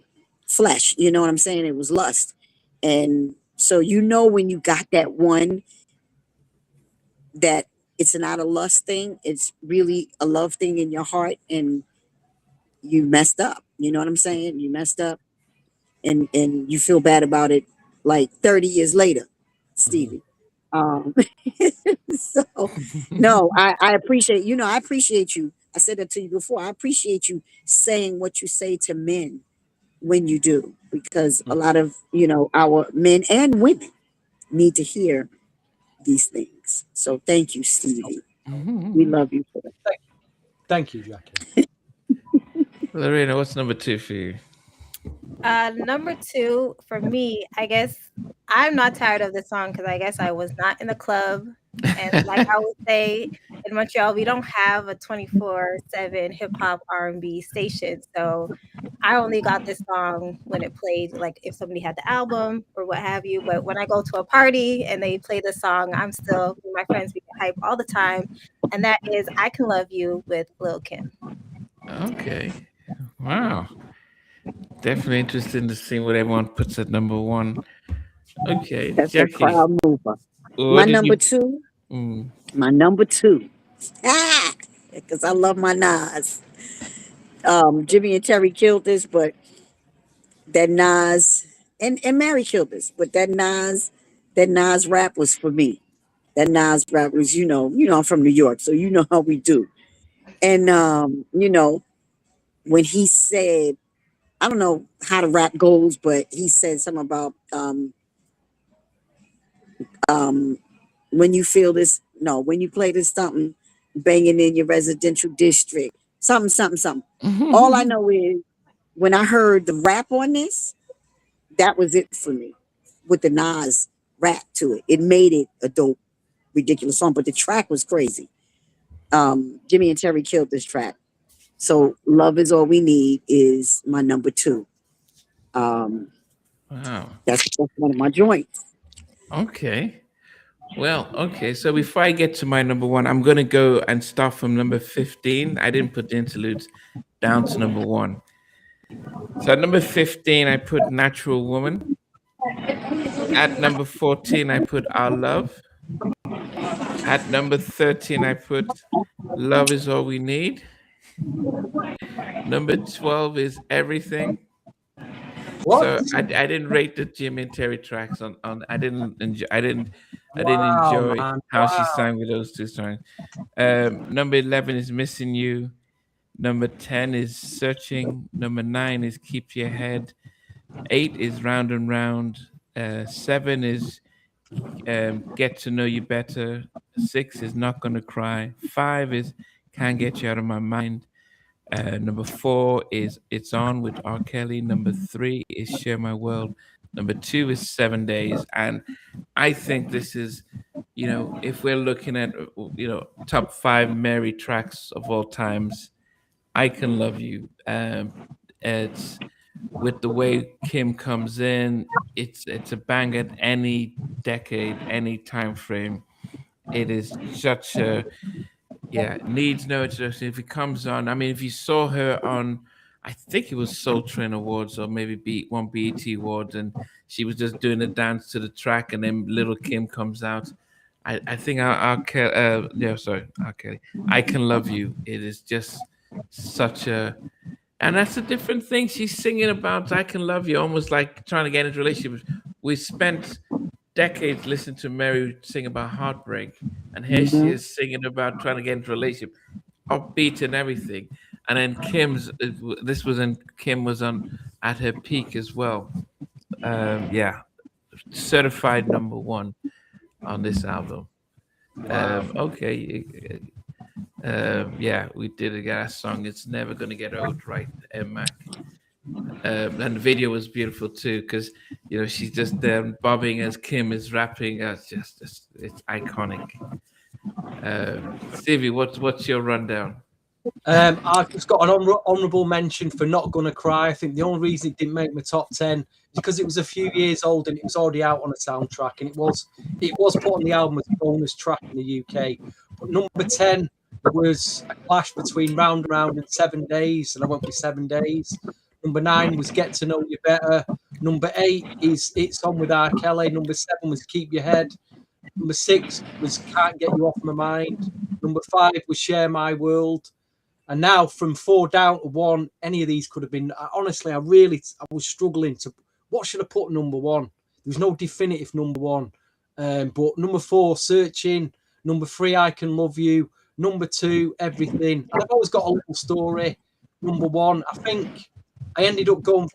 flesh. You know what I'm saying? It was lust, and so you know when you got that one that it's not a lust thing, it's really a love thing in your heart, and you messed up. You know what I'm saying? You messed up, and you feel bad about it like 30 years later, Stevie. So no, I appreciate, you know, I appreciate you. I said that to you before. I appreciate you saying what you say to men when you do, because a lot of, you know, our men and women need to hear these things. So thank you, Stevie. We love you for that. Thank you, Jackie. Lorena, what's number 2 for you? Number 2 for me, I guess I'm not tired of this song because I guess I was not in the club. And like I would say in Montreal, we don't have a 24/7 hip hop R&B station. So I only got this song when it played, like if somebody had the album or what have you. But when I go to a party and they play the song, I'm still with my friends, we get hype all the time. And that is I Can Love You with Lil Kim. Okay. Wow. Definitely interesting to see what everyone puts at number 1. Okay, That's Jackie. a crowd mover. My number 2. My number 2. Because I love my Nas. Jimmy and Terry killed this, but that Nas and Mary killed this, but that Nas rap was for me. That Nas rap was, you know, I'm from New York, so you know how we do. And you know, when he said, I don't know how the rap goes, but he said something about when you feel this, no, when you play this something banging in your residential district, something. All I know is when I heard the rap on this, that was it for me with the Nas rap to it. It made it a dope, ridiculous song, but the track was crazy. Jimmy and Terry killed this track. So Love Is All We Need is my number 2. Wow. That's one of my joints. Okay. Well, okay. So before I get to my number 1, I'm going to go and start from number 15. I didn't put the interludes down to number 1. So at number 15, I put Natural Woman. At number 14, I put Our Love. At number 13, I put Love Is All We Need. Number 12 is Everything. What? So I didn't rate the Jim and Terry tracks on I didn't enjoy Wow, man. how she sang with those 2 songs. Number 11 is Missing You. Number 10 is Searching. Number 9 is Keep Your Head. 8 is Round and Round. 7 is Get to Know You Better. 6 is Not Gonna Cry. 5 is Can't Get You Out of My Mind. Number 4 is It's On with R. Kelly. Number 3 is Share My World. Number 2 is 7 Days. And I think this is, you know, if we're looking at, you know, top 5 Mary tracks of all times, I Can Love You. It's with the way Kim comes in, it's a bang at any decade, any time frame. It is such a needs no introduction. If it comes on, I mean, if you saw her on, I think it was Soul Train Awards or maybe one BET Awards, and she was just doing a dance to the track, and then Little Kim comes out. I think R. Kelly. I Can Love You. It is just such a, and that's a different thing. She's singing about I Can Love You, almost like trying to get into relationships. We spent decades listening to Mary sing about heartbreak, and here she is singing about trying to get into a relationship, upbeat and everything. And then Kim's. This was in Kim was on at her peak as well. Yeah, certified #1 on this album. Okay. Yeah, we did a gas song. It's never gonna get old, right, Mac? And the video was beautiful too, because she's just bobbing as Kim is rapping. It's iconic. Stevie, what's your rundown? I've just got an honourable mention for Not Gonna Cry. I think the only reason it didn't make my top 10 is because it was a few years old and it was already out on a soundtrack, and it was put on the album as a bonus track in the UK. But number 10 was a clash between Round and Round and 7 Days, and I went with 7 Days. Number 9 was Get to Know You Better. Number 8 is It's On with R. Kelly. Number 7 was Keep Your Head. Number 6 was Can't Get You Off My Mind. Number 5 was Share My World. And now from 4 down to 1, any of these could have been. Honestly, I was struggling to. What should I put number 1? There was no definitive number 1. But number 4, Searching. Number 3, I Can Love You. Number 2, Everything. And I've always got a little story. Number 1, I think I ended up going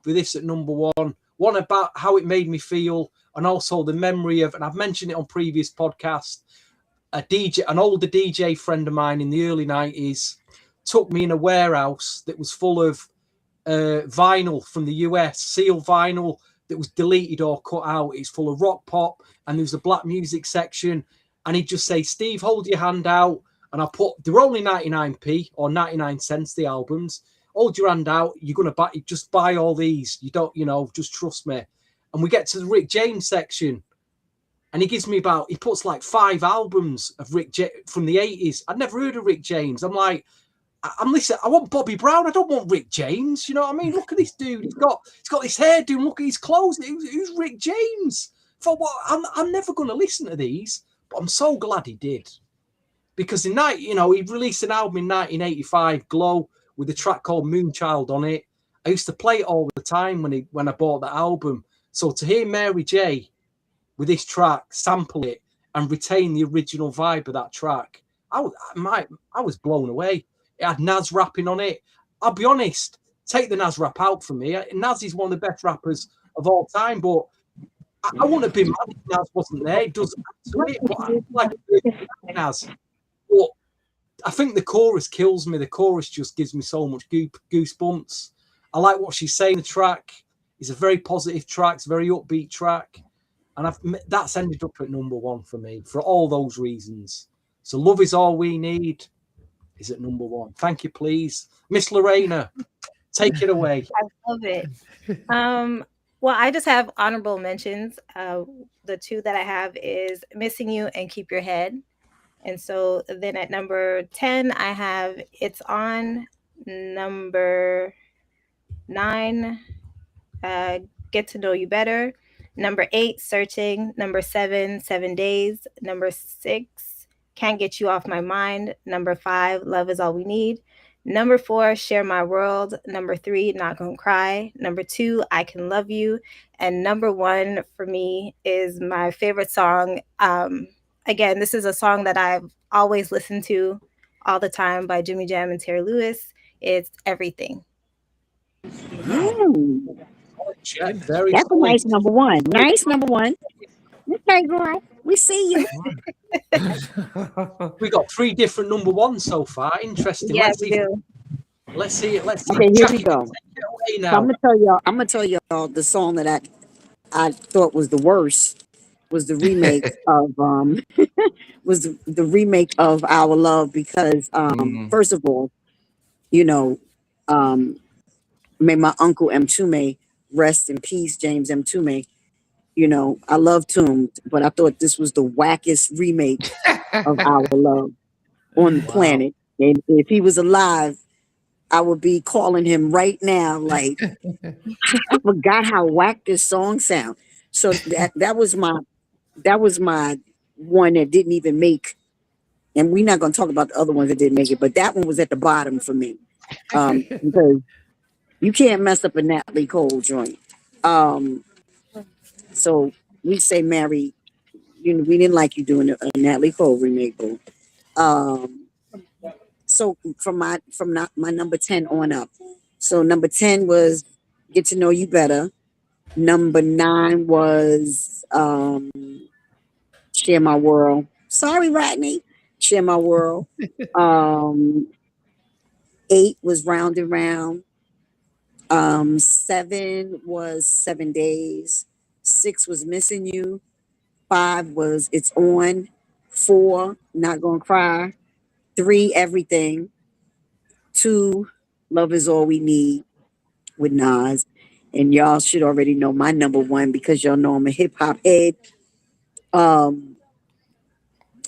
with this at number 1. One about how it made me feel, and also the memory of, and I've mentioned it on previous podcasts, an older DJ friend of mine in the early 90s took me in a warehouse that was full of vinyl from the US, sealed vinyl that was deleted or cut out. It's full of rock pop, and there was a black music section. And he'd just say, Steve, hold your hand out. And they were only 99p or 99 cents, the albums. Hold your hand out. You're going to just buy all these. You don't, just trust me. And we get to the Rick James section. And he puts like 5 albums of from the 80s. I'd never heard of Rick James. I'm like, I'm listening. I want Bobby Brown. I don't want Rick James. You know what I mean? Look at this dude. He's got this hairdo. Look at his clothes. Who's Rick James? For what? I'm never going to listen to these. But I'm so glad he did, because he released an album in 1985, Glow, with a track called Moonchild on it. I used to play it all the time when I bought the album. So to hear Mary J with this track, sample it, and retain the original vibe of that track, I was blown away. It had Nas rapping on it. I'll be honest, take the Nas rap out for me. Nas is one of the best rappers of all time, but I wouldn't have been mad if Nas wasn't there. It does add to it, but I like Nas. But I think the chorus kills me. The chorus just gives me so much goosebumps. I like what she's saying. The track is a very positive track. It's a very upbeat track. And that's ended up at number 1 for me for all those reasons. So Love Is All We Need is at number 1. Thank you, please. Miss Lorena, take it away. I love it. Well, I just have honorable mentions. The 2 that I have is Missing You and Keep Your Head. And so then at number 10, I have It's On. Number 9, Get to Know You Better. Number 8, Searching. Number 7, 7 Days. Number 6, Can't Get You Off My Mind. Number 5, Love Is All We Need. Number 4, Share My World. Number 3, Not Gonna Cry. Number 2, I Can Love You. And number 1 for me is my favorite song. Again, this is a song that I've always listened to all the time by Jimmy Jam and Terry Lewis. It's Everything. That's a nice number 1. Nice number 1. Okay, girl. We see you. We got 3 different number 1s so far. Interesting. Yeah, we do. Let's see it. Okay, here we go. So I'm gonna tell y'all the song that I thought was the worst was the remake of the remake of Our Love, because first of all, may my uncle Mtume rest in peace, James Mtume. I love Tomb, but I thought this was the wackest remake of Our Love on the planet. And if he was alive, I would be calling him right now. Like, I forgot how whack this song sound. So that was my one that didn't even make. And we're not going to talk about the other ones that didn't make it, but that one was at the bottom for me, because you can't mess up a Natalie Cole joint. So we say, Mary, we didn't like you doing a Natalie Cole remake, boo. So from my number 10 on up. So number 10 was Get to Know You Better. Number 9 was Share My World. Sorry, Rodney. Share My World. 8 was Round and Round. 7 was 7 Days. 6 was Missing You. 5 was It's On. 4, Not Gonna Cry. 3, Everything. 2, Love Is All We Need with Nas. And y'all should already know my number 1 because y'all know I'm a hip hop head.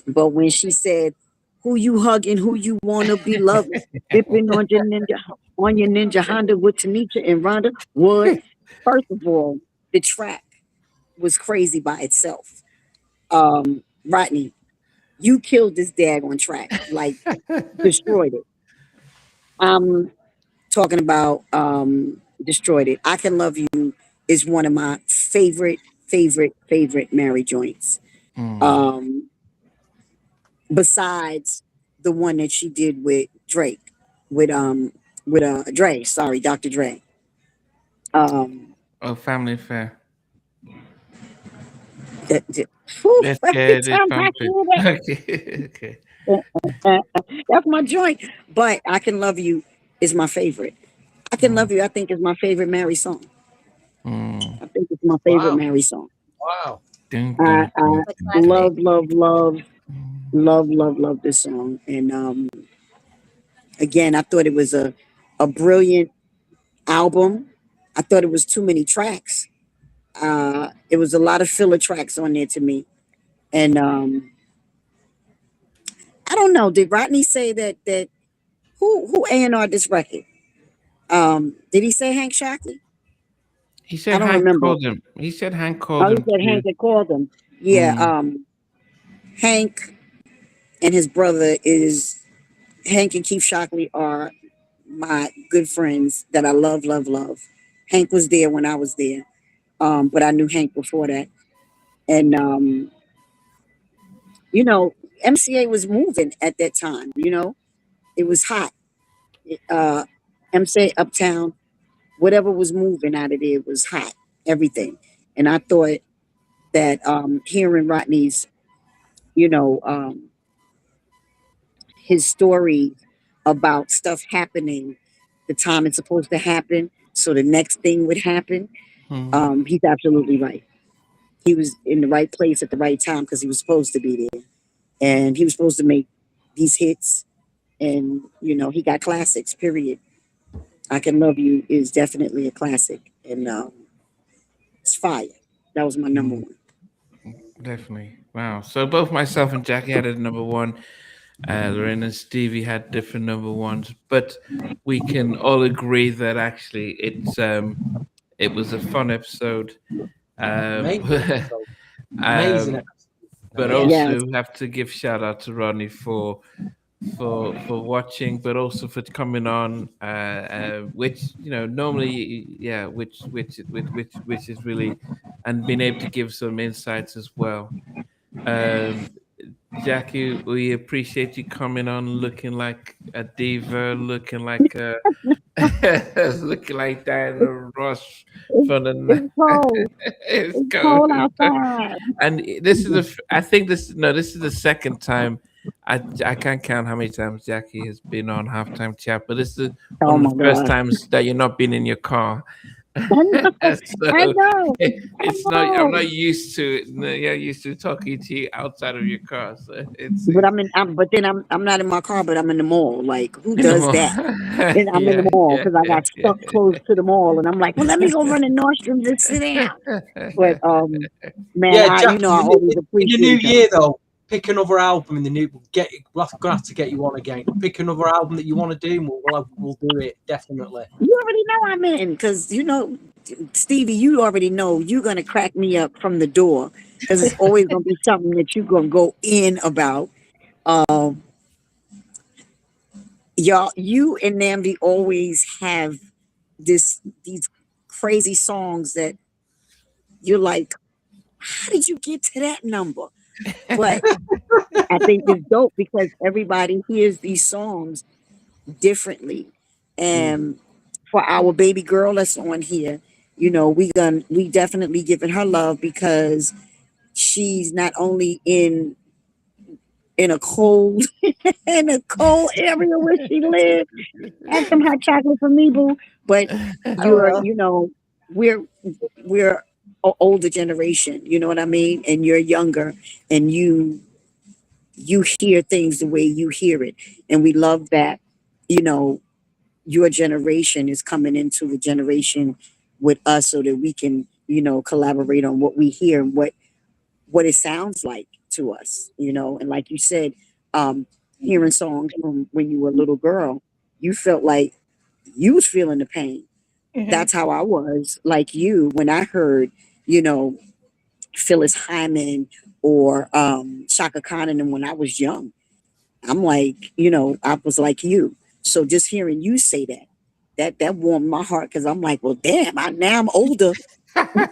But when she said, "Who you hugging? Who you wanna be loving? Dipping on your ninja Honda with Tanisha and Rhonda Wood." First of all, the track was crazy by itself. Rodney, you killed this daggone track, like destroyed it. I'm talking about destroyed it. I Can Love You is one of my favorite Mary joints. Besides the one that she did with Drake, with Dre, sorry, Dr. Dre. Oh, Family Affair. Whew, Let's every get it time I pumping. hear Okay. that, that's my joint. But I Can Love You is my favorite. I Can Love You, I think, is my favorite Mary song. I think it's my favorite Wow. Mary song. Wow. Dun, I dun, dun. love this song. And again, I thought it was a brilliant album. I thought it was too many tracks. It was a lot of filler tracks on there to me. And I don't know. Did Rodney say that who A&R this record? Did he say Hank Shockley? He I said don't Hank remember. called him. He said Hank Oh, called he him said too. Hank had called him. Yeah. Hank and his brother is Hank and Keith Shockley are my good friends that I love. Hank was there when I was there, but I knew Hank before that. And you know, MCA was moving at that time. You know, it was hot. Uh, MCA Uptown, whatever was moving out of there was hot. Everything, and I thought that hearing Rodney's, you know, his story about stuff happening the time it's supposed to happen, so the next thing would happen. He's absolutely right. He was in the right place at the right time because he was supposed to be there, and he was supposed to make these hits. And you know, he got classics. Period. I Can Love You is definitely a classic, and it's fire. That was my number one. Definitely. Wow. So both myself and Jackie had a number one. Lorraine and Stevie had different number ones, but we can all agree that actually it was a fun episode. Amazing Um, episode. Amazing um, episode. but Yeah. Yes. also have to give shout out to Ronnie for watching, but also for coming on, which you know normally, yeah, which is really, and being able to give some insights as well. Um, Jackie, we appreciate you coming on, looking like a diva, looking like a looking like Diana Ross from the. It's cold. It's It's cold. cold outside. And this is I think this is the second time. I can't count how many times Jackie has been on halftime chat, but this is Oh one of my the first god. times that you're not been in your car. I know. I So know. I it's not. I'm know. not used to it. No, yeah, used to talking to you outside of your car. So But it's but then I'm not in my car, but I'm in the mall. Like, who in the does mall. that? And I'm in Yeah, the mall yeah, because I yeah, got stuck close to the mall, and I'm like, well, let me go run to Nordstrom's and sit down. But man, Yeah, I Jack. I always In the new appreciate year, though, pick another album in the new. We're gonna have to get you on again. Pick another album that you want to do, and we'll do it definitely. You already know I'm in because you know, Stevie, you already know you're gonna crack me up from the door because it's always gonna be something that you're gonna go in about. Um, y'all, you and Nambi always have these crazy songs that you're like, how did you get to that number? But I think it's dope because everybody hears these songs differently. And for our baby girl that's on here, you know, we definitely giving her love because she's not only in a cold in a cold area where she lives. Add some hot chocolate for me, boo. But I will. you know, we're older generation. You know what I mean? And you're younger, and you hear things the way you hear it, and we love that. You know, your generation is coming into the generation with us, so that we can, you know, collaborate on what we hear and what it sounds like to us. You know, and like you said, um, hearing songs from when you were a little girl, you felt like you was feeling the pain. Mhm. That's how I was like you when I heard, you know, Phyllis Hyman or Shaka Khan and them when I was young. I'm like, you know, I was like you. So just hearing you say that, that warmed my heart because I'm like, well, damn, now I'm older,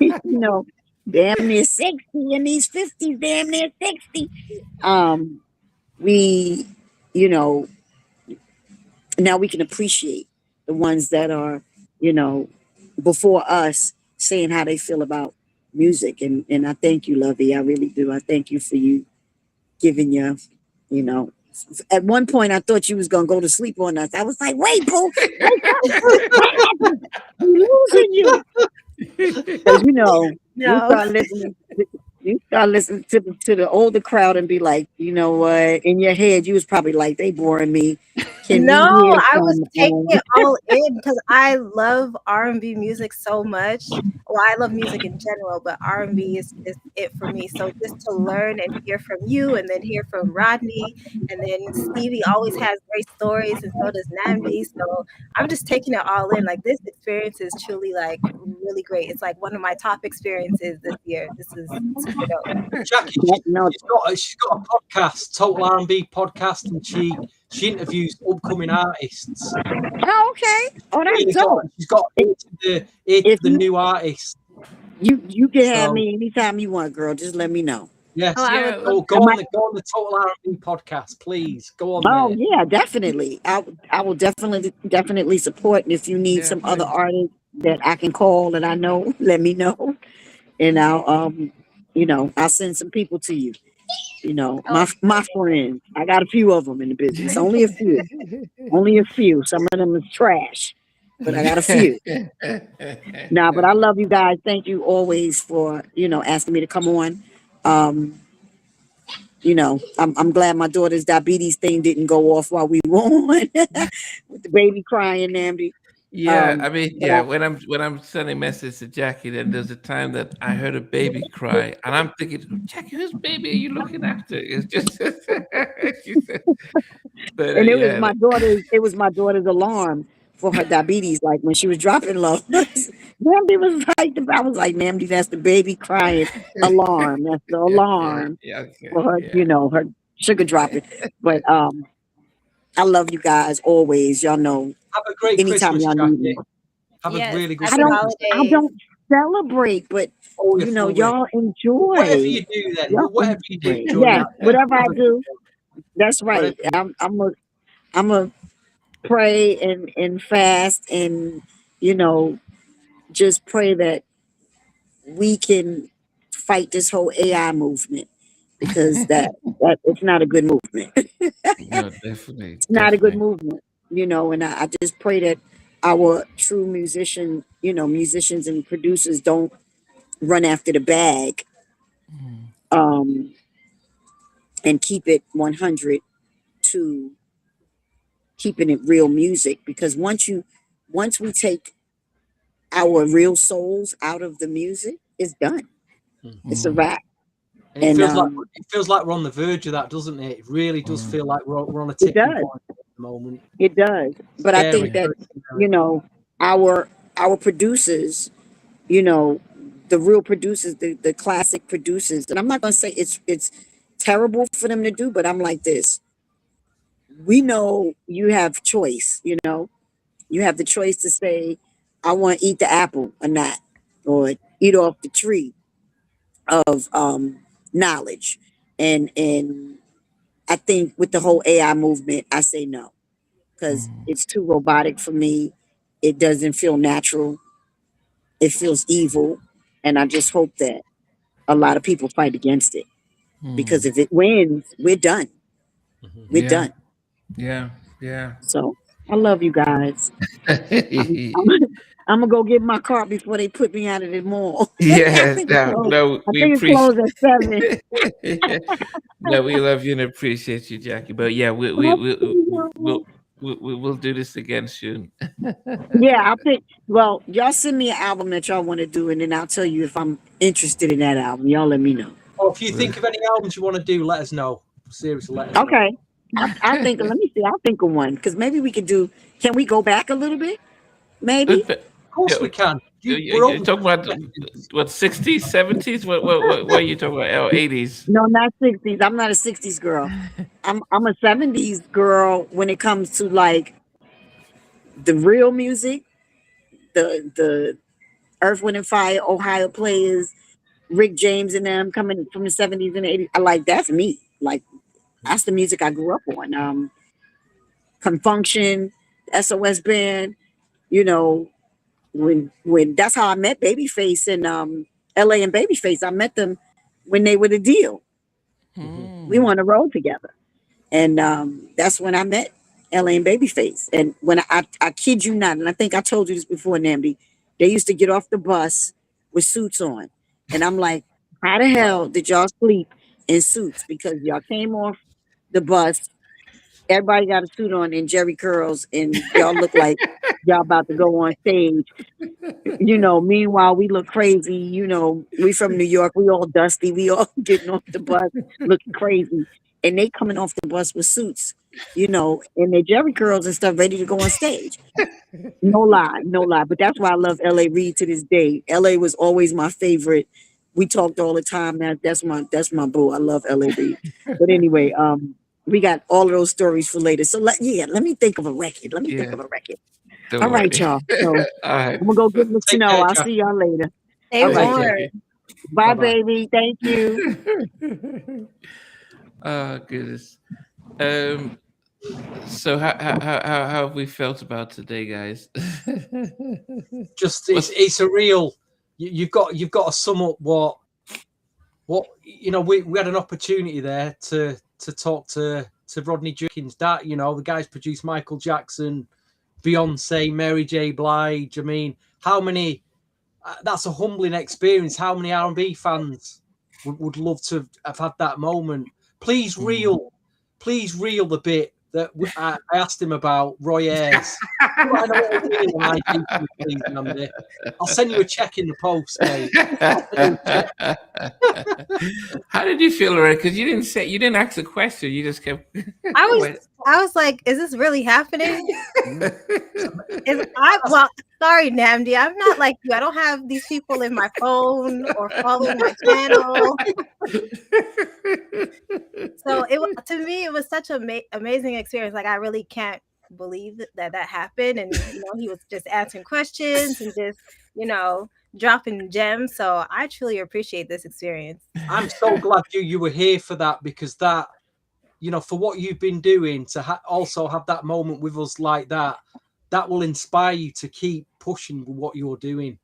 you know, damn near 60 in these 50s, damn near 60. Um, we, you know, now we can appreciate the ones that are, you know, before us saying how they feel about music. And I thank you, Lovey. I really do. I thank you for you giving your, you know, at one point I thought you was gonna go to sleep on us. I was like, wait, boo, wake up. What happened? We losing you. Because you know, No. you start listening to the older crowd and be like, you know what? In your head, you was probably like, they boring me. Can we No, hear I was some? taking it all in because I love R&B music so much. Well, I love music in general, but R&B is it for me. So just to learn and hear from you and then hear from Rodney and then Stevie always has great stories and so does Namdi. So I'm just taking it all in. Like this experience is truly like really great. It's like one of my top experiences this year. This is super dope. Jackie, No, she's got a podcast, Total R&B podcast, and she interviews upcoming artists. oh, okay. Oh, that's Really dope. got, she's got eight If of the new artists. you can have So me anytime you want, girl. Just let me know. yes, Oh, I would love go I on might, the Total R&B podcast, please. Go on oh there. yeah, definitely. I will definitely support. And if you need Yeah, some other please. artists that I can call that I know, let me know. And I'll you know, I'll send some people to you. You know, oh, my friends. I got a few of them in the business. Only a few. Only a few. Some of them is trash, but I got a few. Nah, but I love you guys. Thank you always for, you know, asking me to come on. Um, you know, I'm glad my daughter's diabetes thing didn't go off while we were on with the baby crying, Namdi. Yeah, I mean, But yeah, when I'm sending messages to Jackie, then there's a time that I heard a baby cry, and I'm thinking, Jackie, whose baby are you looking after? It's just, she said, but and yeah, it was my daughter's alarm for her diabetes. Like when she was dropping low, Namdi was like, I was like, Namdi, that's the baby crying alarm. That's the okay, alarm yeah, okay, for her, yeah. you know, her sugar dropping. But I love you guys always. Y'all know Have a great anytime Christmas, y'all need Jackie. me. Have a yes. really good I Happy don't Christmas. I holidays. don't celebrate, but Oh, you're you know, full of it. y'all Whatever enjoy. you do, then. Y'all Whatever you do enjoy. during Yes, that day, whatever I have a good do, day. that's Whatever right. you I'm a pray and fast and you know, just pray that we can fight this whole AI movement because that it's not a good movement. No, definitely, It's not a good definitely. movement, you know, and I just pray that our true musicians and producers don't run after the bag, Mm. um, and keep it 100 to keeping it real music. Because once we take our real souls out of the music, it's done. do. It's a Mm. wrap. And And it feels like we're on the verge of that, doesn't it? It really does Mm. feel like we're on a it tipping does. point at the moment. It does. But I Scary, think that, very you scary. know, our producers, you know, the real producers, the classic producers, and I'm not gonna say it's terrible for them to do, but I'm like this. We know you have choice, you know. You have the choice to say, I want to eat the apple or not, or eat off the tree of knowledge. And I think with the whole AI movement, I say no. because it's too robotic for me. It doesn't feel natural. It feels evil. And I just hope that a lot of people fight against it. Because if it wins, we're done. We're Yeah, done. yeah, yeah. So I love you guys. I'm, I'm gonna go get my car before they put me out of the mall. I Yeah, think it's no, closed. no, I we think it appreciate. closed at 7. No, we love you and appreciate you, Jackie. But yeah, we'll do this again soon. Yeah, I'll pick. Well, y'all send me an album that y'all want to do, and then I'll tell you if I'm interested in that album. Y'all let me know. Or if you think of any albums you want to do, let us know. Seriously, let us know. Okay. I think. Let me see. I'll think of one because maybe we could do. Can we go back a little bit? Maybe. Of course we can. You're talking about what 60s, 70s? What are you talking about? Oh, 80s. No, not 60s. I'm not a 60s girl. I'm a 70s girl when it comes to like the real music, the Earth, Wind and Fire, Ohio Players, Rick James and them coming from the 70s and 80s. I like that's me. Like that's the music I grew up on. Confunction, SOS Band, you know, when that's how I met Babyface and LA and Babyface. I met them when they were the deal. We were on the road together. And that's when I met LA and Babyface. And when I kid you not, and I think I told you this before, Namdi, they used to get off the bus with suits on. And I'm like, how the hell did y'all sleep in suits? Because y'all came off the bus, everybody got a suit on and Jerry curls, and y'all look like y'all about to go on stage. You know, meanwhile, we look crazy. You know, we from New York, we all dusty, we all getting off the bus looking crazy. And they coming off the bus with suits, you know, and their Jerry curls and stuff ready to go on stage. No lie, no lie. But that's why I love LA Reid to this day. LA was always my favorite. We talked all the time. That's my boo. I love LA Reid. But anyway, we got all of those stories for later. So let me think of a record. Let me think of a record. Don't All right, worry. y'all. So All right. I'm gonna go get Miss Snow. I'll see y'all later. Stay All right, warm. Jackie. Bye, Bye-bye. baby. Thank you. Oh goodness. So how have we felt about today, guys? Just it's a real. You've got to sum up what you know. We had an opportunity there to talk to Rodney Jerkins. That, you know, the guys produced Michael Jackson, Beyonce, Mary J. Blige. I mean, how many? That's a humbling experience. How many R&B fans would love to have had that moment? Please reel the bit that I asked him about Roy Ayers. I know what I mean when I do things, please, Andy. I'll send you a check in the post, mate. How did you feel, Lorraine? Because you didn't ask a question. You just kept. I was like, is this really happening? Well, sorry, Namdi. I'm not like you. I don't have these people in my phone or following my channel. So to me, it was such an amazing experience. Like, I really can't believe that happened. And, you know, he was just answering questions and just, you know, dropping gems. So I truly appreciate this experience. I'm so glad you were here for that, because that, you know, for what you've been doing, to also have that moment with us like that will inspire you to keep pushing with what you're doing.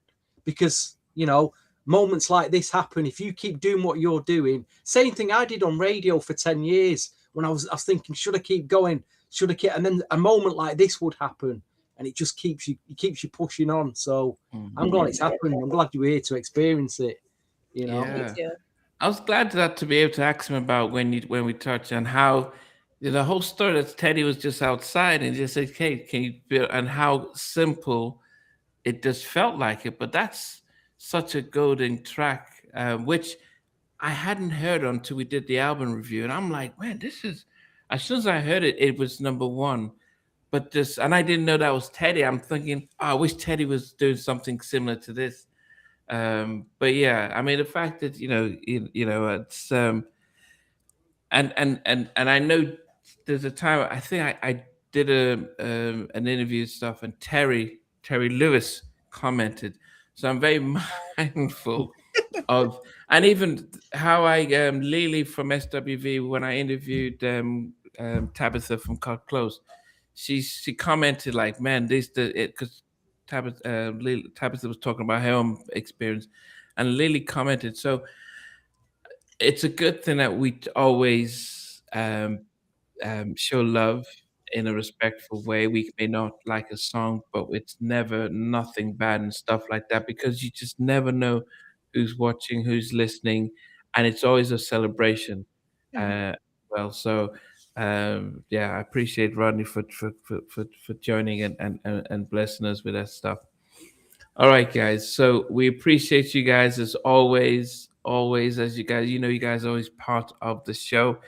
Because, you know, moments like this happen if you keep doing what you're doing. Same thing I did on radio for 10 years when I was thinking, should I keep going? Should I keep? And then a moment like this would happen, and it just keeps you pushing on. So I'm glad it's happened. I'm glad you were here to experience it. You know. Yeah. Me too. I was glad to be able to ask him about when we touched on how the whole story that Teddy was just outside and just said, "Hey, can you build?" and how simple it just felt like it. But that's such a golden track, which I hadn't heard until we did the album review, and I'm like, man, this is. As soon as I heard it, it was number one. But and I didn't know that was Teddy. I'm thinking, I wish Teddy was doing something similar to this. But yeah, I mean, the fact that you know it's and I know there's a time I think I did an interview and stuff, and Terry Lewis commented, so I'm very mindful of, and even how I Lily from SWV when I interviewed Tabitha from Cut Close, she commented like, man, this the it because Tabitha was talking about her own experience, and Lily commented. So it's a good thing that we always show love in a respectful way. We may not like a song, but it's never nothing bad and stuff like that, because you just never know who's watching, who's listening, and it's always a celebration. Well, so yeah, I appreciate Rodney for joining and blessing us with that stuff. All right, guys. So we appreciate you guys as always. Always, as you guys, you guys are always part of the show.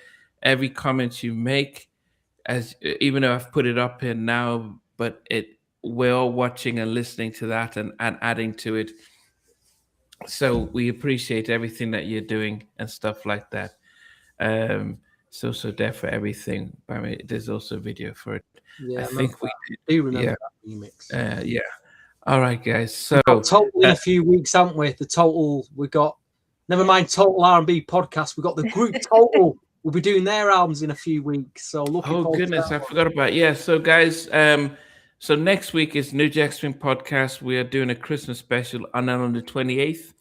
Every comment you make, as even though I've put it up here now, but we're all watching and listening to that and adding to it. So we appreciate everything that you're doing and stuff like that. So there for everything. I mean, there's also a video for it. Yeah, I think we do remember that remix. yeah. All right, guys. So total in a few weeks, haven't we? The total we got. Never mind Total R&B podcast. We got the group Total. We'll be doing their albums in a few weeks. So looking forward goodness, to that. I forgot about So guys, so next week is New Jack Swing podcast. We are doing a Christmas special, and then on the 28th,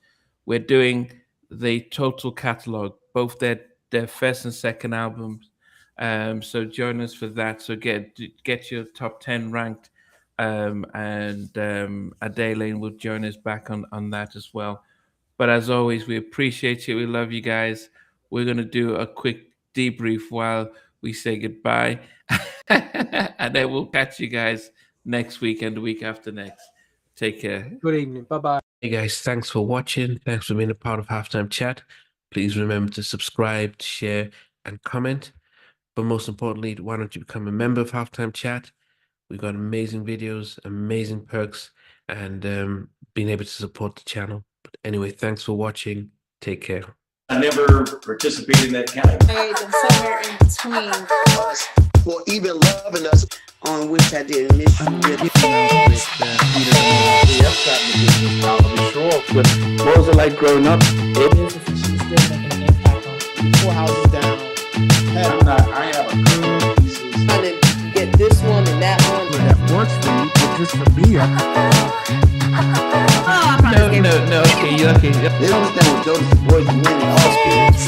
we're doing the total catalog, both their first and second albums. So join us for that. So get your top 10 ranked, and Adelaine will join us back on that as well. But as always, we appreciate you. We love you guys. We're going to do a quick debrief while we say goodbye. And then we'll catch you guys next week and the week after next. Take care. Good evening. Bye-bye. Hey, guys. Thanks for watching. Thanks for being a part of Halftime Chat. Please remember to subscribe, share, and comment. But most importantly, why don't you become a member of Halftime Chat? We've got amazing videos, amazing perks, and being able to support the channel. But anyway, thanks for watching. Take care. I never participated in that kind of. And somewhere in between us, or even loving us, on which I didn't miss you with. What was it like growing up? She's still making an impact on 4 houses down. I have a couple of pieces. Trying to get this one and that one. That works for you, but just for me, No. Okay, you okay. They understand what Jonas' voice is winning all spirits.